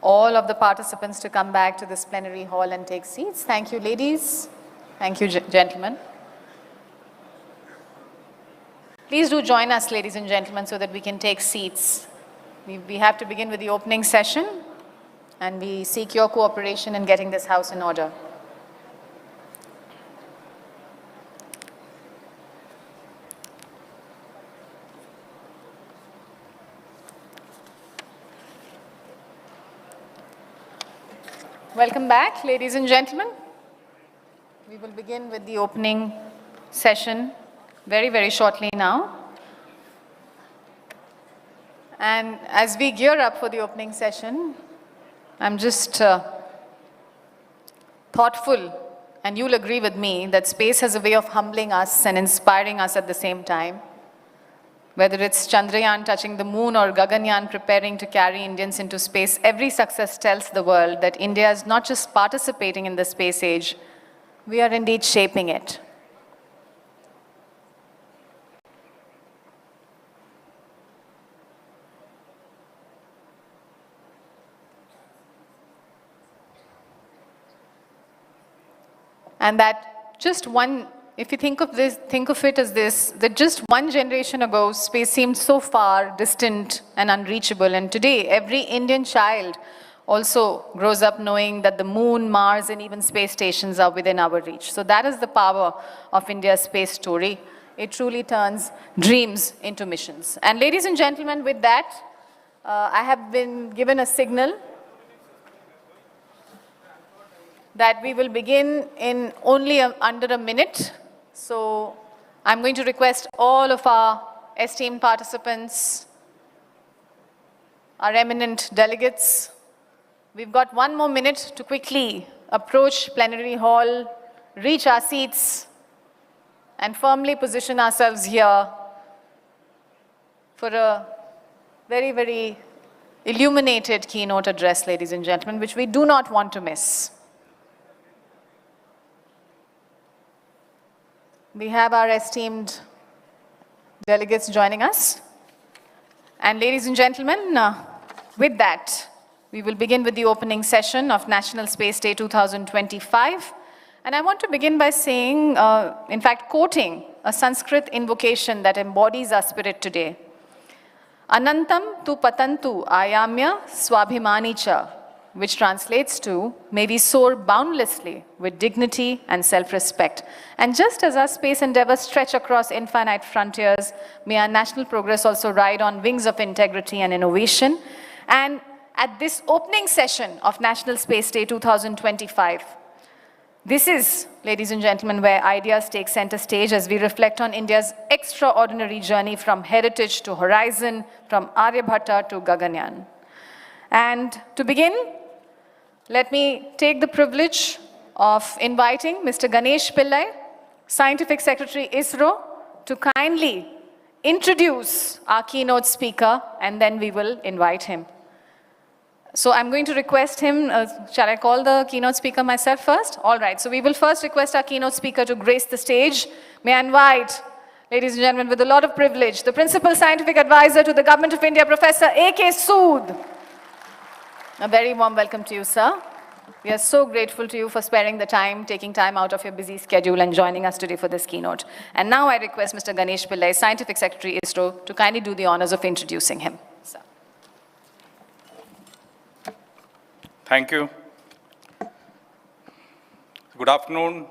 all of the participants to come back to this plenary hall and take seats. Thank you, ladies. Thank you, gentlemen. Please do join us, ladies and gentlemen, so that we can take seats. We have to begin with the opening session, and we seek your cooperation in getting this house in order. Welcome back, ladies and gentlemen. We will begin with the opening session very, very shortly now. And as we gear up for the opening session, I'm just thoughtful, and you'll agree with me, that space has a way of humbling us and inspiring us at the same time. Whether it's Chandrayaan touching the moon or Gaganyaan preparing to carry Indians into space, every success tells the world that India is not just participating in the space age, we are indeed shaping it. And that just one if you think of it as this, that just one generation ago, space seemed so far, distant and unreachable. And today, every Indian child also grows up knowing that the moon, Mars, and even space stations are within our reach. So that is the power of India's space story. It truly turns dreams into missions. And ladies and gentlemen, with that, I have been given a signal that we will begin in only under a minute. So I'm going to request all of our esteemed participants, our eminent delegates. We've got 1 more minute to quickly approach plenary hall, reach our seats, and firmly position ourselves here for a very, very illuminated keynote address, ladies and gentlemen, which we do not want to miss. We have our esteemed delegates joining us. And ladies and gentlemen, with that, we will begin with the opening session of National Space Day 2025. And I want to begin by saying, in fact, quoting a Sanskrit invocation that embodies our spirit today. Anantam tu patantu ayamya swabhimani cha, which translates to, may we soar boundlessly with dignity and self-respect. And just as our space endeavors stretch across infinite frontiers, may our national progress also ride on wings of integrity and innovation. And at this opening session of National Space Day 2025, this is, ladies and gentlemen, where ideas take center stage as we reflect on India's extraordinary journey from heritage to horizon, from Aryabhatta to Gaganyaan. And to begin, let me take the privilege of inviting Mr. Ganesh Pillai, Scientific Secretary, ISRO, to kindly introduce our keynote speaker, and then we will invite him. So I'm going to request him, shall I call the keynote speaker myself first? All right, so we will first request our keynote speaker to grace the stage. May I invite, ladies and gentlemen, with a lot of privilege, the Principal Scientific Advisor to the Government of India, Professor A.K. Sood. A very warm welcome to you, sir. We are so grateful to you for sparing the time, taking time out of your busy schedule and joining us today for this keynote. And now I request Mr. Ganesh Pillai, Scientific Secretary, ISRO, to kindly do the honors of introducing him. Sir. Thank you. Good afternoon,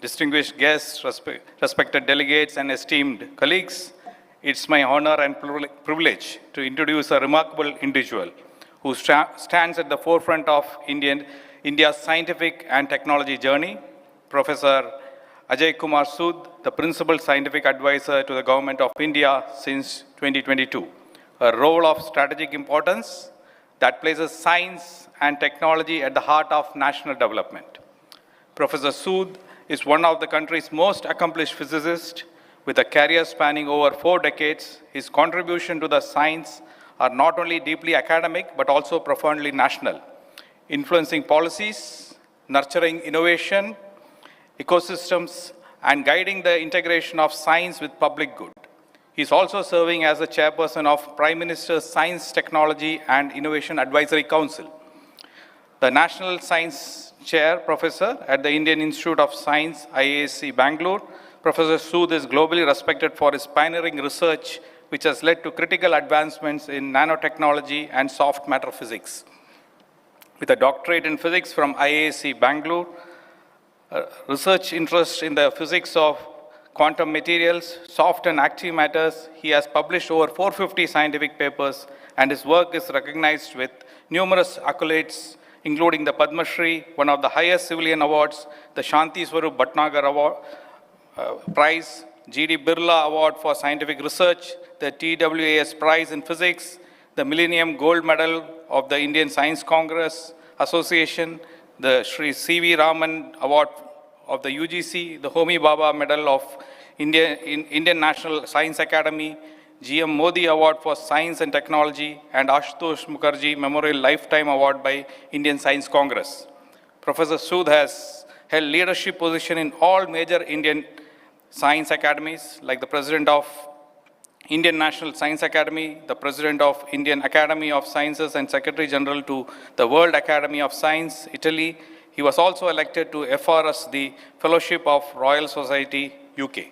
distinguished guests, respected delegates, and esteemed colleagues. It's my honor and privilege to introduce a remarkable individual who stands at the forefront of India's scientific and technology journey, Professor Ajay Kumar Sood, the Principal Scientific Advisor to the Government of India since 2022, a role of strategic importance that places science and technology at the heart of national development. Professor Sood is one of the country's most accomplished physicists with a career spanning over 4 decades. His contribution to the science are not only deeply academic, but also profoundly national, influencing policies, nurturing innovation, ecosystems, and guiding the integration of science with public good. He's also serving as the chairperson of Prime Minister's Science, Technology, and Innovation Advisory Council. The National Science Chair Professor at the Indian Institute of Science, IISc Bangalore, Professor Sood is globally respected for his pioneering research, which has led to critical advancements in nanotechnology and soft matter physics. With a doctorate in physics from IISc Bangalore, research interest in the physics of quantum materials, soft and active matters, he has published over 450 scientific papers, and his work is recognized with numerous accolades, including the Padma Shri, one of the highest civilian awards, the Shanti Swarup Bhatnagar Award, Prize, G.D. Birla Award for Scientific Research, the TWAS Prize in Physics, the Millennium Gold Medal of the Indian Science Congress Association, the Sri C.V. Raman Award of the UGC, the Homi Bhabha Medal of Indian National Science Academy, GM Modi Award for Science and Technology, and Ashutosh Mukherjee Memorial Lifetime Award by Indian Science Congress. Professor Sood has held leadership position in all major Indian science academies, like the President of Indian National Science Academy, the President of Indian Academy of Sciences, and Secretary General to the World Academy of Science, Italy. He was also elected to FRS, the Fellowship of Royal Society, UK.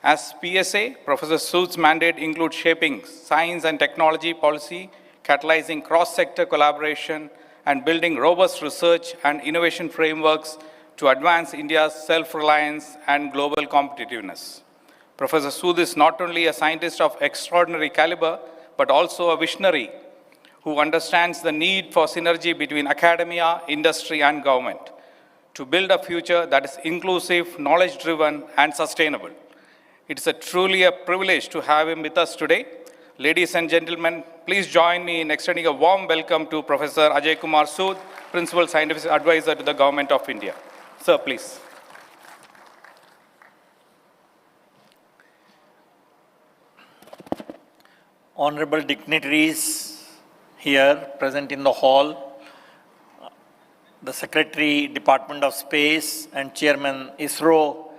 As PSA, Professor Sood's mandate includes shaping science and technology policy, catalyzing cross-sector collaboration, and building robust research and innovation frameworks to advance India's self-reliance and global competitiveness. Professor Sood is not only a scientist of extraordinary caliber, but also a visionary who understands the need for synergy between academia, industry, and government to build a future that is inclusive, knowledge-driven, and sustainable. It's truly a privilege to have him with us today. Ladies and gentlemen, please join me in extending a warm welcome to Professor Ajay Kumar Sood, Principal Scientific Advisor to the Government of India. Sir, please. Honorable dignitaries here present in the hall, the Secretary, Department of Space and Chairman ISRO,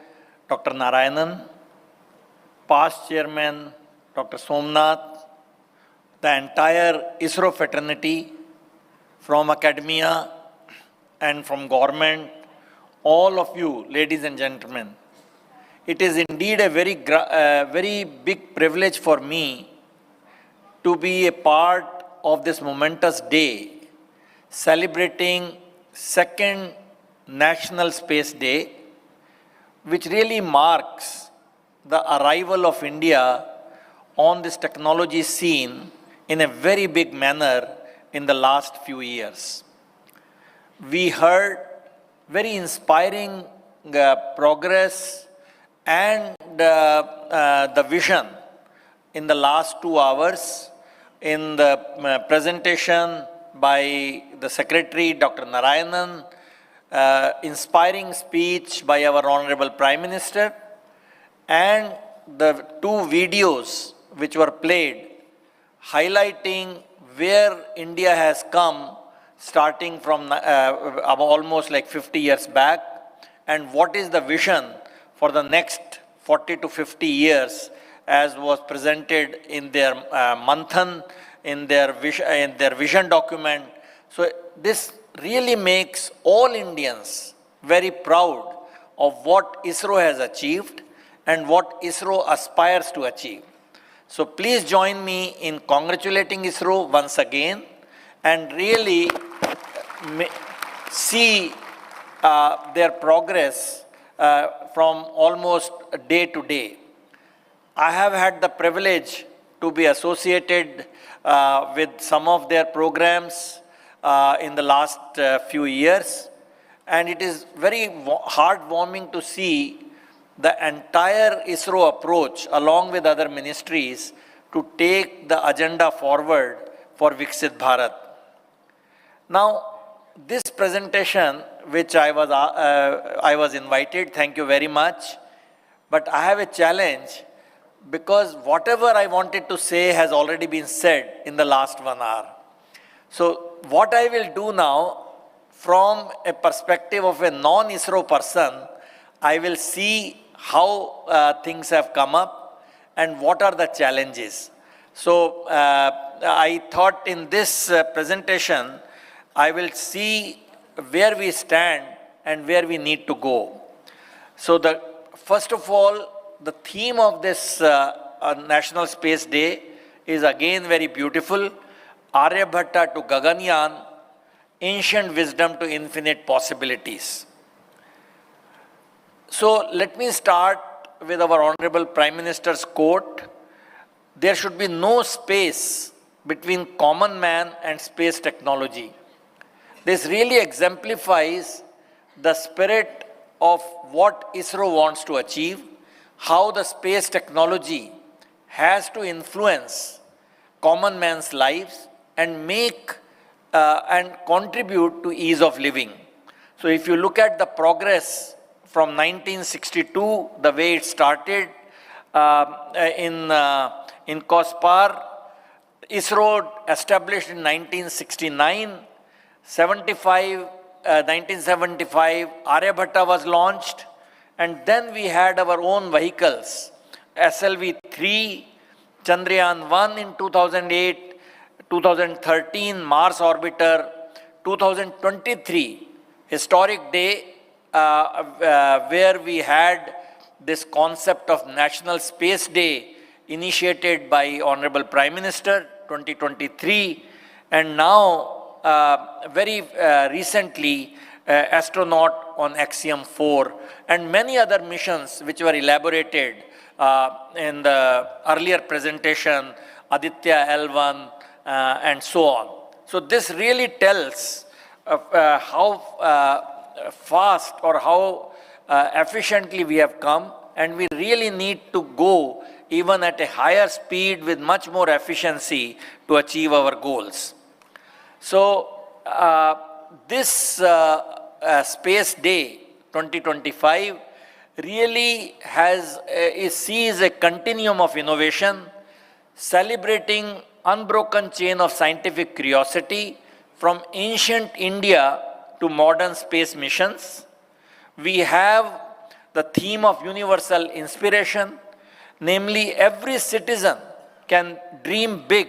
Dr. Narayanan, past Chairman, Dr. Somnath, the entire ISRO fraternity from academia and from government, all of you, ladies and gentlemen. It is indeed a very big privilege for me to be a part of this momentous day, celebrating second National Space Day, which really marks the arrival of India on this technology scene in a very big manner in the last few years. We heard very inspiring progress and the vision in the last 2 hours in the presentation by the Secretary, Dr. Narayanan, inspiring speech by our Honorable Prime Minister, and the 2 videos which were played highlighting where India has come starting from almost like 50 years back, and what is the vision for the next 40 to 50 years as was presented in their Manthan, in their vision document. So this really makes all Indians very proud of what ISRO has achieved and what ISRO aspires to achieve. So please join me in congratulating ISRO once again and really see their progress from almost day to day. I have had the privilege to be associated with some of their programs in the last few years, and it is very heartwarming to see the entire ISRO approach along with other ministries to take the agenda forward for Viksit Bharat. Now, this presentation, which I was invited, thank you very much, but I have a challenge because whatever I wanted to say has already been said in the last 1 hour. So what I will do now, from a perspective of a non-ISRO person, I will see how things have come up and what are the challenges. So I thought in this presentation, I will see where we stand and where we need to go. So first of all, the theme of this National Space Day is again very beautiful. Aryabhatta to Gaganyaan, ancient wisdom to infinite possibilities. So let me start with our Honorable Prime Minister's quote. There should be no space between common man and space technology. This really exemplifies the spirit of what ISRO wants to achieve, how the space technology has to influence common man's lives and make and contribute to ease of living. So if you look at the progress from 1962, the way it started in COSPAR, ISRO established in 1969, 1975, Aryabhatta was launched, and then we had our own vehicles, SLV-3, Chandrayaan-1 in 2008, 2013, Mars Orbiter, 2023 historic day where we had this concept of National Space Day initiated by Honorable Prime Minister 2023, and now very recently astronaut on Axiom 4 and many other missions which were elaborated in the earlier presentation, Aditya L1 and so on. So this really tells how fast or how efficiently we have come, and we really need to go even at a higher speed with much more efficiency to achieve our goals. So this Space Day 2025 really sees a continuum of innovation, celebrating unbroken chain of scientific curiosity from ancient India to modern space missions. We have the theme of universal inspiration, namely every citizen can dream big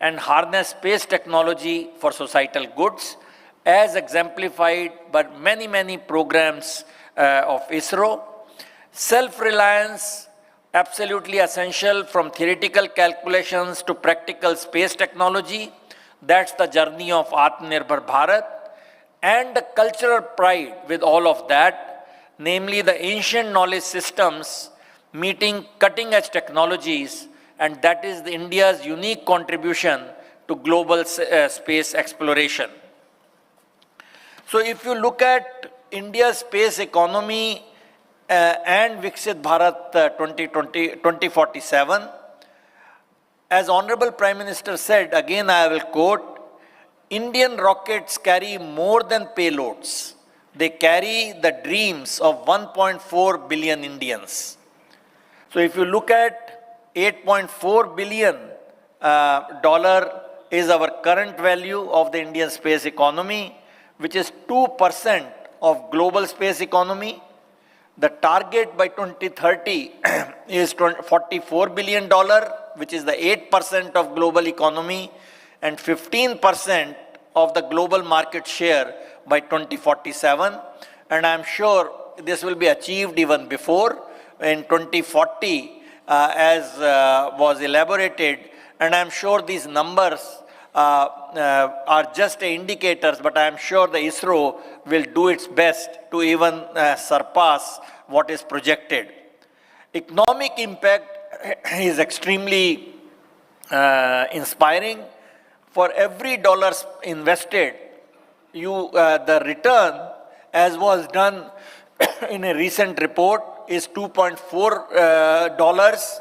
and harness space technology for societal goods, as exemplified by many, many programs of ISRO. Self-reliance, absolutely essential from theoretical calculations to practical space technology. That's the journey of Atmanirbhar Bharat. And the cultural pride with all of that, namely the ancient knowledge systems meeting cutting-edge technologies, and that is India's unique contribution to global space exploration. So if you look at India's space economy and Viksit Bharat 2047, as Honorable Prime Minister said, again I will quote, Indian rockets carry more than payloads. They carry the dreams of 1.4 billion Indians. So if you look at $8.4 billion is our current value of the Indian space economy, which is 2% of global space economy. The target by 2030 is $44 billion, which is the 8% of global economy, and 15% of the global market share by 2047. And I'm sure this will be achieved even before, in 2040, as was elaborated. And I'm sure these numbers are just indicators, but I'm sure the ISRO will do its best to even surpass what is projected. Economic impact is extremely inspiring. For every dollar invested, the return, as was done in a recent report, is $2.4.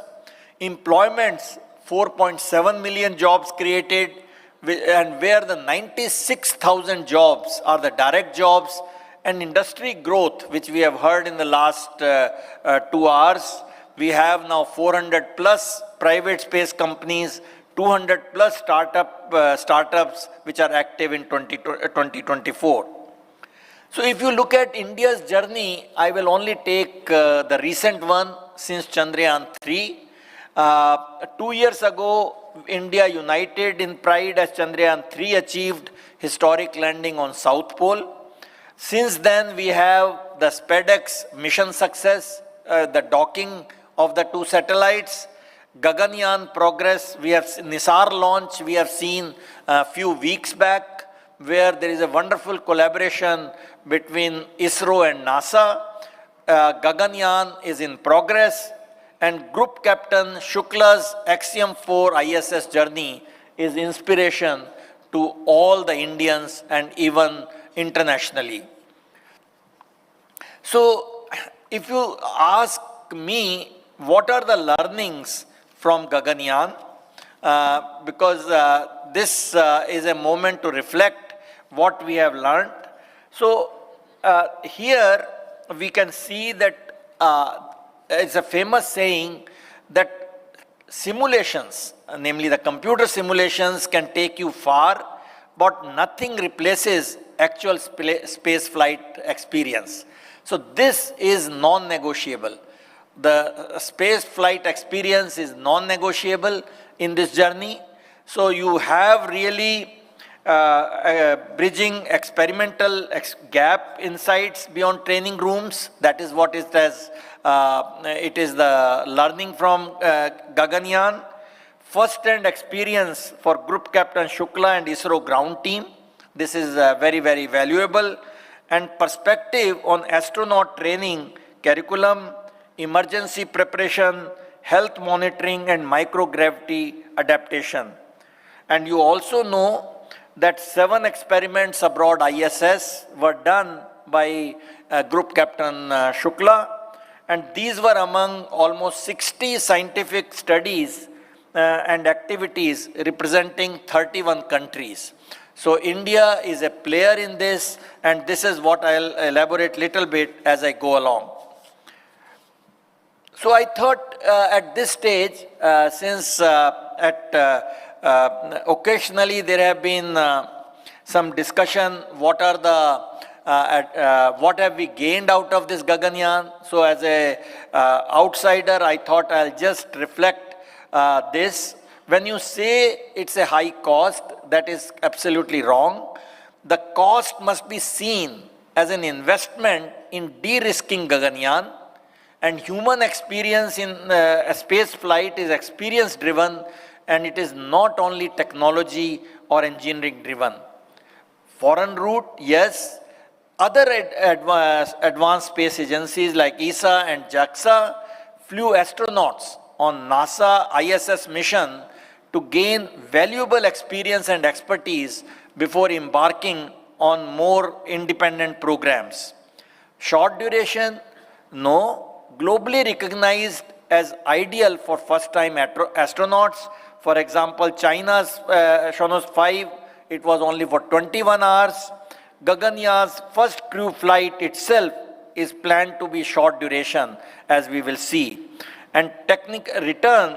Employments, 4.7 million jobs created, and where the 96,000 jobs are the direct jobs, and industry growth, which we have heard in the last 2 hours. We have now 400 plus private space companies, 200 plus startups which are active in 2024. So if you look at India's journey, I will only take the recent one since Chandrayaan 3. 2 years ago, India united in pride as Chandrayaan 3 achieved historic landing on South Pole. Since then, we have the SpaceX mission success, the docking of the 2 satellites, Gaganyaan progress. We have Nisar launch, we have seen a few weeks back, where there is a wonderful collaboration between ISRO and NASA. Gaganyaan is in progress, and Group Captain Shukla's Axiom 4 ISS journey is inspiration to all the Indians and even internationally. So if you ask me, what are the learnings from Gaganyaan? Because this is a moment to reflect what we have learned. So here we can see that it's a famous saying that simulations, namely the computer simulations, can take you far, but nothing replaces actual space flight experience. So this is non-negotiable. The space flight experience is non-negotiable in this journey. So you have really bridging experimental gap insights beyond training rooms. That is what it is. It is the learning from Gaganyaan. First-hand experience for Group Captain Shukla and ISRO ground team. This is very, very valuable. And perspective on astronaut training, curriculum, emergency preparation, health monitoring, and microgravity adaptation. And you also know that 7 experiments aboard ISS were done by Group Captain Shukla, and these were among almost 60 scientific studies and activities representing 31 countries. So India is a player in this, and this is what I'll elaborate little bit as I go along. So I thought at this stage, since occasionally there have been some discussion, what have we gained out of this Gaganyaan? So as a outsider, I thought I'll just reflect this. When you say it's a high cost, that is absolutely wrong. The cost must be seen as an investment in de-risking Gaganyaan, and human experience in a space flight is experience driven, and it is not only technology or engineering driven. Foreign route, yes. Other advanced space agencies like ESA and JAXA flew astronauts on NASA ISS mission to gain valuable experience and expertise before embarking on more independent programs. Short duration, no. Globally recognized as ideal for first-time astronauts. For example, China's Shonos 5, it was only for 21 hours. Gaganyaan's first crew flight itself is planned to be short duration, as we will see. And technical return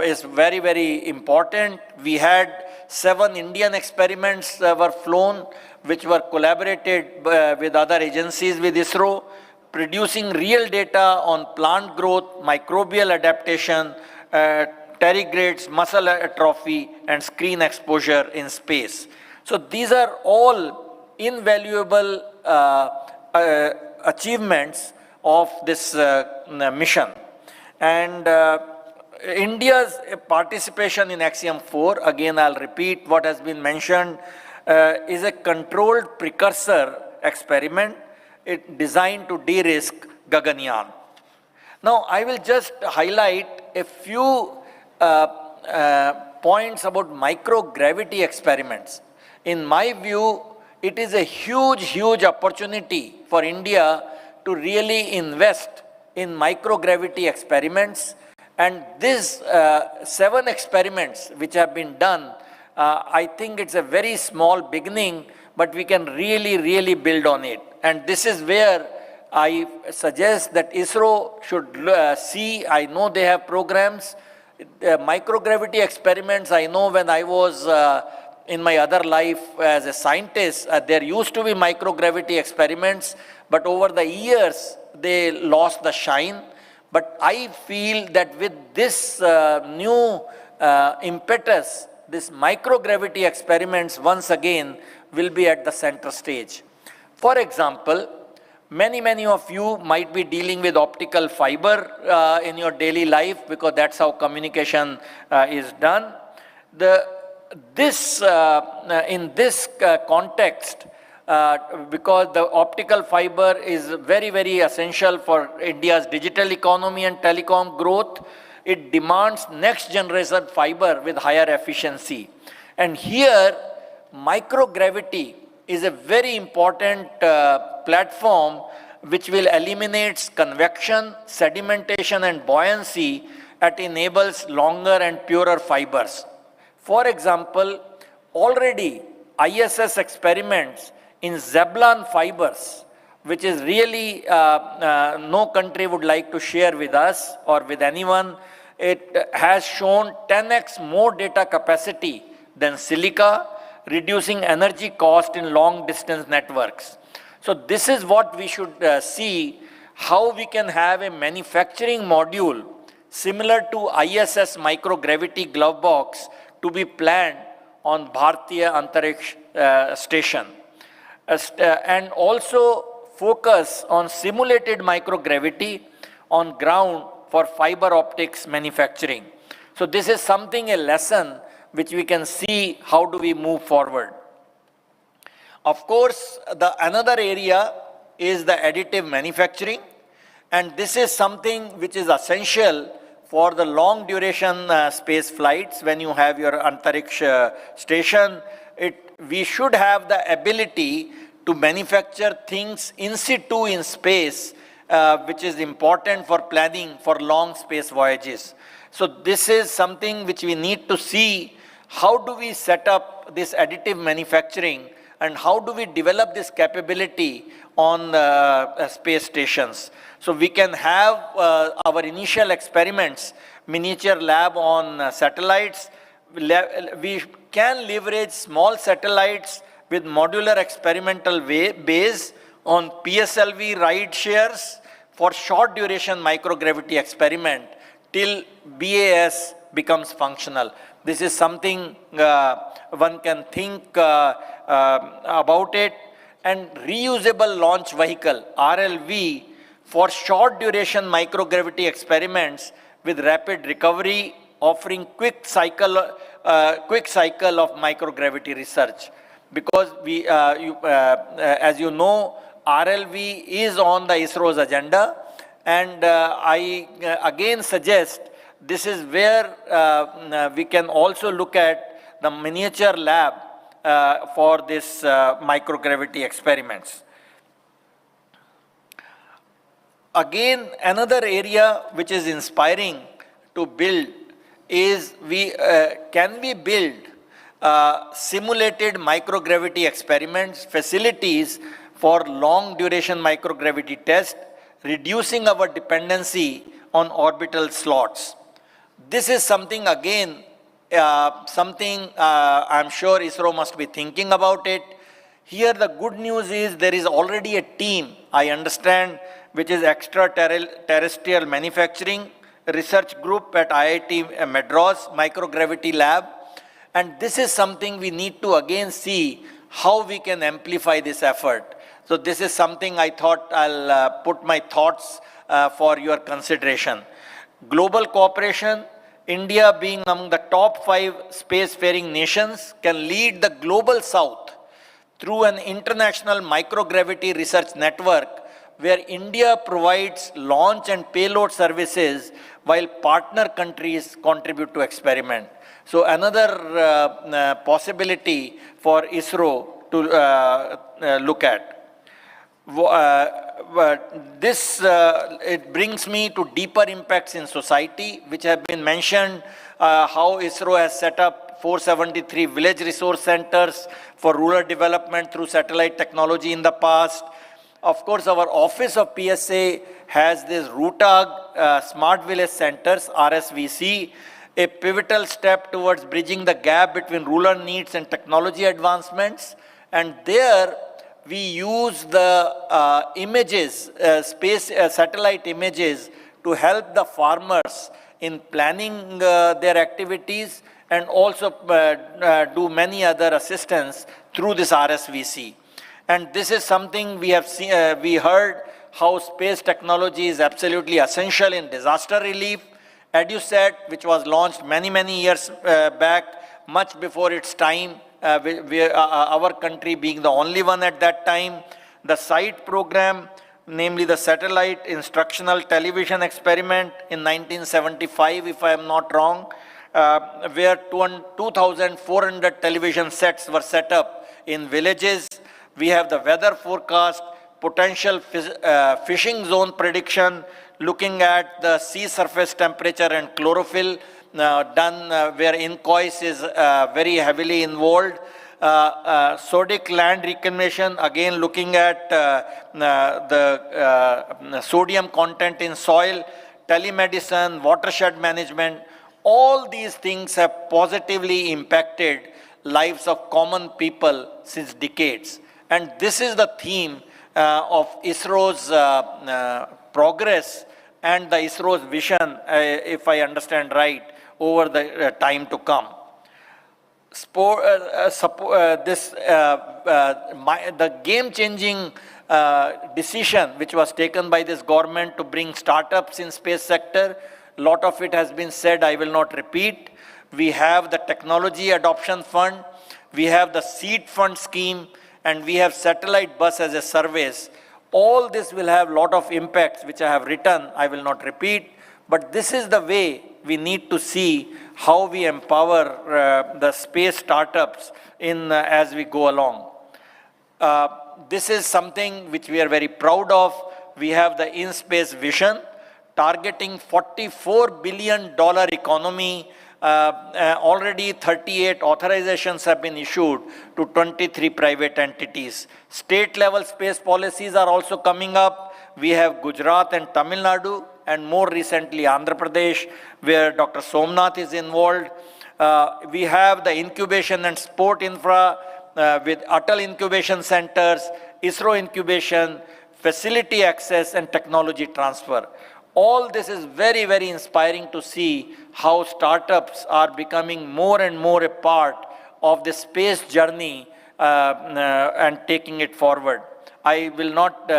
is very, very important. We had 7 Indian experiments were flown, which were collaborated with other agencies with ISRO, producing real data on plant growth, microbial adaptation, tardigrades, muscle atrophy, and screen exposure in space. So these are all invaluable achievements of this mission. And India's participation in Axiom 4, again I'll repeat what has been mentioned, is a controlled precursor experiment designed to de-risk Gaganyaan. Now I will just highlight a few points about microgravity experiments. In my view, it is a huge, huge opportunity for India to really invest in microgravity experiments. And these 7 experiments which have been done, I think it's a very small beginning, but we can really, really build on it. And this is where I suggest that ISRO should see. I know they have programs. Microgravity experiments, I know when I was in my other life as a scientist, there used to be microgravity experiments, but over the years, they lost the shine. But I feel that with this new impetus, this microgravity experiments once again will be at the center stage. For example, many of you might be dealing with optical fiber in your daily life because that's how communication is done. In this context, because the optical fiber is very, very essential for India's digital economy and telecom growth, it demands next generation fiber with higher efficiency. And here, microgravity is a very important platform which will eliminate convection, sedimentation, and buoyancy that enables longer and purer fibers. For example, already ISS experiments in Zeblan fibers, which is really no country would like to share with us or with anyone, it has shown 10x more data capacity than silica, reducing energy cost in long distance networks. So this is what we should see, how we can have a manufacturing module similar to ISS microgravity glove box to be planned on Bharatiya Antariksh Station. And also focus on simulated microgravity on ground for fiber optics manufacturing. So this is something, a lesson which we can see how do we move forward. Of course, another area is the additive manufacturing, and this is something which is essential for the long duration space flights. When you have your Antariksh station, we should have the ability to manufacture things in situ in space, which is important for planning for long space voyages. So this is something which we need to see, how do we set up this additive manufacturing and how do we develop this capability on space stations. So we can have our initial experiments, miniature lab on satellites. We can leverage small satellites with modular experimental base on PSLV ride shares for short duration microgravity experiment till BAS becomes functional. This is something one can think about it. And reusable launch vehicle, RLV, for short duration microgravity experiments with rapid recovery, offering quick cycle of microgravity research. Because as you know, RLV is on the ISRO's agenda, and I again suggest this is where we can also look at the miniature lab for this microgravity experiments. Again, another area which is inspiring to build is can we build simulated microgravity experiments, facilities for long duration microgravity test, reducing our dependency on orbital slots. This is something again, I'm sure ISRO must be thinking about it. Here the good news is there is already a team, I understand, which is extraterrestrial manufacturing research group at IIT Madras Microgravity Lab. And this is something we need to again see how we can amplify this effort. So this is something I thought I'll put my thoughts for your consideration. Global cooperation, India being among the top 5 spacefaring nations can lead the global south through an international microgravity research network where India provides launch and payload services while partner countries contribute to experiment. So another possibility for ISRO to look at. It brings me to deeper impacts in society, which have been mentioned, how ISRO has set up 473 village resource centers for rural development through satellite technology in the past. Of course, our office of PSA has this RUTAG Smart Village Centers, RSVC, a pivotal step towards bridging the gap between rural needs and technology advancements. And there, we use the images, satellite images, to help the farmers in planning their activities and also do many other assistance through this RSVC. And this is something we have seen, we heard how space technology is absolutely essential in disaster relief. EduSat, which was launched many years back, much before its time, our country being the only one at that time. The SITE program, namely the Satellite Instructional Television Experiment in 1975, if I am not wrong, where 2,400 television sets were set up in villages. We have the weather forecast, potential fishing zone prediction, looking at the sea surface temperature and chlorophyll done where INCOIS is very heavily involved. Sodic land reclamation, again looking at the sodium content in soil, telemedicine, watershed management. All these things have positively impacted lives of common people since decades. And this is the theme of ISRO's progress and the ISRO's vision, if I understand right, over the time to come. the game-changing decision which was taken by this government to bring startups in space sector. A lot of it has been said, I will not repeat. We have the technology adoption fund, we have the seed fund scheme, and we have satellite bus as a service. All this will have a lot of impacts which I have written, I will not repeat, but this is the way we need to see how we empower the space startups as we go along. This is something which we are very proud of. We have the in-space vision, targeting $44 billion economy. Already 38 authorizations have been issued to 23 private entities. State-level space policies are also coming up. We have Gujarat and Tamil Nadu, and more recently Andhra Pradesh, where Dr. Somnath is involved. We have the incubation and sport infra with Atal incubation centers, ISRO incubation, facility access, and technology transfer. All this is very, very inspiring to see how startups are becoming more and more a part of the space journey and taking it forward. I will not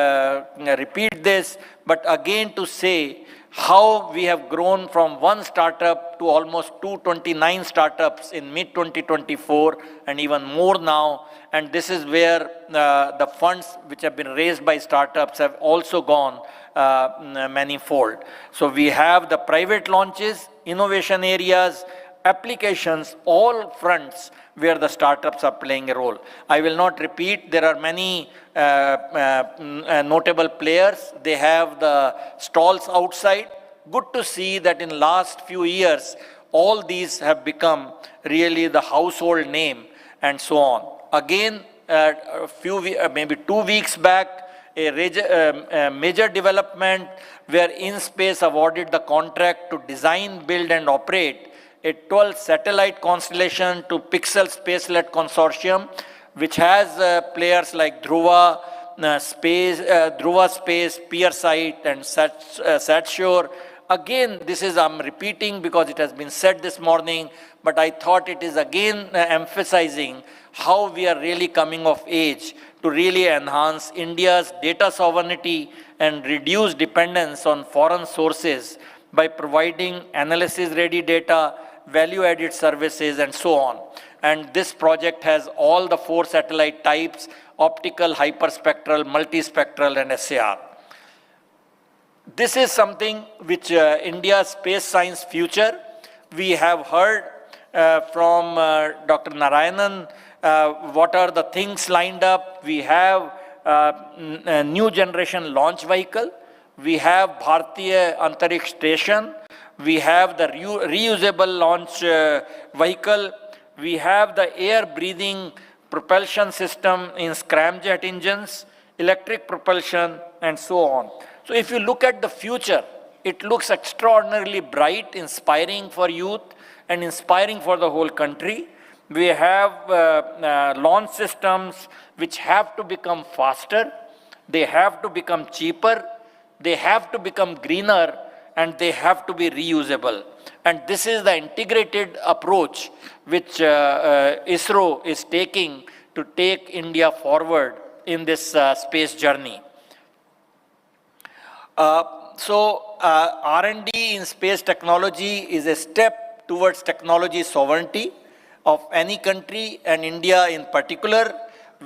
repeat this, but again to say how we have grown from one startup to almost 229 startups in mid-2024 and even more now. And this is where the funds which have been raised by startups have also gone manifold. So we have the private launches, innovation areas, applications, all fronts where the startups are playing a role. I will not repeat, there are many notable players. They have the stalls outside. Good to see that in last few years, all these have become really the household name and so on. Again, maybe 2 weeks back, a major development where InSpace awarded the contract to design, build and operate a 12 satellite constellation to Pixel Spacelet Consortium, which has players like Dhruva Space, PeerSight and SatSure. Again, this is, I'm repeating because it has been said this morning, but I thought it is again emphasizing how we are really coming of age to really enhance India's data sovereignty and reduce dependence on foreign sources by providing analysis-ready data, value-added services, and so on. And this project has all the 4 satellite types: optical, hyperspectral, multispectral, and SAR. This is something which India's space science future. We have heard from Dr. Narayanan what are the things lined up. We have a new generation launch vehicle. We have Bharatiya Antariksh Station. We have the reusable launch vehicle. We have the air-breathing propulsion system in scramjet engines, electric propulsion, and so on. So if you look at the future, it looks extraordinarily bright, inspiring for youth, and inspiring for the whole country. We have launch systems which have to become faster, they have to become cheaper, they have to become greener, and they have to be reusable. And this is the integrated approach which ISRO is taking to take India forward in this space journey. R&D in space technology is a step towards technology sovereignty of any country, and India in particular.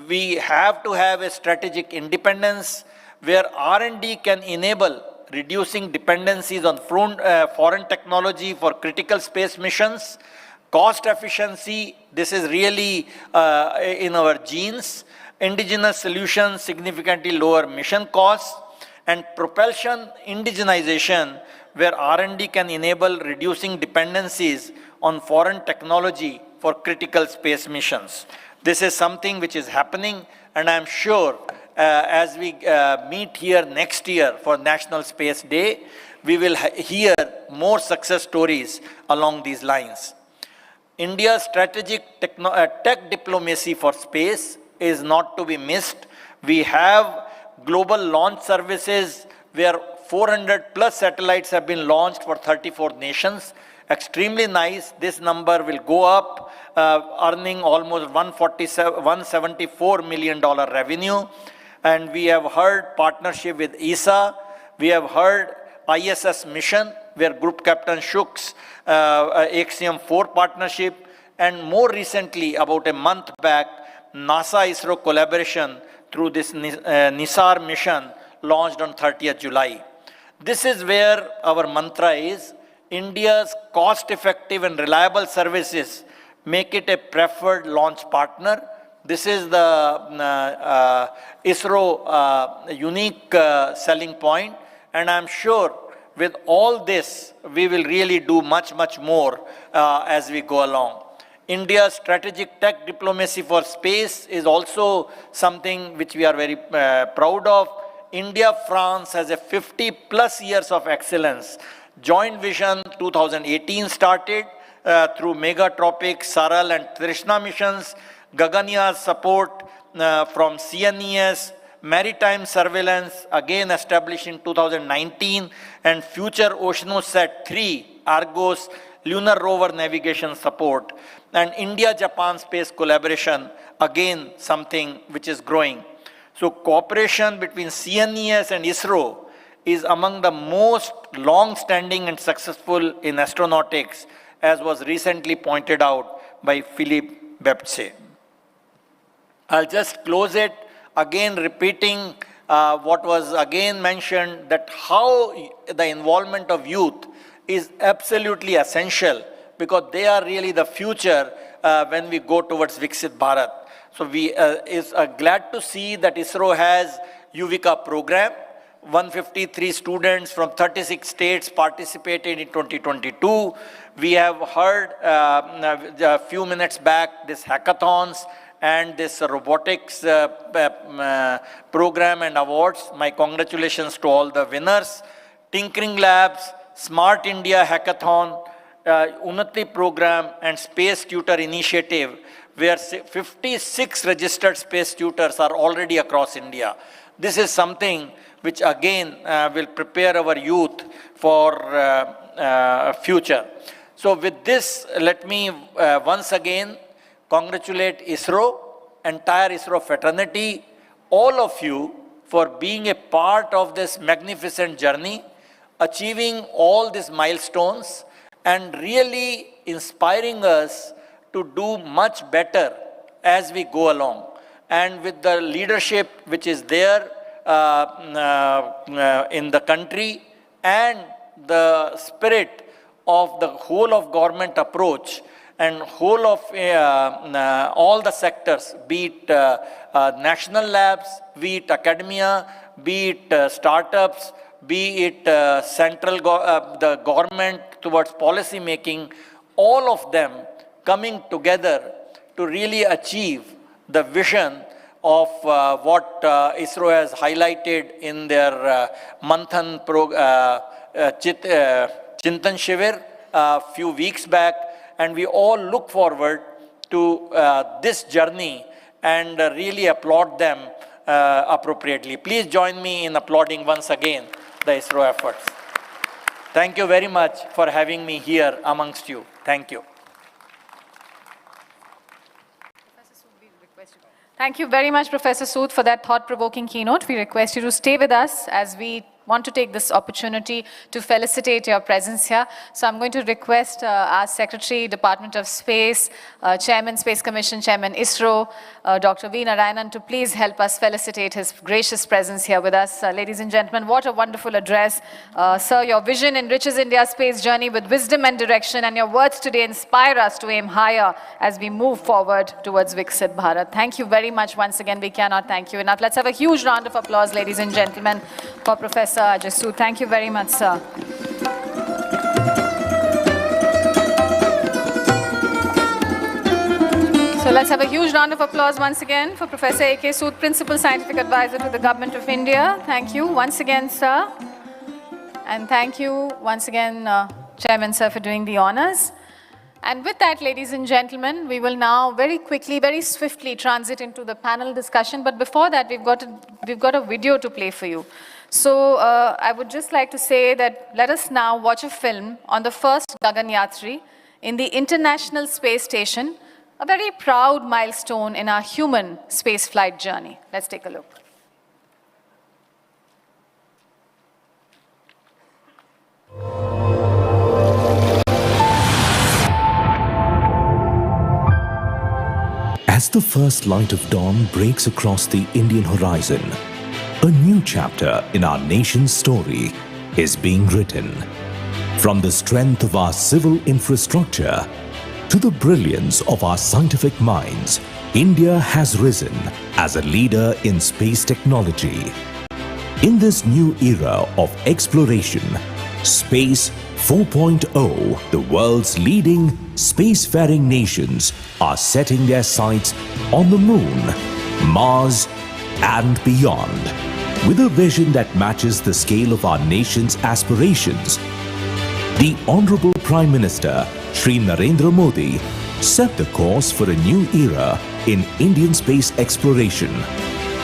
We have to have a strategic independence where R&D can enable reducing dependencies on foreign technology for critical space missions. Cost efficiency, this is really in our genes. Indigenous solutions, significantly lower mission costs. And propulsion indigenization, where R&D can enable reducing dependencies on foreign technology for critical space missions. This is something which is happening, and I'm sure as we meet here next year for National Space Day, we will hear more success stories along these lines. India's strategic tech diplomacy for space is not to be missed. We have global launch services where 400 plus satellites have been launched for 34 nations, Extremely nice. This number will go up, earning almost $174 million revenue. And we have heard partnership with ESA. We have heard ISS mission, where Group Captain Shook's Axiom-4 partnership, and more recently, about a month back, NASA-ISRO collaboration through this NISAR mission launched on 30th July. This is where our mantra is: India's cost-effective and reliable services make it a preferred launch partner. This is the ISRO unique selling point, and I'm sure with all this, we will really do much, much more as we go along. India's strategic tech diplomacy for space is also something which we are very proud of. India-France has a 50+ years of excellence. Joint Vision 2018 started through Megatropic, Saral and Trishna missions, Gaganyaan support from CNES, maritime surveillance, again established in 2019, and future Oceanosat-3, Argos, lunar rover navigation support, and India-Japan space collaboration, again something which is growing. So cooperation between CNES and ISRO is among the most long-standing and successful in astronautics, as was recently pointed out by Philippe Beptse. I'll just close it again repeating what was again mentioned, that how the involvement of youth is absolutely essential, because they are really the future when we go towards Viksit Bharat. So we is glad to see that ISRO has Yuvika program. 153 students from 36 states participated in 2022. We have heard a few minutes back this hackathons and this robotics program and awards. My congratulations to all the winners. Tinkering Labs, Smart India Hackathon, Unnati program and Space Tutor Initiative, where 56 registered space tutors are already across India. This is something which again will prepare our youth for future. So with this, let me once again congratulate ISRO, entire ISRO fraternity, all of you for being a part of this magnificent journey, achieving all these milestones and really inspiring us to do much better as we go along. And with the leadership which is there in the country and the spirit of the whole of government approach and whole of all the sectors, be it national labs, be it academia, be it startups, be it the government towards policy making, all of them coming together to really achieve the vision of what ISRO has highlighted in their Manthan Chintan Shivir a few weeks back, and we all look forward to this journey and really applaud them appropriately. Please join me in applauding once again the ISRO efforts. Thank you very much for having me here amongst you. Thank you. Thank you very much, Professor Sood, for that thought-provoking keynote. We request you to stay with us as we want to take this opportunity to felicitate your presence here. So I'm going to request our Secretary, Department of Space, Chairman, Space Commission, Chairman, ISRO, Dr. V. Narayanan, to please help us felicitate his gracious presence here with us. Ladies and gentlemen, what a wonderful address. Sir, your vision enriches India's space journey with wisdom and direction, and your words today inspire us to aim higher as we move forward towards Viksit Bharat. Thank you very much once again. We cannot thank you enough. Let's have a huge round of applause, ladies and gentlemen, for Professor Ajay Sood. Thank you very much, sir. So let's have a huge round of applause once again for Professor A.K. Sood, Principal Scientific Advisor to the Government of India. Thank you once again, sir. And thank you once again, Chairman, sir, for doing the honors. And with that, ladies and gentlemen, we will now very quickly, very swiftly transit into the panel discussion. But before that, we've got a video to play for you. So I would just like to say that let us now watch a film on the first Gaganyatri in the International Space Station, a very proud milestone in our human spaceflight journey. Let's take a look. As the first light of dawn breaks across the Indian horizon, a new chapter in our nation's story is being written. From the strength of our civil infrastructure to the brilliance of our scientific minds, India has risen as a leader in space technology. In this new era of exploration, Space 4.0, the world's leading spacefaring nations are setting their sights on the Moon, Mars, and beyond. With a vision that matches the scale of our nation's aspirations, the Honorable Prime Minister, Shri Narendra Modi, set the course for a new era in Indian space exploration.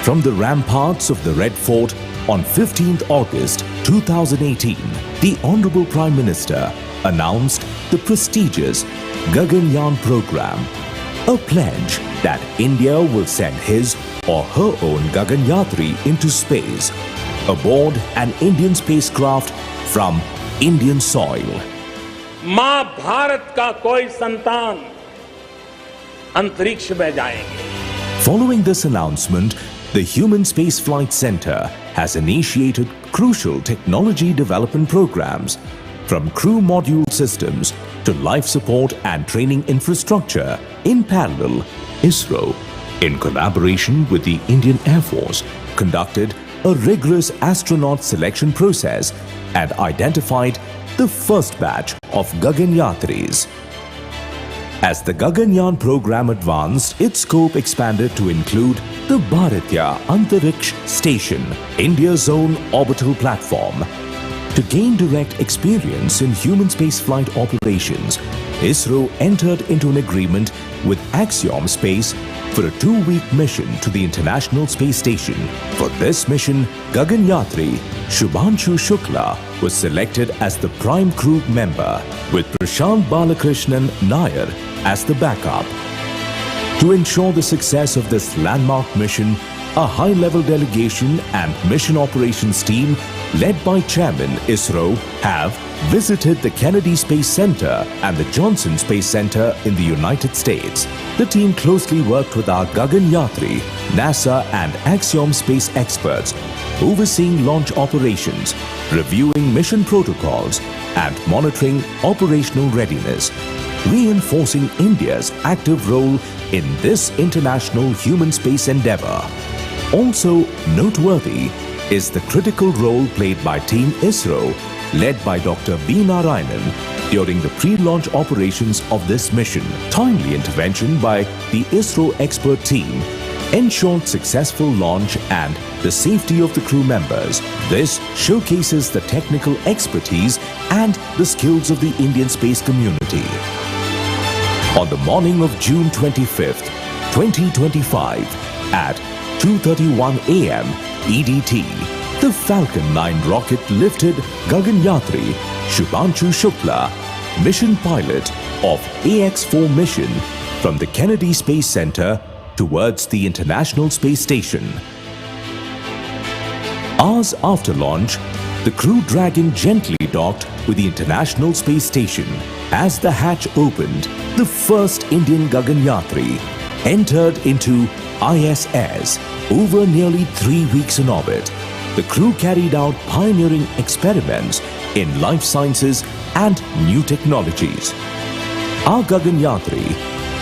From the ramparts of the Red Fort on 15th August 2018, the Honorable Prime Minister announced the prestigious Gaganyaan program, a pledge that India will send his or her own Gaganyatri into space aboard an Indian spacecraft from Indian soil. मां भारत का कोई संतान अंतरिक्ष में जाएंगे. Following this announcement, the Human Spaceflight Center has initiated crucial technology development programs, from crew module systems to life support and training infrastructure. In parallel, ISRO, in collaboration with the Indian Air Force, conducted a rigorous astronaut selection process and identified the first batch of Gaganyatris. As the Gaganyaan program advanced, its scope expanded to include the Bharatya Antariksh Station, India's own orbital platform. To gain direct experience in human spaceflight operations, ISRO entered into an agreement with Axiom Space for a 2-week mission to the International Space Station. For this mission, Gaganyatri Shubhanshu Shukla was selected as the prime crew member, with Prashant Balakrishnan Nair as the backup. To ensure the success of this landmark mission, a high-level delegation and mission operations team led by Chairman ISRO have visited the Kennedy Space Center and the Johnson Space Center in the United States. The team closely worked with our Gaganyatri, NASA and Axiom Space experts, overseeing launch operations, reviewing mission protocols, and monitoring operational readiness, reinforcing India's active role in this international human space endeavor. Also noteworthy is the critical role played by Team ISRO, led by Dr. V. Narayanan, during the pre-launch operations of this mission. Timely intervention by the ISRO expert team ensured successful launch and the safety of the crew members. This showcases the technical expertise and the skills of the Indian space community. On the morning of June 25th, 2025, at 2:31 a.m. EDT, the Falcon 9 rocket lifted Gaganyatri Shubhanshu Shukla, mission pilot of AX-4 mission, from the Kennedy Space Center towards the International Space Station. Hours after launch, the Crew Dragon gently docked with the International Space Station. As the hatch opened, the first Indian Gaganyatri entered into ISS. Over nearly 3 weeks in orbit, the crew carried out pioneering experiments in life sciences and new technologies. Our Gaganyatri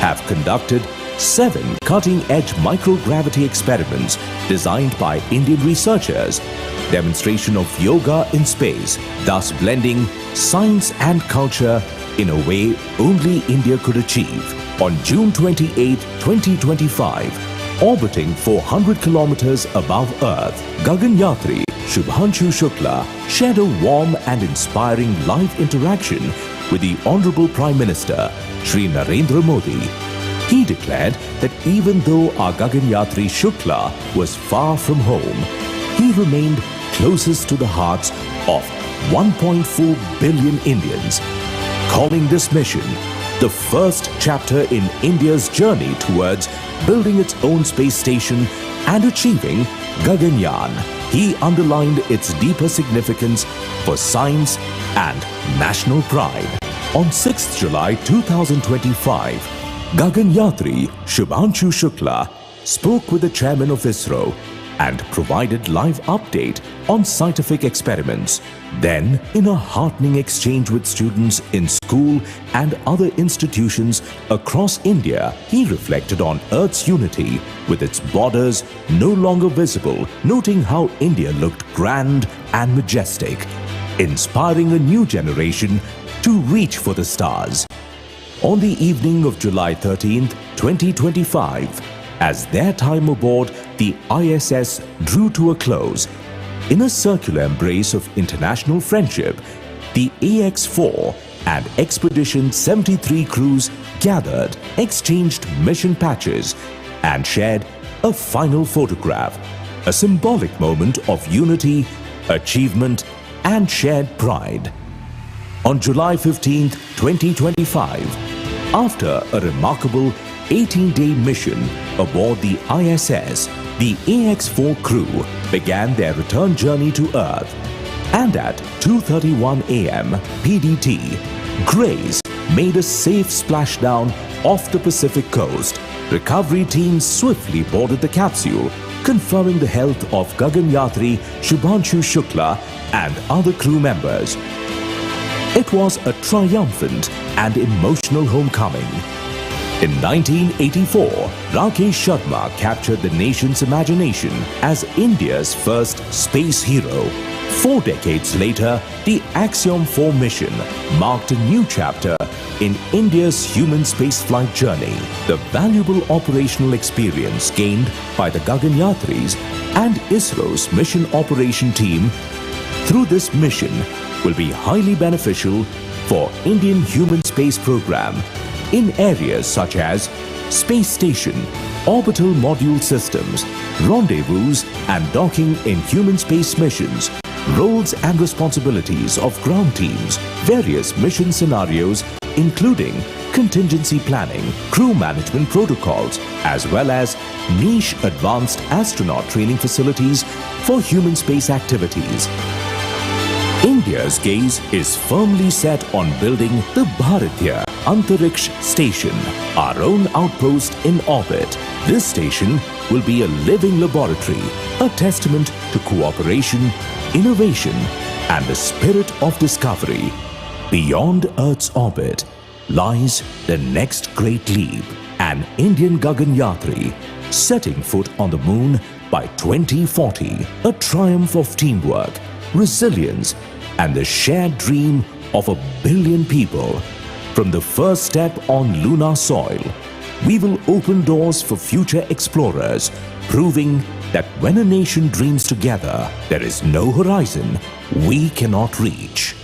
have conducted 7 cutting-edge microgravity experiments designed by Indian researchers, demonstration of yoga in space, thus blending science and culture in a way only India could achieve. On June 28, 2025, orbiting 400 kilometers above Earth, Gaganyatri Shubhanshu Shukla shared a warm and inspiring live interaction with the Honorable Prime Minister, Shri Narendra Modi. He declared that even though our Gaganyatri Shukla was far from home, he remained closest to the hearts of 1.4 billion Indians, calling this mission the first chapter in India's journey towards building its own space station and achieving Gaganyaan. He underlined its deeper significance for science and national pride. On 6th July 2025, Gaganyatri Shubhanshu Shukla spoke with the chairman of ISRO and provided live update on scientific experiments. Then, in a heartening exchange with students in school and other institutions across India, he reflected on Earth's unity with its borders no longer visible, noting how India looked grand and majestic, inspiring a new generation to reach for the stars. On the evening of July 13th, 2025, as their time aboard the ISS drew to a close, in a circular embrace of international friendship, the AX-4 and Expedition 73 crews gathered, exchanged mission patches, and shared a final photograph, a symbolic moment of unity, achievement, and shared pride. On July 15th, 2025, after a remarkable 18-day mission aboard the ISS, the AX-4 crew began their return journey to Earth. And at 2:31 a.m. PDT, Grace made a safe splashdown off the Pacific coast. Recovery teams swiftly boarded the capsule, confirming the health of Gaganyatri Shubhanshu Shukla and other crew members. It was a triumphant and emotional homecoming. In 1984, Rakesh Sharma captured the nation's imagination as India's first space hero. 4 decades later, the Axiom 4 mission marked a new chapter in India's human spaceflight journey. The valuable operational experience gained by the Gaganyatris and ISRO's mission operation team through this mission will be highly beneficial for Indian human space program in areas such as space station, orbital module systems, rendezvous and docking in human space missions, roles and responsibilities of ground teams, various mission scenarios including contingency planning, crew management protocols, as well as niche advanced astronaut training facilities for human space activities. India's gaze is firmly set on building the Bharatiya Antariksh Station, our own outpost in orbit. This station will be a living laboratory, a testament to cooperation, innovation, and the spirit of discovery. Beyond Earth's orbit lies the next great leap, an Indian Gaganyatri setting foot on the moon by 2040, a triumph of teamwork, resilience, and the shared dream of 1 billion people. From the first step on lunar soil, we will open doors for future explorers, proving that when a nation dreams together, there is no horizon we cannot reach.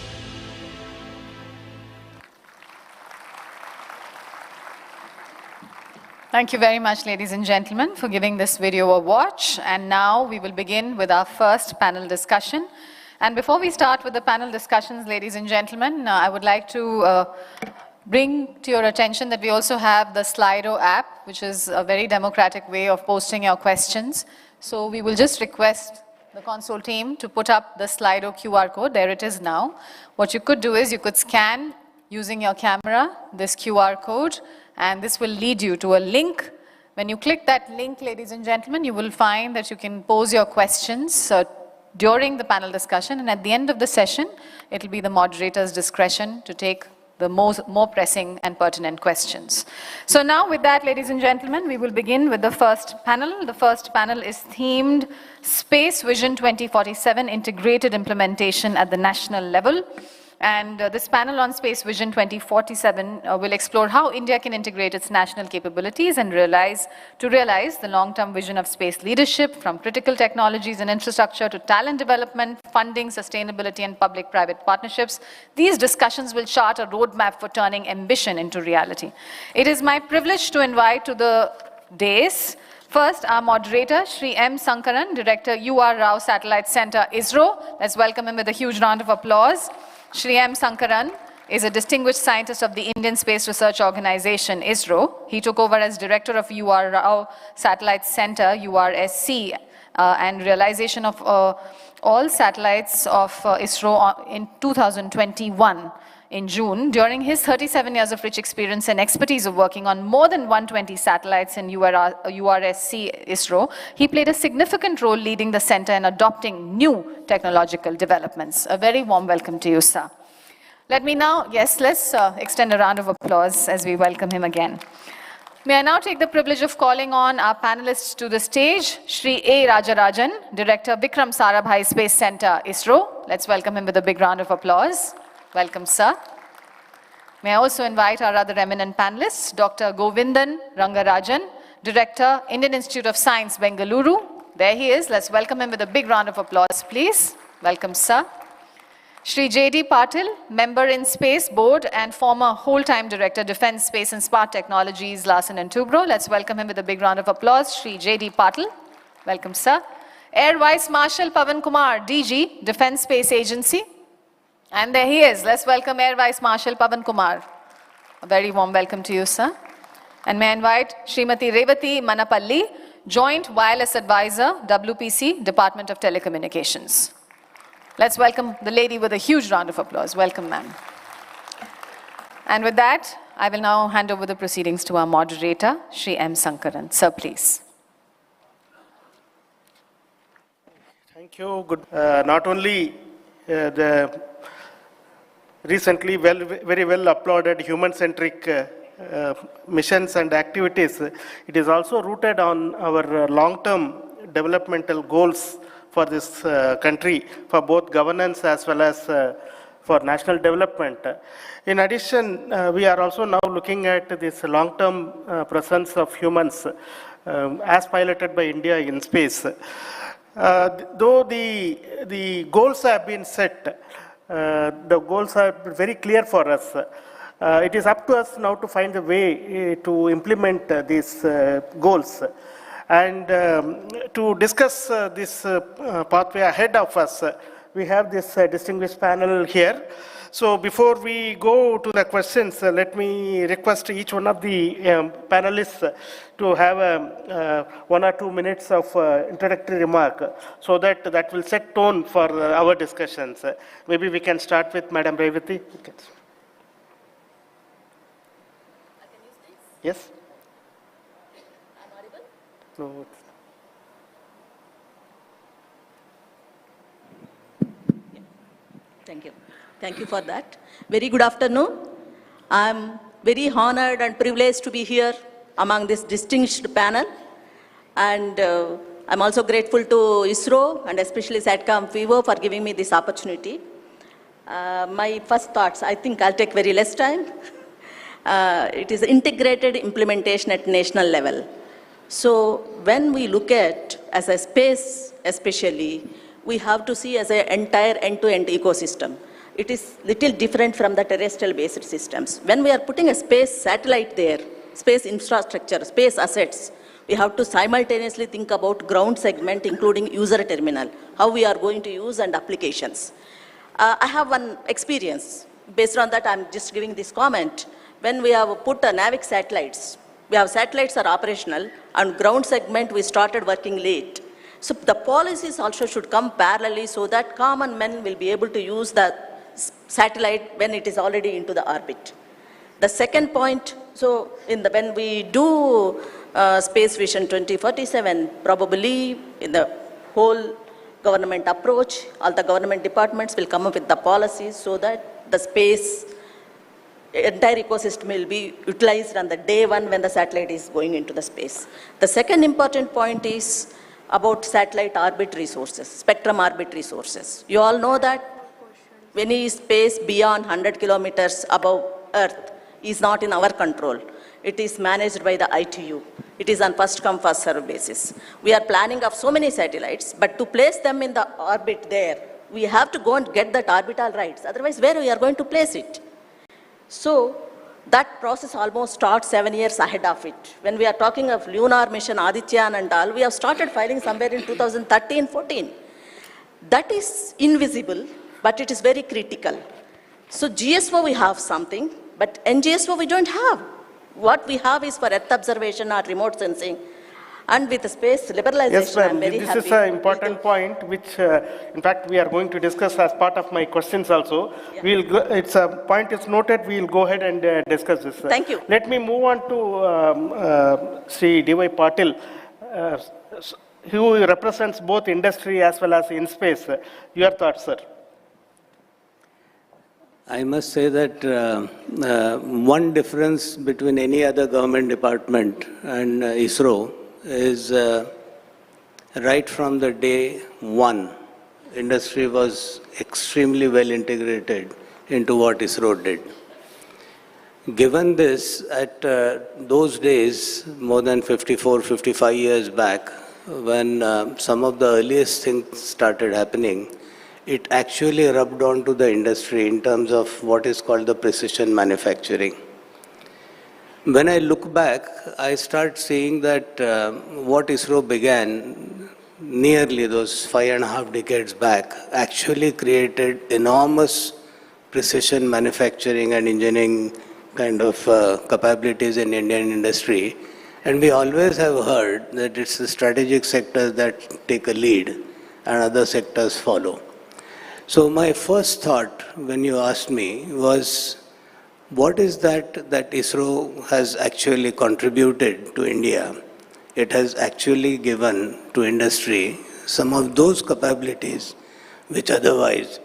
Thank you very much, ladies and gentlemen, for giving this video a watch. And now we will begin with our first panel discussion. And before we start with the panel discussions, ladies and gentlemen, I would like to bring to your attention that we also have the Slido app, which is a very democratic way of posting your questions. So we will just request the console team to put up the Slido QR code. There it is now. What you could do is you could scan using your camera this QR code, and this will lead you to a link. When you click that link, ladies and gentlemen, you will find that you can pose your questions during the panel discussion, and at the end of the session, it will be the moderator's discretion to take the more pressing and pertinent questions. So now with that, ladies and gentlemen, we will begin with the first panel. The first panel is themed Space Vision 2047 Integrated Implementation at the National Level. And this panel on Space Vision 2047 will explore how India can integrate its national capabilities and realize the long-term vision of space leadership, from critical technologies and infrastructure to talent development, funding, sustainability, and public-private partnerships. These discussions will chart a roadmap for turning ambition into reality. It is my privilege to invite to the dais First, our moderator, Shri M. Sankaran, Director, U.R. Rao Satellite Center, ISRO. Let's welcome him with a huge round of applause. Shri M. Sankaran is a distinguished scientist of the Indian Space Research Organization, ISRO. He took over as Director of U.R. Rao Satellite Center, URSC, and realization of all satellites of ISRO in 2021. In June, during his 37 years of rich experience and expertise of working on more than 120 satellites in URSC ISRO, he played a significant role leading the center in adopting new technological developments. A very warm welcome to you, sir. Let me now, let's extend a round of applause as we welcome him again. May I now take the privilege of calling on our panelists to the stage, Shri A. Rajarajan, Director, Vikram Sarabhai Space Center, ISRO. Let's welcome him with a big round of applause. Welcome, sir. May I also invite our other eminent panelists, Dr. Govindan Rangarajan, Director, Indian Institute of Science, Bengaluru. There he is. Let's welcome him with a big round of applause, please. Welcome, sir. Shri J.D. Patil, Member in Space Board and former whole-time Director, Defense, Space and Smart Technologies, Larsen & Toubro. Let's welcome him with a big round of applause. Shri J.D. Patil. Welcome, sir. Air Vice Marshal Pavan Kumar, DG, Defense Space Agency. And there he is. Let's welcome Air Vice Marshal Pavan Kumar. A very warm welcome to you, sir. And may I invite Srimati Revati Manapalli, Joint Wireless Advisor, WPC, Department of Telecommunications. Let's welcome the lady with a huge round of applause. Welcome, ma'am. And with that, I will now hand over the proceedings to our moderator, Shri M. Sankaran. Sir, please. Thank you. Good. Not only the recently very well applauded human-centric missions and activities, it is also rooted on our long-term developmental goals for this country, for both governance as well as for national development. In addition, we are also now looking at this long-term presence of humans as piloted by India in space. Though the goals have been set, the goals are very clear for us. It is up to us now to find a way to implement these goals. And to discuss this pathway ahead of us, we have this distinguished panel here. So before we go to the questions, let me request each one of the panelists to have 1 or 2 minutes of introductory remark, so that will set tone for our discussions. Maybe we can start with Madam Revati. Yes? I'm audible? No. Thank you. Thank you for that. Very good afternoon. I'm very honored and privileged to be here among this distinguished panel. And I'm also grateful to ISRO and especially SATCOM FIVO for giving me this opportunity. My first thoughts, I think I'll take very less time. It is integrated implementation at national level. So when we look at, as a space especially, we have to see as an entire end-to-end ecosystem. It is little different from the terrestrial-based systems. When we are putting a space satellite there, space infrastructure, space assets, we have to simultaneously think about ground segment, including user terminal, how we are going to use and applications. I have one experience. Based on that, I'm just giving this comment. When we have put NAVIC satellites, we have satellites are operational, and ground segment, we started working late. So the policies also should come parallelly so that common men will be able to use the satellite when it is already into the orbit. The second point, so when we do Space Vision 2047, probably in the whole government approach, all the government departments will come up with the policies so that the space entire ecosystem will be utilized on the day one when the satellite is going into the space. The second important point is about satellite orbit resources, spectrum orbit resources. You all know that any space beyond 100 kilometers above Earth is not in our control. It is managed by the ITU. It is on first come, first serve basis. We are planning of so many satellites, but to place them in the orbit there, we have to go and get that orbital rights. Otherwise, where we are going to place it? So, that process almost starts 7 years ahead of it. When we are talking of lunar mission, Adityan and all, we have started filing somewhere in 2013-14. That is invisible, but it is very critical. So GSO we have something, but NGSO we don't have. What we have is for Earth observation or remote sensing. And with the space liberalization, yes, I'm very this happy. is an important point, which in fact we are going to discuss as part of my questions also. Yeah. It's a point is noted. We'll go ahead and discuss this. Thank you. Let me move on to Sri D.Y. Patil, who represents both industry as well as in space. Your thoughts, sir? I must say that one difference between any other government department and ISRO is right from the day one, industry was extremely well integrated into what ISRO did. Given this, at those days, more than 54, 55 years back, when some of the earliest things started happening, it actually rubbed onto the industry in terms of what is called the precision manufacturing. When I look back, I start seeing that what ISRO began nearly those 5.5 decades back actually created enormous precision manufacturing and engineering kind of capabilities in Indian industry. And we always have heard that it's the strategic sectors that take a lead and other sectors follow. So my first thought when you asked me was, what is that ISRO has actually contributed to India? It has actually given to industry some of those capabilities which otherwise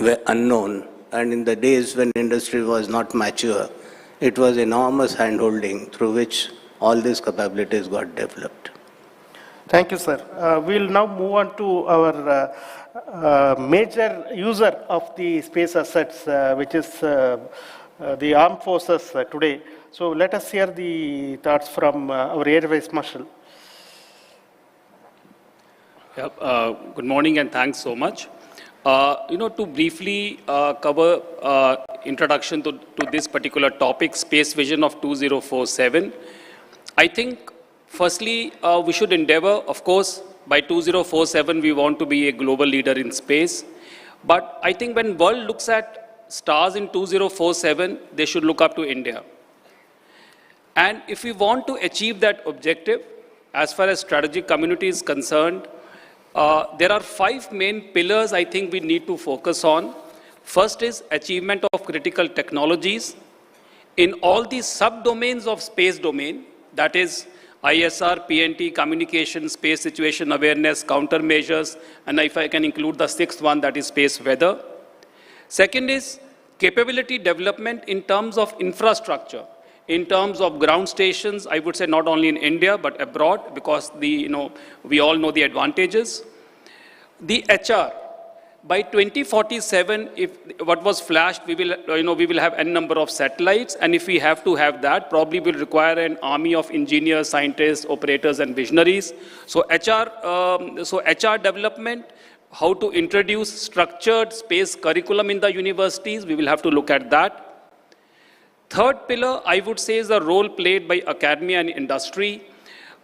were unknown. And in the days when industry was not mature, it was enormous handholding through which all these capabilities got developed. Thank you, sir. We'll now move on to our major user of the space assets, which is the armed forces today. So let us hear the thoughts from our Air Vice Marshal. Good morning and thanks so much. To briefly cover introduction to this particular topic, Space Vision of 2047, I think firstly, we should endeavor, of course, by 2047, we want to be a global leader in space. But I think when world looks at stars in 2047, they should look up to India. And if we want to achieve that objective, as far as strategic community is concerned, there are 5 main pillars I think we need to focus on. First is achievement of critical technologies in all the subdomains of space domain, that is ISR, PNT, communication, space situation awareness, countermeasures, and if I can include the 6th one, that is space weather. Second is capability development in terms of infrastructure, in terms of ground stations, I would say not only in India, but abroad, because we all know the advantages. The HR, by 2047, if what was flashed, we will have n number of satellites, and if we have to have that, probably will require an army of engineers, scientists, operators, and visionaries. So HR development, how to introduce structured space curriculum in the universities, we will have to look at that. Third pillar, I would say, is the role played by academia and industry.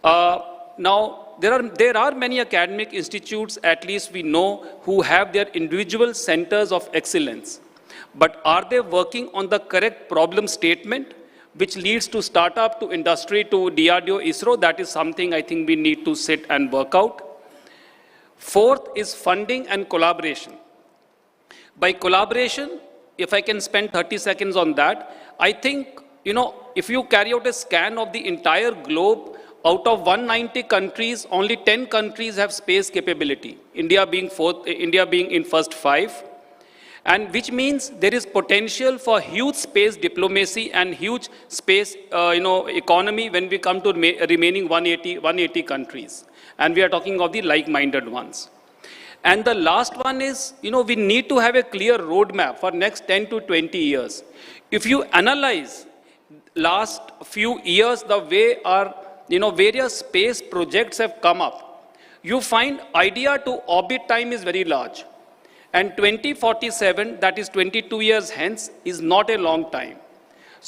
Now, there are many academic institutes, at least we know, who have their individual centers of excellence. But are they working on the correct problem statement, which leads to startup, to industry, to DRDO, ISRO? That is something I think we need to sit and work out. Fourth is funding and collaboration. By collaboration, if I can spend 30 seconds on that, I think, if you carry out a scan of the entire globe, out of 190 countries, only 10 countries have space capability, India being in first 5, and which means there is potential for huge space diplomacy and huge space economy when we come to remaining 180 countries. And we are talking of the like-minded ones. And the last one is, we need to have a clear roadmap for next 10 to 20 years. If you analyze last few years, the way our various space projects have come up, you find idea to orbit time is very large. And 2047, that is 22 years hence, is not a long time.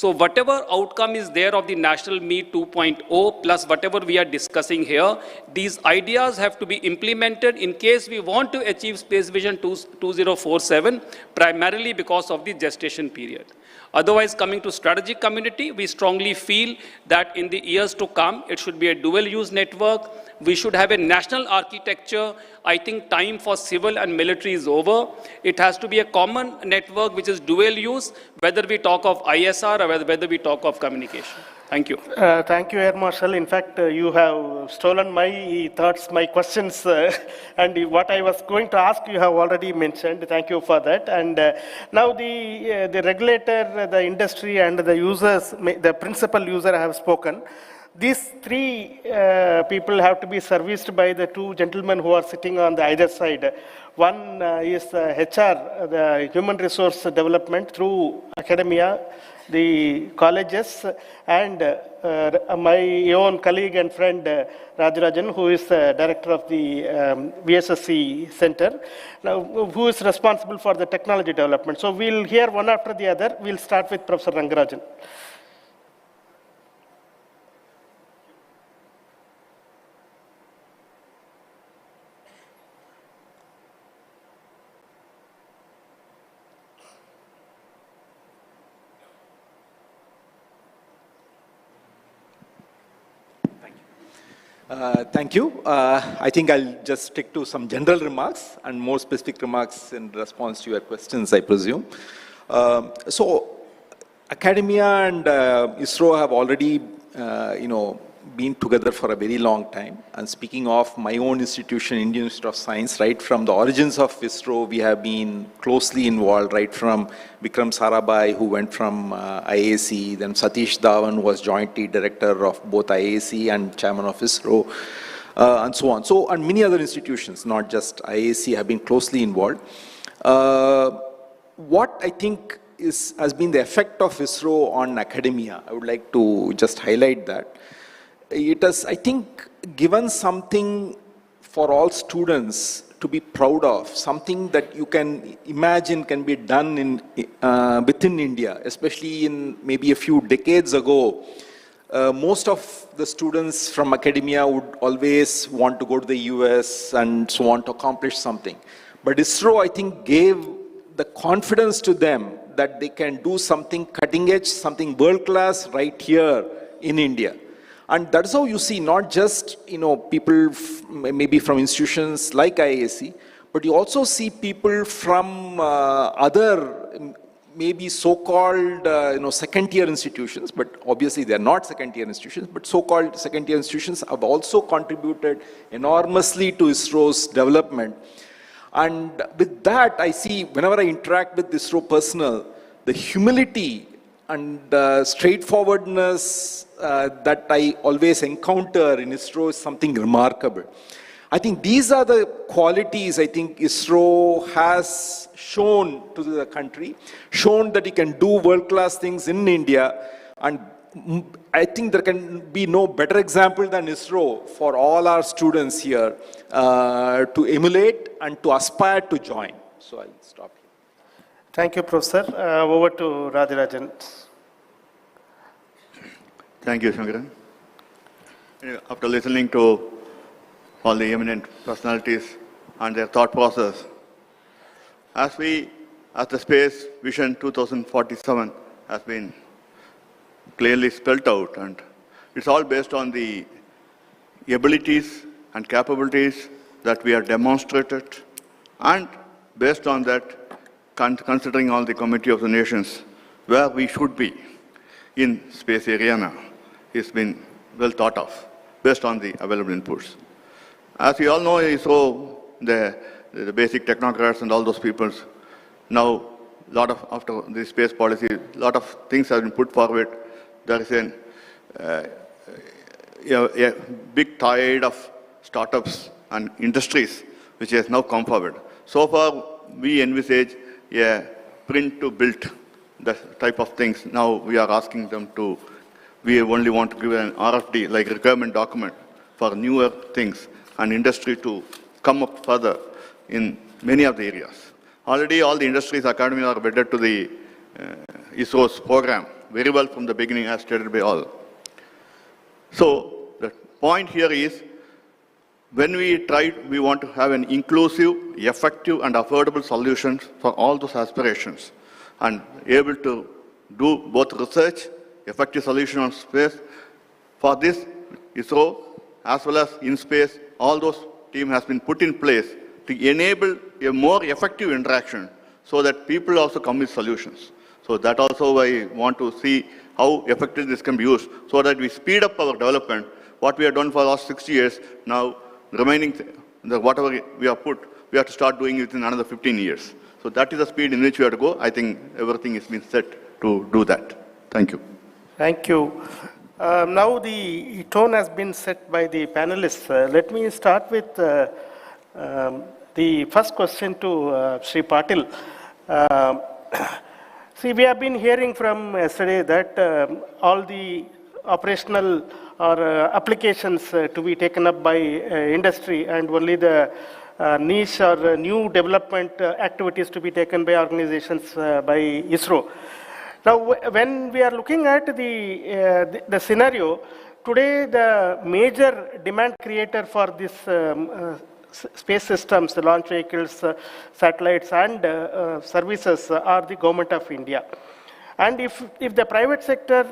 So whatever outcome is there of the National Meet 2.0 plus whatever we are discussing here, these ideas have to be implemented in case we want to achieve Space Vision 2047, primarily because of the gestation period. Otherwise, coming to strategic community, we strongly feel that in the years to come, it should be a dual-use network. We should have a national architecture. I think time for civil and military is over. It has to be a common network which is dual-use, whether we talk of ISR or whether we talk of communication. Thank you. Thank you, Air Marshal. In fact, you have stolen my thoughts, my questions, and what I was going to ask you have already mentioned. Thank you for that. And now the regulator, the industry, and the users, the principal user have spoken. These three people have to be serviced by the two gentlemen who are sitting on the either side. One is HR, the human resource development through academia, the colleges, and my own colleague and friend Rajarajan, who is the director of the VSSC Center, now, who is responsible for the technology development. So we'll hear one after the other. We'll start with Professor Rangarajan. Thank you. I think I'll just stick to some general remarks and more specific remarks in response to your questions, I presume. So, academia and ISRO have already, been together for a very long time. And speaking of my own institution, Indian Institute of Science, right from the origins of ISRO, we have been closely involved, right from Vikram Sarabhai, who went from IAC, then Satish Dhawan was jointly director of both IAC and chairman of ISRO, and so on. So, and many other institutions, not just IAC, have been closely involved. What I think has been the effect of ISRO on academia, I would like to just highlight that. It has, I think, given something for all students to be proud of, something that you can imagine can be done in, within India, especially in maybe a few decades ago. Most of the students from academia would always want to go to the US and so on to accomplish something. But ISRO, I think, gave the confidence to them that they can do something cutting edge, something world class right here in India. And that's how you see not just, people maybe from institutions like IAC, but you also see people from other maybe so-called, second-tier institutions, but obviously they're not second-tier institutions, but so-called second-tier institutions have also contributed enormously to ISRO's development. And with that, I see, whenever I interact with ISRO personnel, the humility and straightforwardness that I always encounter in ISRO is something remarkable. I think these are the qualities I think ISRO has shown to the country, shown that it can do world-class things in India, and I think there can be no better example than ISRO for all our students here to emulate and to aspire to join. So I'll stop here. Thank you, Professor. Over to Rajarajan. Thank you, Shankaran. After listening to all the eminent personalities and their thought process, as the Space Vision 2047 has been clearly spelled out, and it's all based on the abilities and capabilities that we have demonstrated, and based on that, considering all the Committee of the Nations, where we should be in space arena, has been well thought of, based on the available inputs. As we all know, ISRO, the basic technocrats and all those people, now, after the space policy, a lot of things have been put forward. There is a big tide of startups and industries which has now come forward. So far, we envisage a print to build, the type of things. Now we are asking them to, we only want to give an RFD, like requirement document, for newer things and industry to come up further in many of the areas. Already all the industries, academy are bedded to the ISRO's program, very well from the beginning, as stated by all. So the point here is, when we want to have an inclusive, effective, and affordable solutions for all those aspirations, and able to do both research, effective solution on space. For this, ISRO, as well as InSpace, all those team has been put in place to enable a more effective interaction so that people also come with solutions. So that also I want to see how effective this can be used so that we speed up our development. What we have done for the last 60 years, now remaining, whatever we have put, we have to start doing it in another 15 years. So that is the speed in which we have to go. I think everything has been set to do that. Thank you. Thank you. Now the tone has been set by the panelists. Let me start with the first question to Sri Patil. See, we have been hearing from yesterday that all the operational or applications to be taken up by industry, and only the niche or new development activities to be taken by organizations by ISRO. Now, when we are looking at the scenario, today the major demand creator for this space systems, the launch vehicles, satellites, and services are the government of India. And if the private sector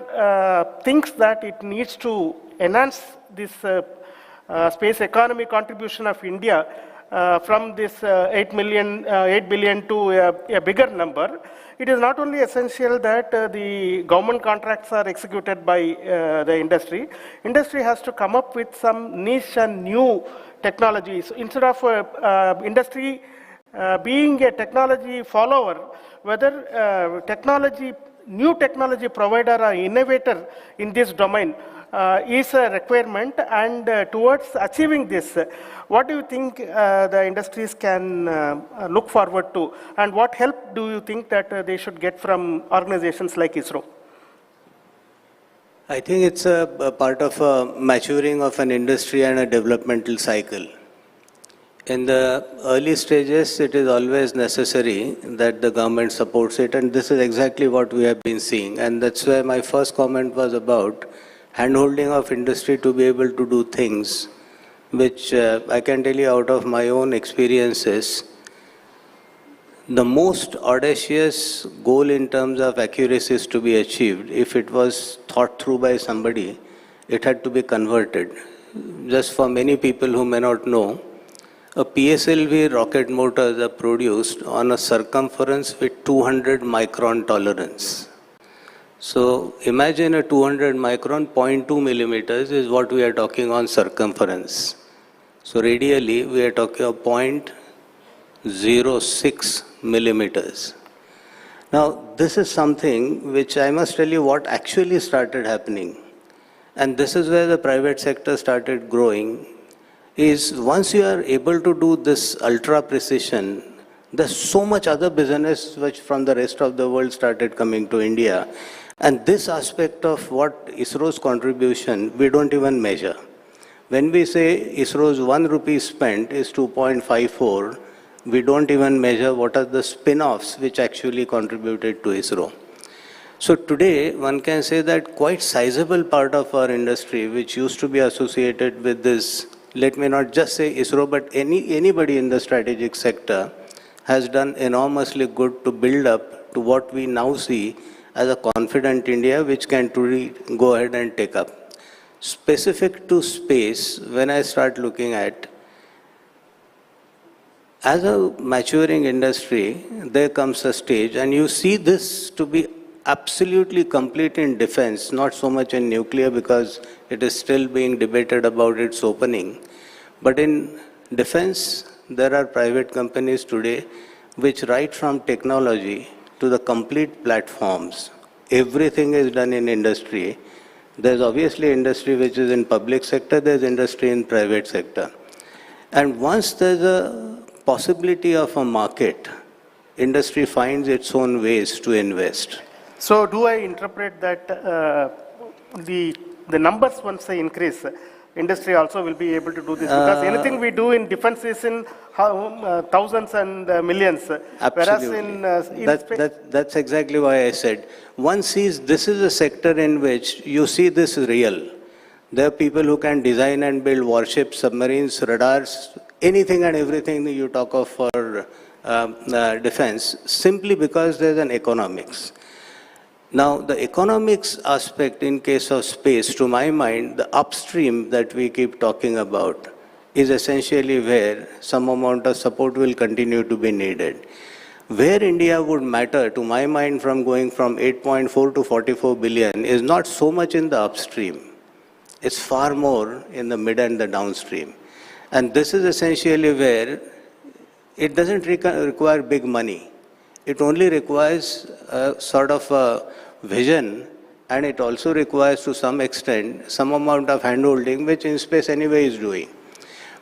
thinks that it needs to enhance this space economy contribution of India from this 8 billion to a bigger number, it is not only essential that the government contracts are executed by the industry. Industry has to come up with some niche and new technologies. Instead of industry being a technology follower, whether new technology provider or innovator in this domain is a requirement, and towards achieving this, what do you think the industries can look forward to, and what help do you think that they should get from organizations like ISRO? I think it's a part of a maturing of an industry and a developmental cycle. In the early stages, it is always necessary that the government supports it, and this is exactly what we have been seeing. And that's why my first comment was about handholding of industry to be able to do things, which I can tell you out of my own experiences, the most audacious goal in terms of accuracy is to be achieved. If it was thought through by somebody, it had to be converted. Just for many people who may not know, a PSLV rocket motors are produced on a circumference with 200 micron tolerance. So imagine a 200 micron, 0.2 millimeters is what we are talking on circumference. So radially, we are talking of 0.06 millimeters. Now, this is something which I must tell you what actually started happening. And this is where the private sector started growing, is once you are able to do this ultra precision, there's so much other business which from the rest of the world started coming to India. And this aspect of what ISRO's contribution, we don't even measure. When we say ISRO's 1 rupee spent is 2.54, we don't even measure what are the spin-offs which actually contributed to ISRO. So today, one can say that quite sizable part of our industry, which used to be associated with this, let me not just say ISRO, but anybody in the strategic sector, has done enormously good to build up to what we now see as a confident India, which can truly go ahead and take up. Specific to space, when I start looking at, as a maturing industry, there comes a stage, and you see this to be absolutely complete in defense, not so much in nuclear because it is still being debated about its opening. But in defense, there are private companies today which right from technology to the complete platforms, everything is done in industry. There's obviously industry which is in public sector, there's industry in private sector. And once there's a possibility of a market, industry finds its own ways to invest. So do I interpret that the numbers once they increase, industry also will be able to do this, because anything we do in defense is in thousands and millions. Absolutely. Whereas That's exactly why I said, one sees this is a sector in which you see this real. There are people who can design and build warships, submarines, radars, anything and everything that you talk of for defense, simply because there's an economics. Now, the economics aspect in case of space, to my mind, the upstream that we keep talking about is essentially where some amount of support will continue to be needed. Where India would matter, to my mind, from going from 8.4 to 44 billion is not so much in the upstream. It's far more in the mid and the downstream. And this is essentially where it doesn't require big money. It only requires a sort of a vision, and it also requires, to some extent, some amount of handholding, which InSpace anyway is doing.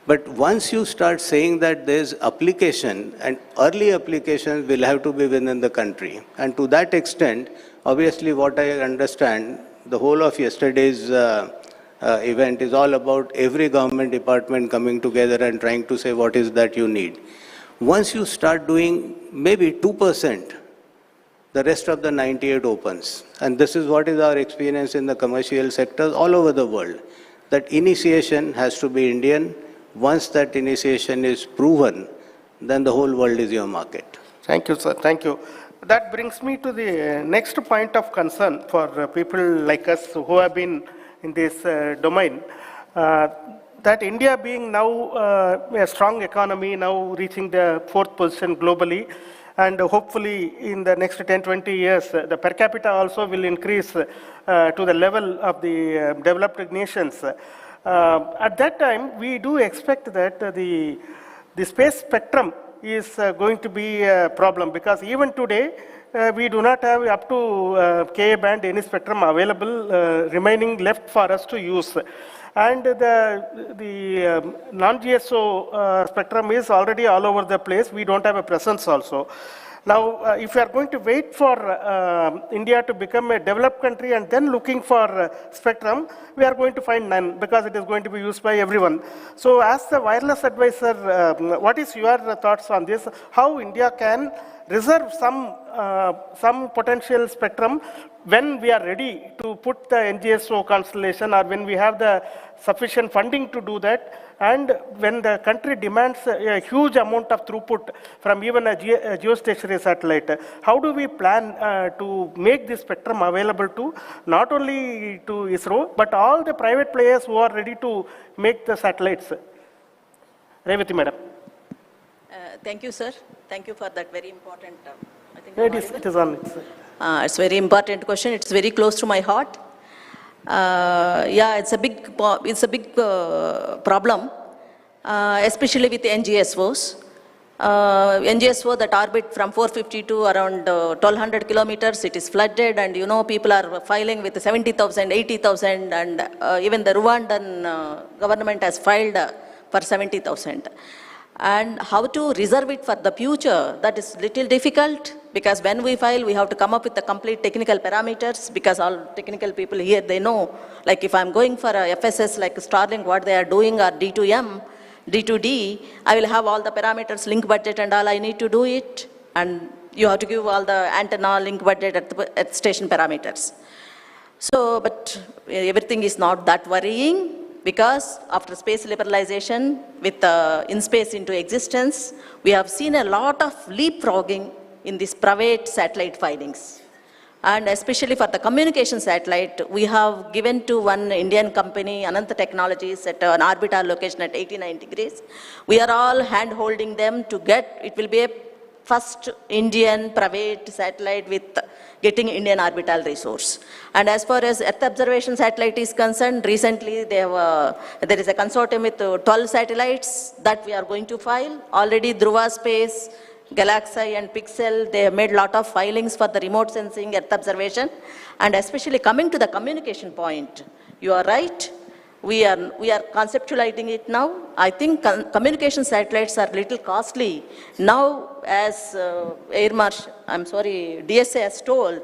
But once you start saying that there's application, and early applications will have to be within the country, and to that extent, obviously what I understand, the whole of yesterday's event is all about every government department coming together and trying to say what is that you need. Once you start doing maybe 2%, the rest of the 98 opens. And this is what is our experience in the commercial sectors all over the world, that initiation has to be Indian. Once that initiation is proven, then the whole world is your market. Thank you, sir. Thank you. That brings me to the next point of concern for people like us who have been in this domain. That India being now a strong economy, now reaching the 4th position globally, and hopefully in the next 10-20 years, the per capita also will increase to the level of the developed nations. At that time, we do expect that the space spectrum is going to be a problem, because even today, we do not have up to Ka band any spectrum available remaining left for us to use. And the non-GSO spectrum is already all over the place. We don't have a presence also. Now, if we are going to wait for India to become a developed country and then looking for spectrum, we are going to find none, because it is going to be used by everyone. So as the wireless advisor, what is your thoughts on this? How India can reserve some potential spectrum when we are ready to put the NGSO constellation, or when we have the sufficient funding to do that, and when the country demands a huge amount of throughput from even a geostationary satellite. How do we plan to make this spectrum available to not only to ISRO, but all the private players who are ready to make the satellites? Revati madam. Thank you, sir. Thank you for that very important. I think it is on. It's a very important question. It's very close to my heart. Yeah, it's a big problem, especially with NGSOs. NGSO that orbit from 450 to around 1200 kilometers, it is flooded, and you know people are filing with 70,000, 80,000, and even the Rwandan government has filed for 70,000. And how to reserve it for the future, that is little difficult, because when we file, we have to come up with the complete technical parameters, because all technical people here, they know, like if I'm going for a FSS like Starlink, what they are doing, or D2M, D2D, I will have all the parameters, link budget and all, I need to do it, and you have to give all the antenna, link budget at station parameters. So, but everything is not that worrying, because after space liberalization, with InSpace into existence, we have seen a lot of leapfrogging in these private satellite filings. And especially for the communication satellite, we have given to one Indian company, Ananta Technologies, at an orbital location at 89 degrees. We are all hand-holding them to get, it will be a first Indian private satellite with getting Indian orbital resource. And as far as Earth observation satellite is concerned, recently there is a consortium with 12 satellites that we are going to file. Already Dhruva Space, Galaxy and Pixel, they have made a lot of filings for the remote sensing Earth observation. And especially coming to the communication point, you are right. We are conceptualizing it now. I think communication satellites are little costly. Now, as DSA has told,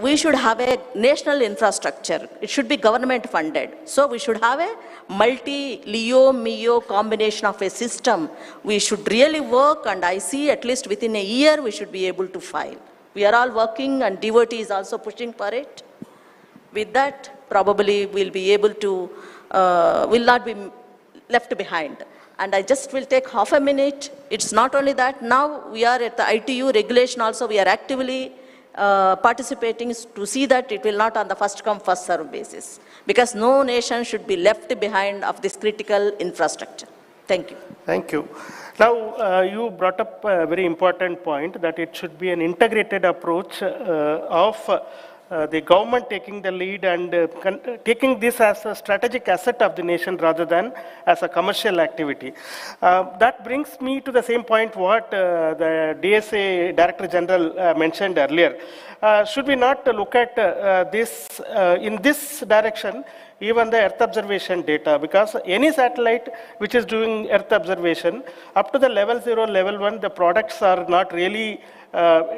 we should have a national infrastructure. It should be government funded. So we should have a multi-LEO-MEO combination of a system. We should really work, and I see at least within a year we should be able to file. We are all working, and DOT is also pushing for it. With that, probably we'll be able to, will not be left behind. And I just will take half a minute. It's not only that, now we are at the ITU regulation also, we are actively participating to see that it will not on the first come, first serve basis. Because no nation should be left behind of this critical infrastructure. Thank you. Thank you. Now, you brought up a very important point that it should be an integrated approach of the government taking the lead and taking this as a strategic asset of the nation rather than as a commercial activity. That brings me to the same point what the DSA Director General mentioned earlier. Should we not look at this in this direction, even the Earth observation data, because any satellite which is doing Earth observation, up to the level 0, level 1, the products are not really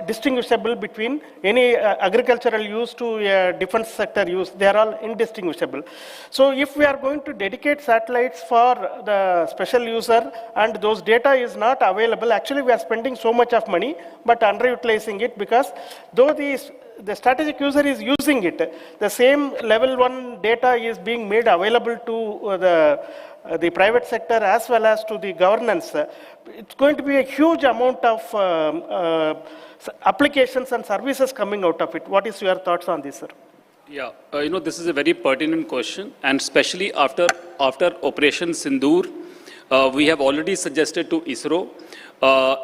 distinguishable between any agricultural use to defense sector use. They are all indistinguishable. So if we are going to dedicate satellites for the special user and those data is not available, actually we are spending so much of money but underutilizing it, because though the strategic user is using it, the same level 1 data is being made available to the private sector as well as to the governance. It's going to be a huge amount of applications and services coming out of it. What is your thoughts on this, sir? Yeah, this is a very pertinent question, and especially after Operation Sindoor, we have already suggested to ISRO,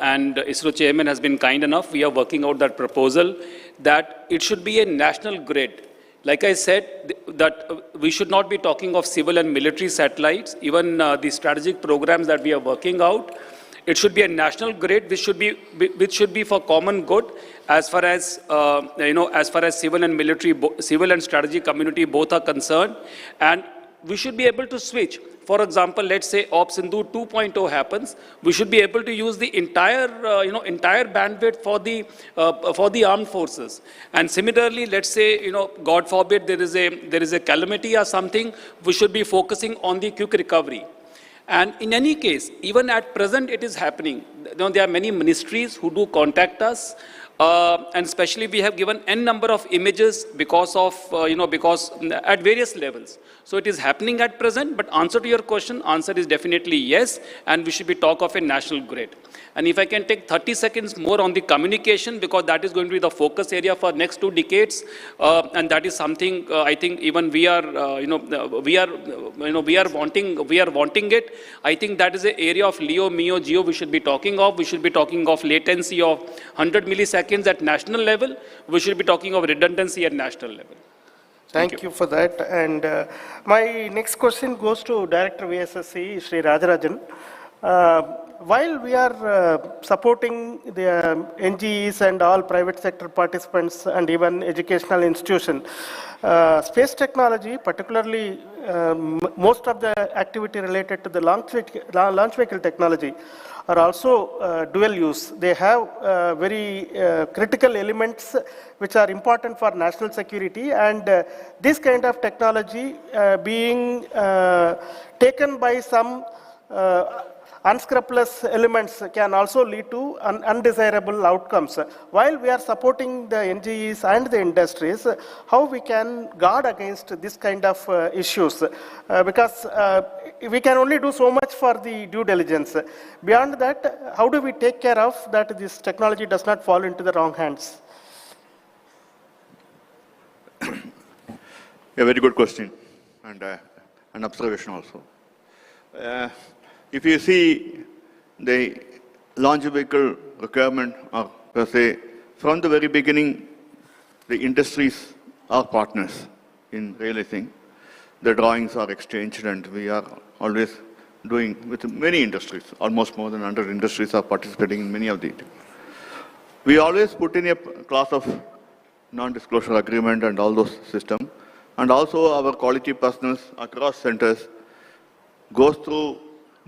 and ISRO chairman has been kind enough. We are working out that proposal that it should be a national grid. Like I said, that we should not be talking of civil and military satellites, even the strategic programs that we are working out. It should be a national grid, which should be for common good, as far as as far as civil and military, civil and strategic community both are concerned, and we should be able to switch. For example, let's say Op Sindoor 2.0 happens, we should be able to use the entire entire bandwidth for the armed forces. And similarly, let's say God forbid there is a calamity or something, we should be focusing on the quick recovery. And in any case, even at present it is happening. There are many ministries who do contact us, and especially we have given n number of images because of because at various levels. So it is happening at present, but answer to your question, answer is definitely yes, and we should be talk of a national grid. And if I can take 30 seconds more on the communication, because that is going to be the focus area for next 2 decades, and that is something I think even we are we are wanting it. I think that is an area of LEO, MEO, GEO we should be talking of. We should be talking of latency of 100 milliseconds at national level. We should be talking of redundancy at national level. Thank you for that. And my next question goes to Director VSSC, Sri Rajarajan. While we are supporting the NGEs and all private sector participants and even educational institutions, space technology, particularly most of the activity related to the launch vehicle technology, are also dual use. They have very critical elements which are important for national security, and this kind of technology being taken by some unscrupulous elements can also lead to undesirable outcomes. While we are supporting the NGEs and the industries, how we can guard against this kind of issues? Because we can only do so much for the due diligence. Beyond that, how do we take care of that this technology does not fall into the wrong hands? A very good question, and an observation also. If you see the launch vehicle requirement, or per se, from the very beginning, the industries are partners in realizing. The drawings are exchanged, and we are always doing with many industries, almost more than 100 industries are participating in many of the. We always put in a clause of non-disclosure agreement and all those systems, and also our quality personnel across centers goes through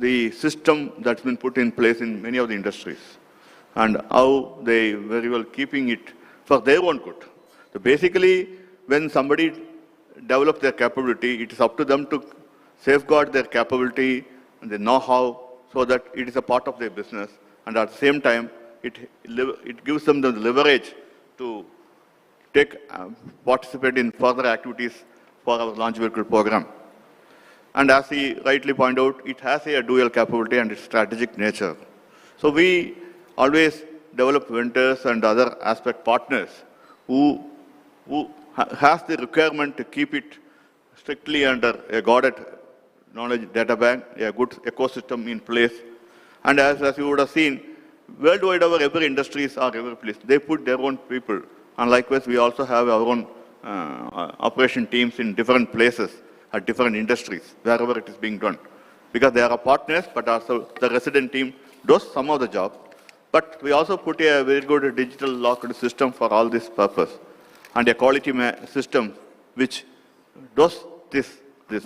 the system that's been put in place in many of the industries, and how they very well keeping it for their own good. So basically, when somebody develops their capability, it is up to them to safeguard their capability and their know-how so that it is a part of their business. And at the same time, it gives them the leverage to participate in further activities for our launch vehicle program. And as he rightly pointed out, it has a dual capability and its strategic nature. So we always develop vendors and other aspect partners who has the requirement to keep it strictly under a guarded knowledge data bank, a good ecosystem in place. And as you would have seen, worldwide over every industries are every place. They put their own people. And likewise, we also have our own operation teams in different places at different industries, wherever it is being done. Because they are partners, but also the resident team does some of the job. But we also put a very good digital locked system for all this purpose. And a quality system which does this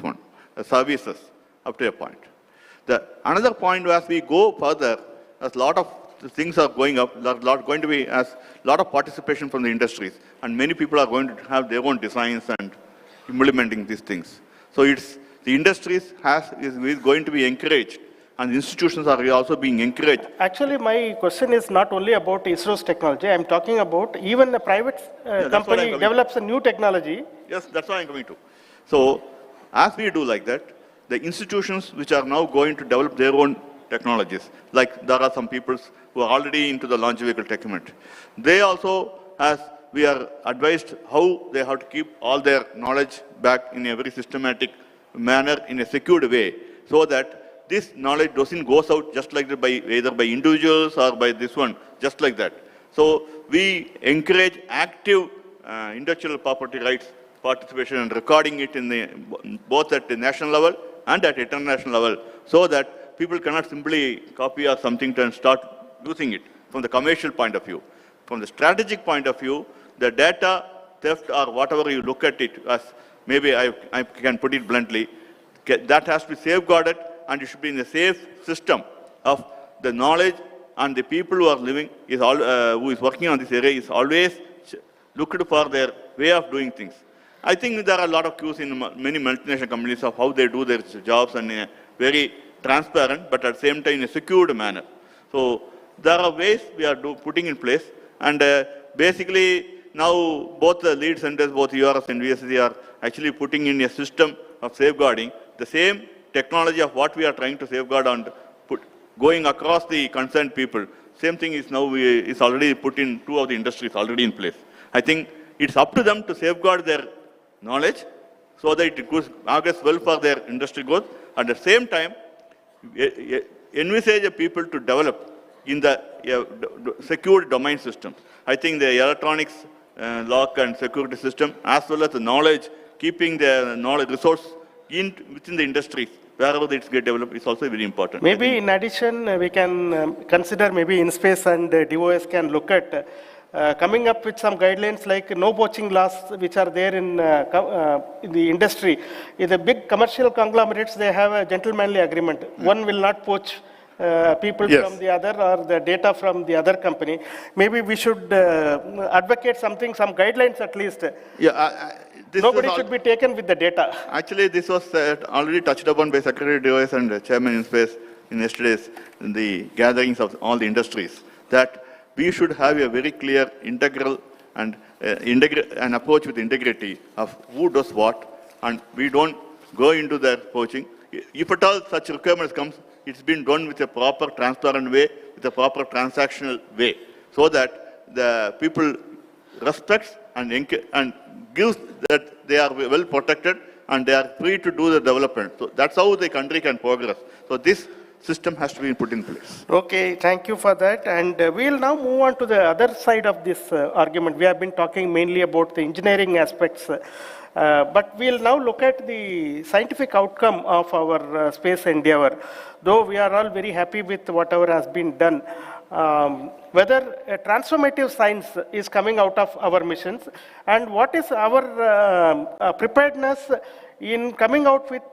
one, the services up to a point. Another point as we go further, as a lot of things are going up, going to be a lot of participation from the industries, and many people are going to have their own designs and implementing these things. So the industries is going to be encouraged, and the institutions are also being encouraged. Actually, my question is not only about ISRO's technology. I'm talking about even a private company develops a new technology. Yes, that's what I'm coming to. So as we do like that, the institutions which are now going to develop their own technologies, like there are some people who are already into the launch vehicle technology. They also, as we are advised how they have to keep all their knowledge back in a very systematic manner, in a secured way, so that this knowledge doesn't go out just like that either by individuals or by this one, just like that. So we encourage active intellectual property rights participation and recording it in both at the national level and at international level, so that people cannot simply copy or something and start using it from the commercial point of view. From the strategic point of view, the data theft or whatever you look at it as, maybe I can put it bluntly, that has to be safeguarded, and it should be in a safe system of the knowledge, and the people who are living, who is working on this area is always looked for their way of doing things. I think there are a lot of cues in many multinational companies of how they do their jobs and in a very transparent, but at the same time in a secured manner. So there are ways we are putting in place, and basically now both the lead centers, both URS and VSC, are actually putting in a system of safeguarding the same technology of what we are trying to safeguard and going across the concerned people. Same thing is now is already put in two of the industries already in place. I think it's up to them to safeguard their knowledge so that it goes well for their industry growth. At the same time, envisage people to develop in the secure domain system. I think the electronics lock and security system, as well as the knowledge, keeping the knowledge resource within the industries, wherever it's get developed, is also very important. Maybe in addition, we can consider maybe InSpace and DOS can look at coming up with some guidelines like no poaching laws which are there in the industry. In the big commercial conglomerates, they have a gentlemanly agreement. One will not poach people from the other or the data from the other company. Maybe we should advocate some guidelines at least. Yeah, nobody should be taken with the data. Actually, this was already touched upon by Secretary DOS and Chairman InSpace in yesterday's in the gatherings of all the industries, that we should have a very clear, integral and an approach with integrity of who does what, and we don't go into their poaching. If at all such requirements comes, it's been done with a proper, transparent way, with a proper transactional way, so that the people respects and gives that they are well protected and they are free to do the development. So that's how the country can progress. So this system has to be put in place. Okay, thank you for that. And we'll now move on to the other side of this argument. We have been talking mainly about the engineering aspects, but we'll now look at the scientific outcome of our space endeavor. Though we are all very happy with whatever has been done, whether a transformative science is coming out of our missions, and what is our preparedness in coming out with